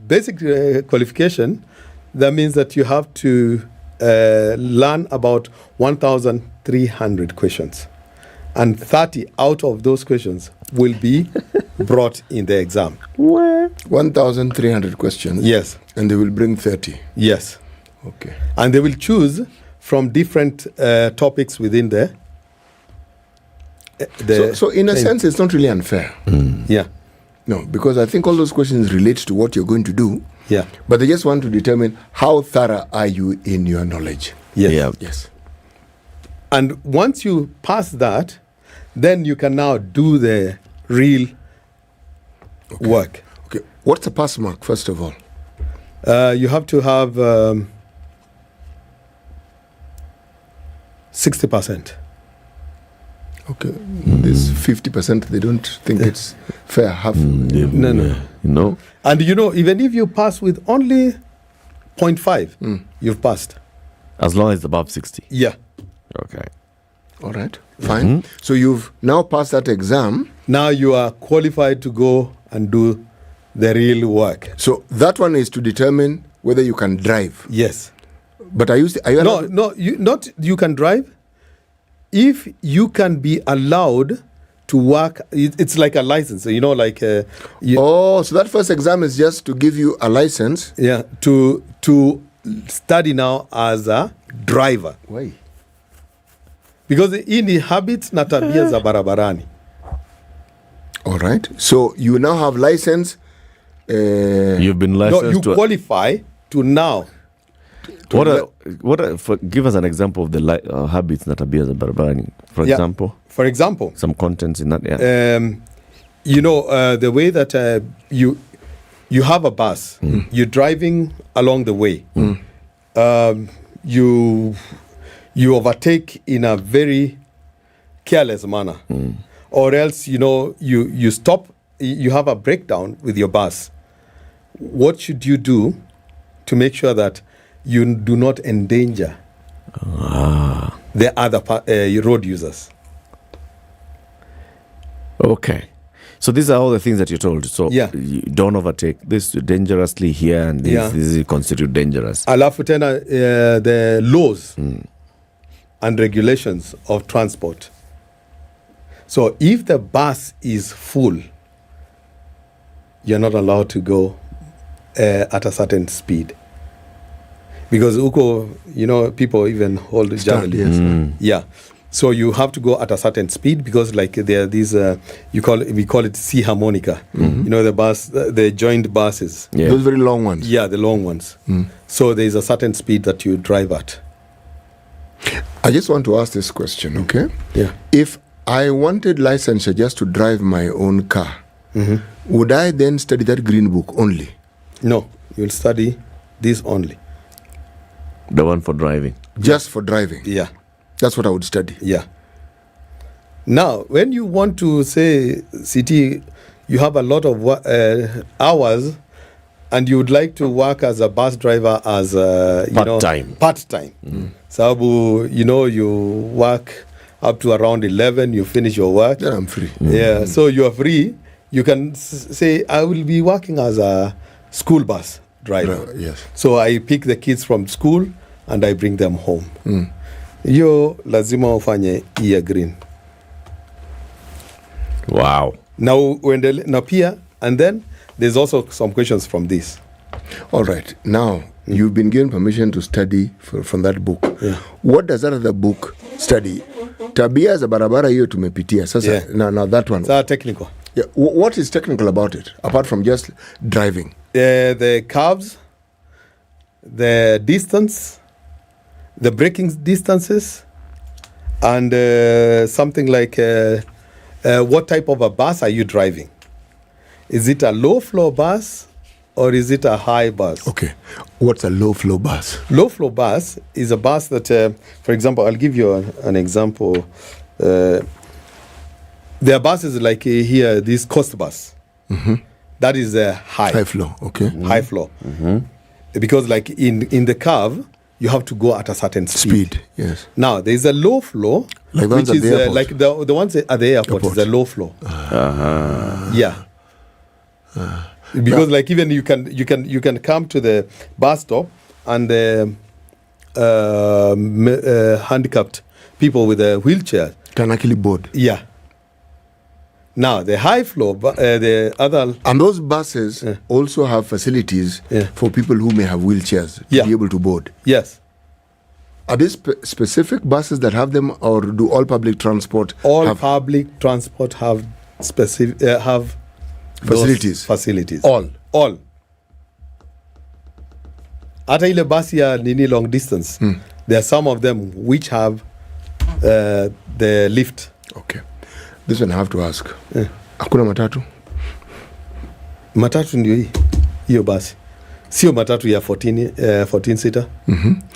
basic qualification. That means that you have to learn about 1,300 questions, and 30 out of those questions will be brought in the exam. What? 1,300 questions? Yes. And they will bring 30? Yes. Okay. And they will choose from different topics within the so in a sense, it's not really unfair. Yeah. No, because I think all those questions relate to what you're going to do. Yeah. But they just want to determine how thorough are you in your knowledge. Yes. Yeah. Yes. And once you pass that, then you can now do the real work. Okay. What's the pass mark, first of all? You have to have 60%. Okay. This 50%, they don't think it's fair. Half. No. And even if you pass with only 0.5, you've passed. As long as it's above 60. Yeah. Okay. All right. Fine. So you've now passed that exam. Now you are qualified to go and do the real work. So that one is to determine whether you can drive. Yes. But are you you can drive. If you can be allowed to work, it's like a license. So, so that first exam is just to give you a license. Yeah. To study now as a driver. Why? Because in the habits na tabia za barabarani. All right. So you now have license. You've been licensed. No, you qualify to now. Give us an example of the habits that are za barabarani. For example, some contents in that. Yeah. The way that you have a bus, you're driving along the way. You overtake in a very careless manner, or else you stop. You have a breakdown with your bus. What should you do to make sure that you do not endanger the other road users? Okay. So these are all the things that you're told. So you don't overtake this dangerously here, and this is constitute dangerous. Alafu tena the laws and regulations of transport. So if the bus is full, you're not allowed to go at a certain speed. Because people even hold journalists. Yeah. So you have to go at a certain speed because there are these, we call it C harmonica. The bus, the joined buses. Yeah. Those very long ones. Yeah, the long ones. So there is a certain speed that you drive at. I just want to ask this question, okay? Yeah. If I wanted licensure just to drive my own car, would I then study that green book only? No, you'll study this only. The one for driving? Just for driving? Yeah. That's what I would study? Yeah. Now, when you want to say, CT, you have a lot of hours and you would like to work as a bus driver as part-time. Sabu, you work up to around 11, you finish your work. Then I'm free. So you are free. You can say, I will be working as a school bus driver. Yes. So I pick the kids from school and I bring them home. Hiyo lazima ufanye year green. Wow. Now pia, and then there's also some questions from this. All right. Now, you've been given permission to study from that book. Yeah. What does that other book study? Tabia za barabara hiyo tumepitia. Sasa, Yeah. now that one. It's technical. Yeah. What is technical about it, apart from just driving? The curves, the distance, the braking distances, and something like what type of a bus are you driving? Is it a low floor bus or is it a high bus? Okay. What's a low floor bus? Low floor bus is a bus that, for example, I'll give you an example. There are buses like here, this coast bus. That is a high floor, okay. High floor. Because like in the curve, you have to go at a certain speed. Yes. Now, there is a low floor, like which at is the airport. like the ones at the airport is a low floor. Yeah. Because like even you can come to the bus stop and the handicapped people with a wheelchair can actually board. Yeah. Now the high floor, the other, and those buses also have facilities for people who may have wheelchairs to be able to board. Yes. Are these specific buses that have them, or do all public transport? Public transport have specific have facilities. Facilities. All. Hata ile basi ya nini long distance, there are some of them which have the lift. Okay. This one I have to ask. Hakuna matatu? Matatu ndio hiyo basi. Sio matatu ya 14 seater.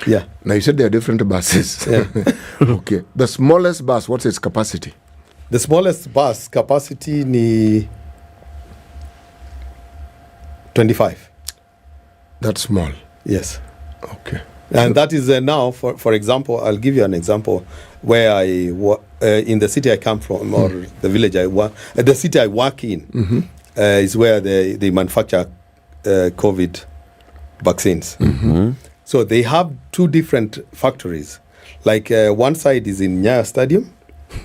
Yeah. Now you said there are different buses. Yeah. Okay. The smallest bus, what's its capacity? The smallest bus capacity ni 25. That's small. Yes. Okay. And that is now, for example, I'll give you an example where in the city I come from, or the village I work, the city I work in, is where they manufacture COVID vaccines. So they have two different factories. Like one side is in Nyeri Stadium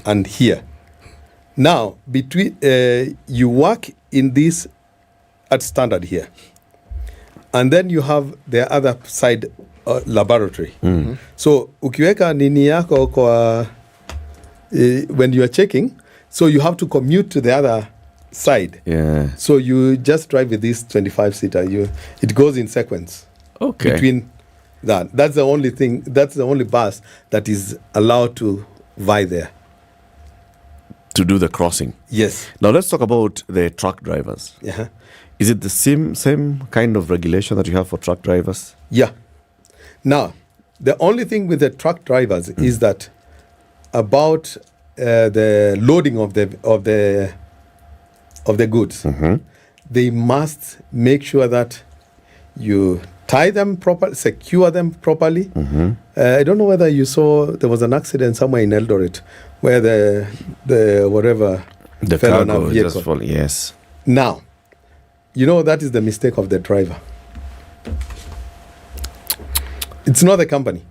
and here. Now, between you work in this at Standard here. And then you have the other side laboratory. So ukiweka nini yako kwa when you are checking, so you have to commute to the other side. Yeah. So you just drive with this 25 seater. It goes in sequence. Okay. Between that. That's the only thing. That's the only bus that is allowed to vie there. To do the crossing. Yes. Now let's talk about the truck drivers. Yeah. Is it the same kind of regulation that you have for truck drivers? Yeah. Now, the only thing with the truck drivers is that about the loading of the goods, they must make sure that you tie them properly, secure them properly. I don't know whether you saw there was an accident somewhere in Eldoret where the fell on a cargo vehicle. just fall. Yes. Now, you know that is the mistake of the driver. It's not the company.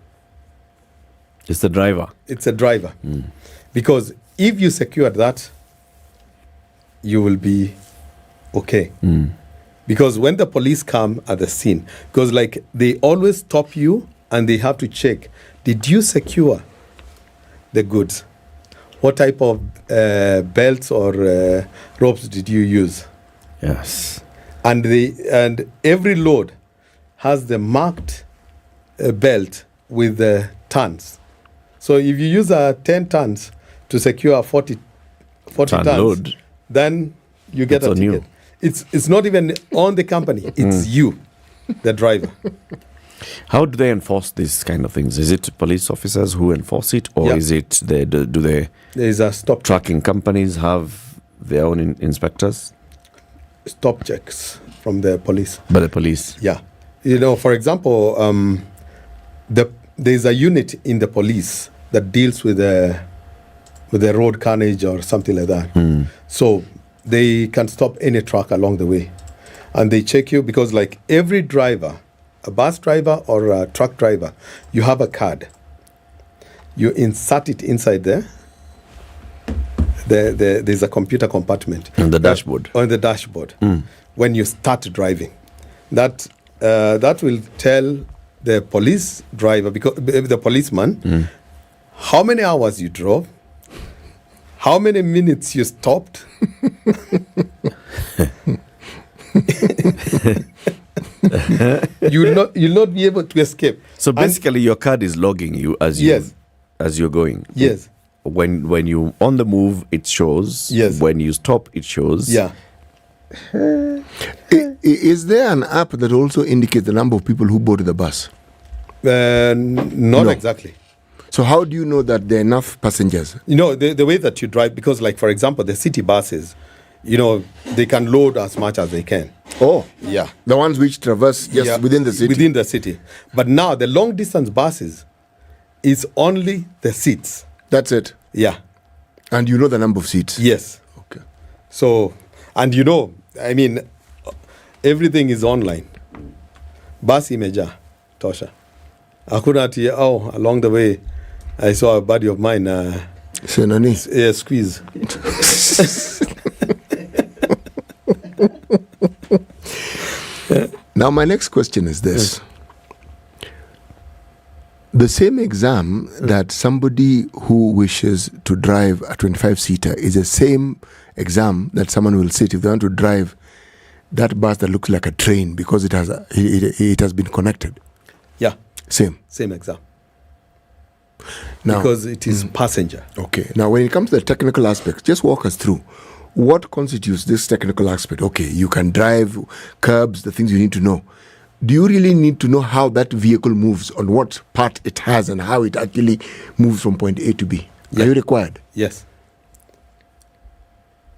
It's the driver. It's a driver. Because if you secure that, you will be okay. Because when the police come at the scene, because like they always stop you and they have to check, did you secure the goods? What type of belts or ropes did you use? Yes. And every load has the marked belt with the tons. So if you use 10 tons to secure 40 tons, load, then you get a ticket. It's not even on the company. It's you, the driver. How do they enforce these kind of things? Is it police officers who enforce it, or is it do they? There is a stop. Trucking companies have their own inspectors. Stop checks from the police. By the police. Yeah, for example, there's a unit in the police that deals with the road carnage or something like that. So they can stop any truck along the way. and they check you because like every driver, a bus driver or a truck driver, you have a card. You insert it inside there. There's a computer compartment on the dashboard. On the dashboard, when you start driving, that will tell the police driver, because the policeman, how many hours you drove, how many minutes you stopped. You'll not be able to escape. So basically, your card is logging you as you're going. Yes. When you on the move, it shows. Yes. When you stop, it shows. Yeah. Is there an app that also indicates the number of people who board the bus? Not exactly. So how do you know that there are enough passengers? You know, the way that you drive, because like, for example, the city buses, you know, they can load as much as they can. Oh. Yeah. The ones which traverse just within the city? Within the city. But now the long distance buses is only the seats. That's it? Yeah. And you know the number of seats? Yes. Okay. So, and you know, I mean, everything is online. Bus imeja, tosha. Hakuna along the way, I saw a buddy of mine. Squeeze. Now, my next question is this. The same exam that somebody who wishes to drive a 25-seater is the same exam that someone will sit if they want to drive that bus that looks like a train because it has been connected. Yeah. Same exam. Now, because it is passenger. Okay. Now, when it comes to the technical aspects, just walk us through. What constitutes this technical aspect? Okay, you can drive, curbs, the things you need to know. Do you really need to know how that vehicle moves, on what part it has, and how it actually moves from point A to B? Yeah. Are you required? Yes.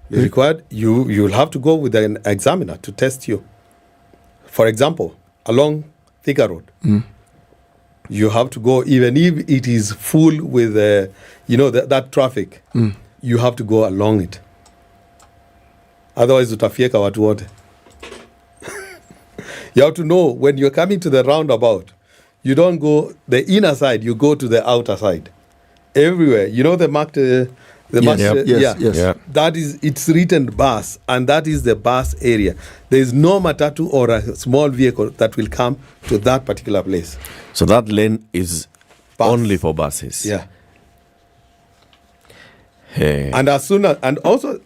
You're required. You'll have to go with an examiner to test you. For example, along Thika Road, you have to go, even if it is full with, that traffic, you have to go along it. Otherwise, utafieka watu wote. You have to know when you're coming to the roundabout, you don't go the inner side, you go to the outer side. Everywhere. You know the marked... Yes. That is, it's written bus, and that is the bus area. There is no matatu or a small vehicle that will come to that particular place. So that lane is only for buses. Yeah. Hey. And as soon as also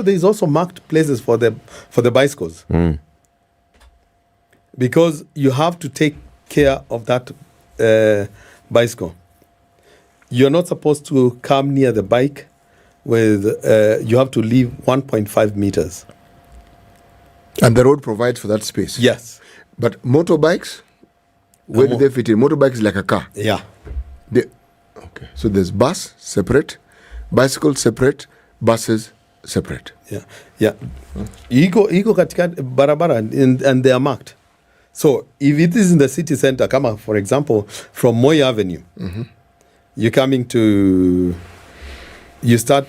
there is also marked places for the bicycles. Because you have to take care of that bicycle. You're not supposed to come near the bike with you have to leave 1.5 meters. And the road provides for that space? Yes. But motorbikes, where do they fit in? Motorbikes is like a car? Yeah. Okay. So there's bus, separate, bicycle, separate, buses, separate. Yeah. Iko katika barabara and they are marked. So if it is in the city center, come for example, from Moi Avenue, you're coming to... We start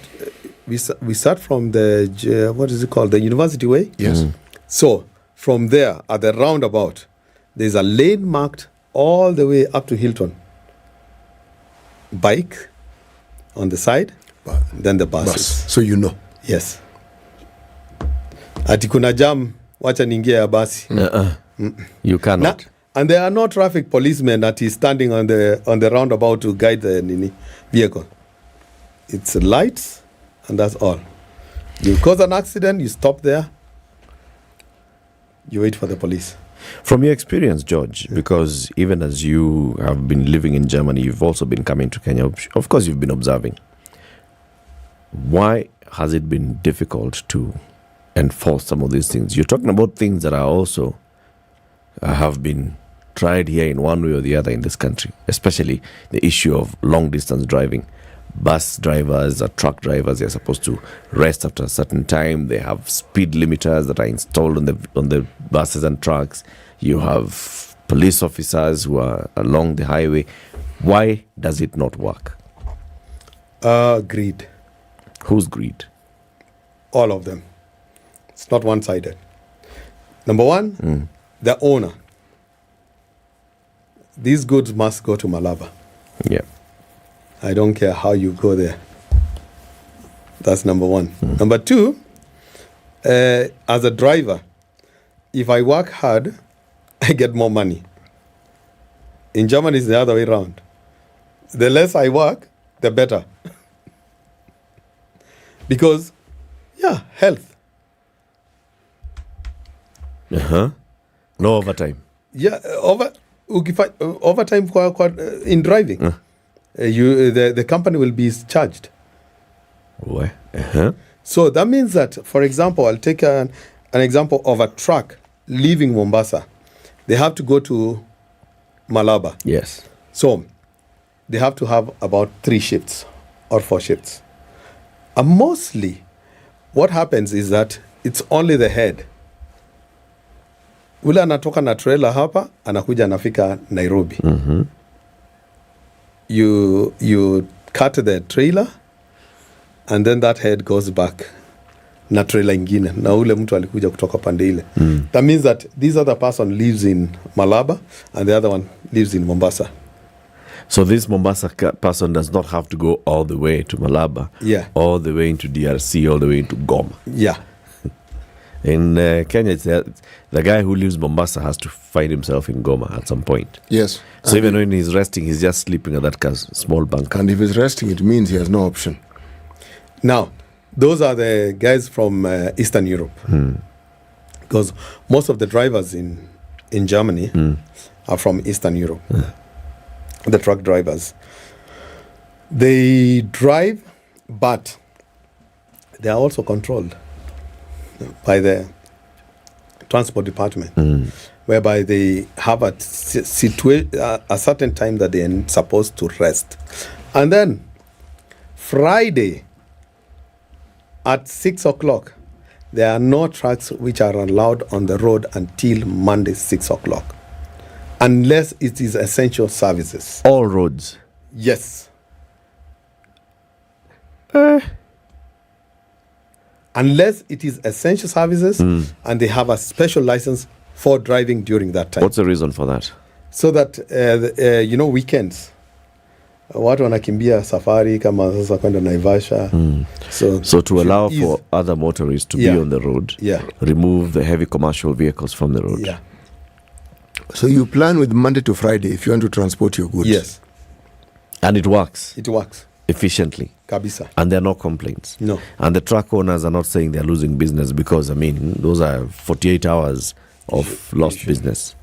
from the, what is it called? The University Way? Yes. So from there, at the roundabout, there's a lane marked all the way up to Hilton. Bike on the side, then the buses. So you know. Yes. Ati kuna jam, wacha niingie ya basi. You cannot. And there are no traffic policemen that is standing on the roundabout to guide the vehicle. It's lights, and that's all. You cause an accident, you stop there, you wait for the police. From your experience, George, because even as you have been living in Germany, you've also been coming to Kenya. Of course, you've been observing. Why has it been difficult to enforce some of these things? You're talking about things that are also have been tried here in one way or the other in this country, especially the issue of long-distance driving. Bus drivers or truck drivers, they're supposed to rest after a certain time. They have speed limiters that are installed on the buses and trucks. You have police officers who are along the highway. Why does it not work? Greed. Whose greed? All of them. It's not one-sided. Number one, the owner. These goods must go to Malaba. Yeah. I don't care how you go there. That's number one. Number two, as a driver, if I work hard, I get more money. In Germany, it's the other way around. The less I work, the better. Because, health. No overtime. Yeah, overtime in driving. The company will be charged. So that means that, for example, I'll take an example of a truck leaving Mombasa. They have to go to Malaba. Yes. So they have to have about 3 shifts or 4 shifts. And mostly what happens is that it's only the head. Ule anatoka na trailer hapa, anakuja anafika Nairobi. You cut the trailer, and then that head goes back na trailer ingine, na ule mtu alikuja kutoka pande ile. That means that this other person lives in Malaba and the other one lives in Mombasa. So this Mombasa person does not have to go all the way to Malaba, all the way into DRC, all the way into Goma. Yeah. In Kenya, it's the guy who lives Mombasa has to find himself in Goma at some point. Yes. So even when he's resting, he's just sleeping at that small bunker. And if he's resting, it means he has no option. Now, those are the guys from Eastern Europe. Because most of the drivers in Germany are from Eastern Europe. The truck drivers. They drive, but they are also controlled by the transport department, whereby they have a certain time that they are supposed to rest. And then Friday at 6 o'clock, there are no trucks which are allowed on the road until Monday 6 o'clock, unless it is essential services. All roads? Yes. Unless it is essential services and they have a special license for driving during that time. What's the reason for that? So that, weekends, watu wanakimbia safari kama sasa kwenda Naivasha. So to allow for other motorists to be on the road, remove the heavy commercial vehicles from the road. Yeah. So you plan with Monday to Friday if you want to transport your goods? Yes. And it works? It works. Efficiently? Kabisa. And there are no complaints? No. And the truck owners are not saying they're losing business because, those are 48 hours of lost business.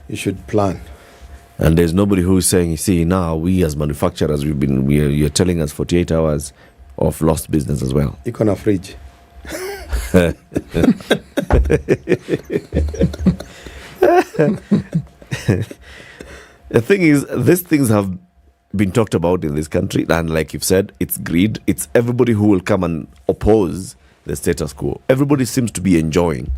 You should plan. And there's nobody who's saying, see, now we as manufacturers, you're telling us 48 hours of lost business as well. Iko na fridge. The thing is, these things have been talked about in this country, and like you've said, it's greed. It's everybody who will come and oppose the status quo. Everybody seems to be enjoying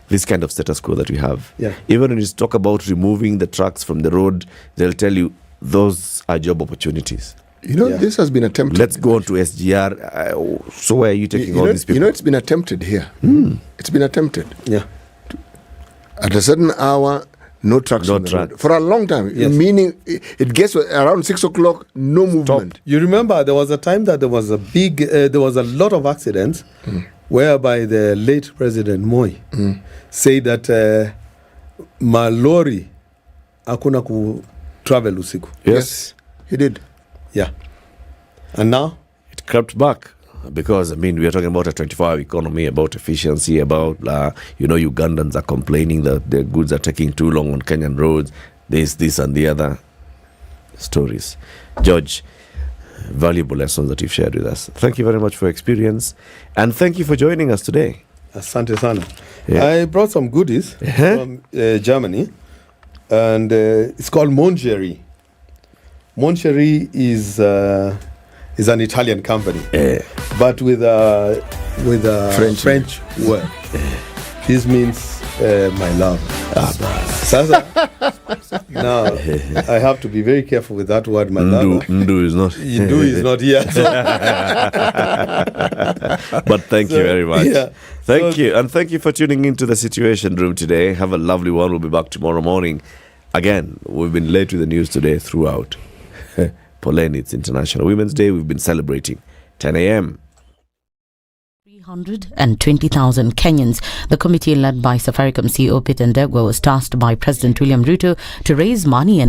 this kind of status quo that we have. Yeah. Even when you talk about removing the trucks from the road, they'll tell you those are job opportunities. This has been attempted. Let's go on to SGR. So where are you taking all these people? It's been attempted here. It's been attempted. Yeah. At a certain hour, no trucks on the road. For a long time. Yes. Meaning, it gets around 6 o'clock, no movement. You remember there was a time that there was a lot of accidents whereby the late President Moi said that malori hakuna ku travel usiku. Yes, he did. Yeah. And now? It crept back. Because, we are talking about a 24-hour economy, about efficiency, about, Ugandans are complaining that their goods are taking too long on Kenyan roads, this and the other stories. George, valuable lessons that you've shared with us. Thank you very much for your experience, and thank you for joining us today. Asante sana. I brought some goodies from Germany, and it's called Nyeri. Nyeri is an Italian company, but with a French word. This means my love. Sasa, now, I have to be very careful with that word, Mandala. Ndu is not. Ndu is not here. But thank you very much. Yeah. Thank you. And thank you for tuning into the Situation Room today. Have a lovely one. We'll be back tomorrow morning. Again, we've been late with the news today throughout. Poleni, it's International Women's Day. We've been celebrating 10 a.m. 320,000 Kenyans. The committee led by Safaricom CEO Peter Ndegwa was tasked by President William Ruto to raise money and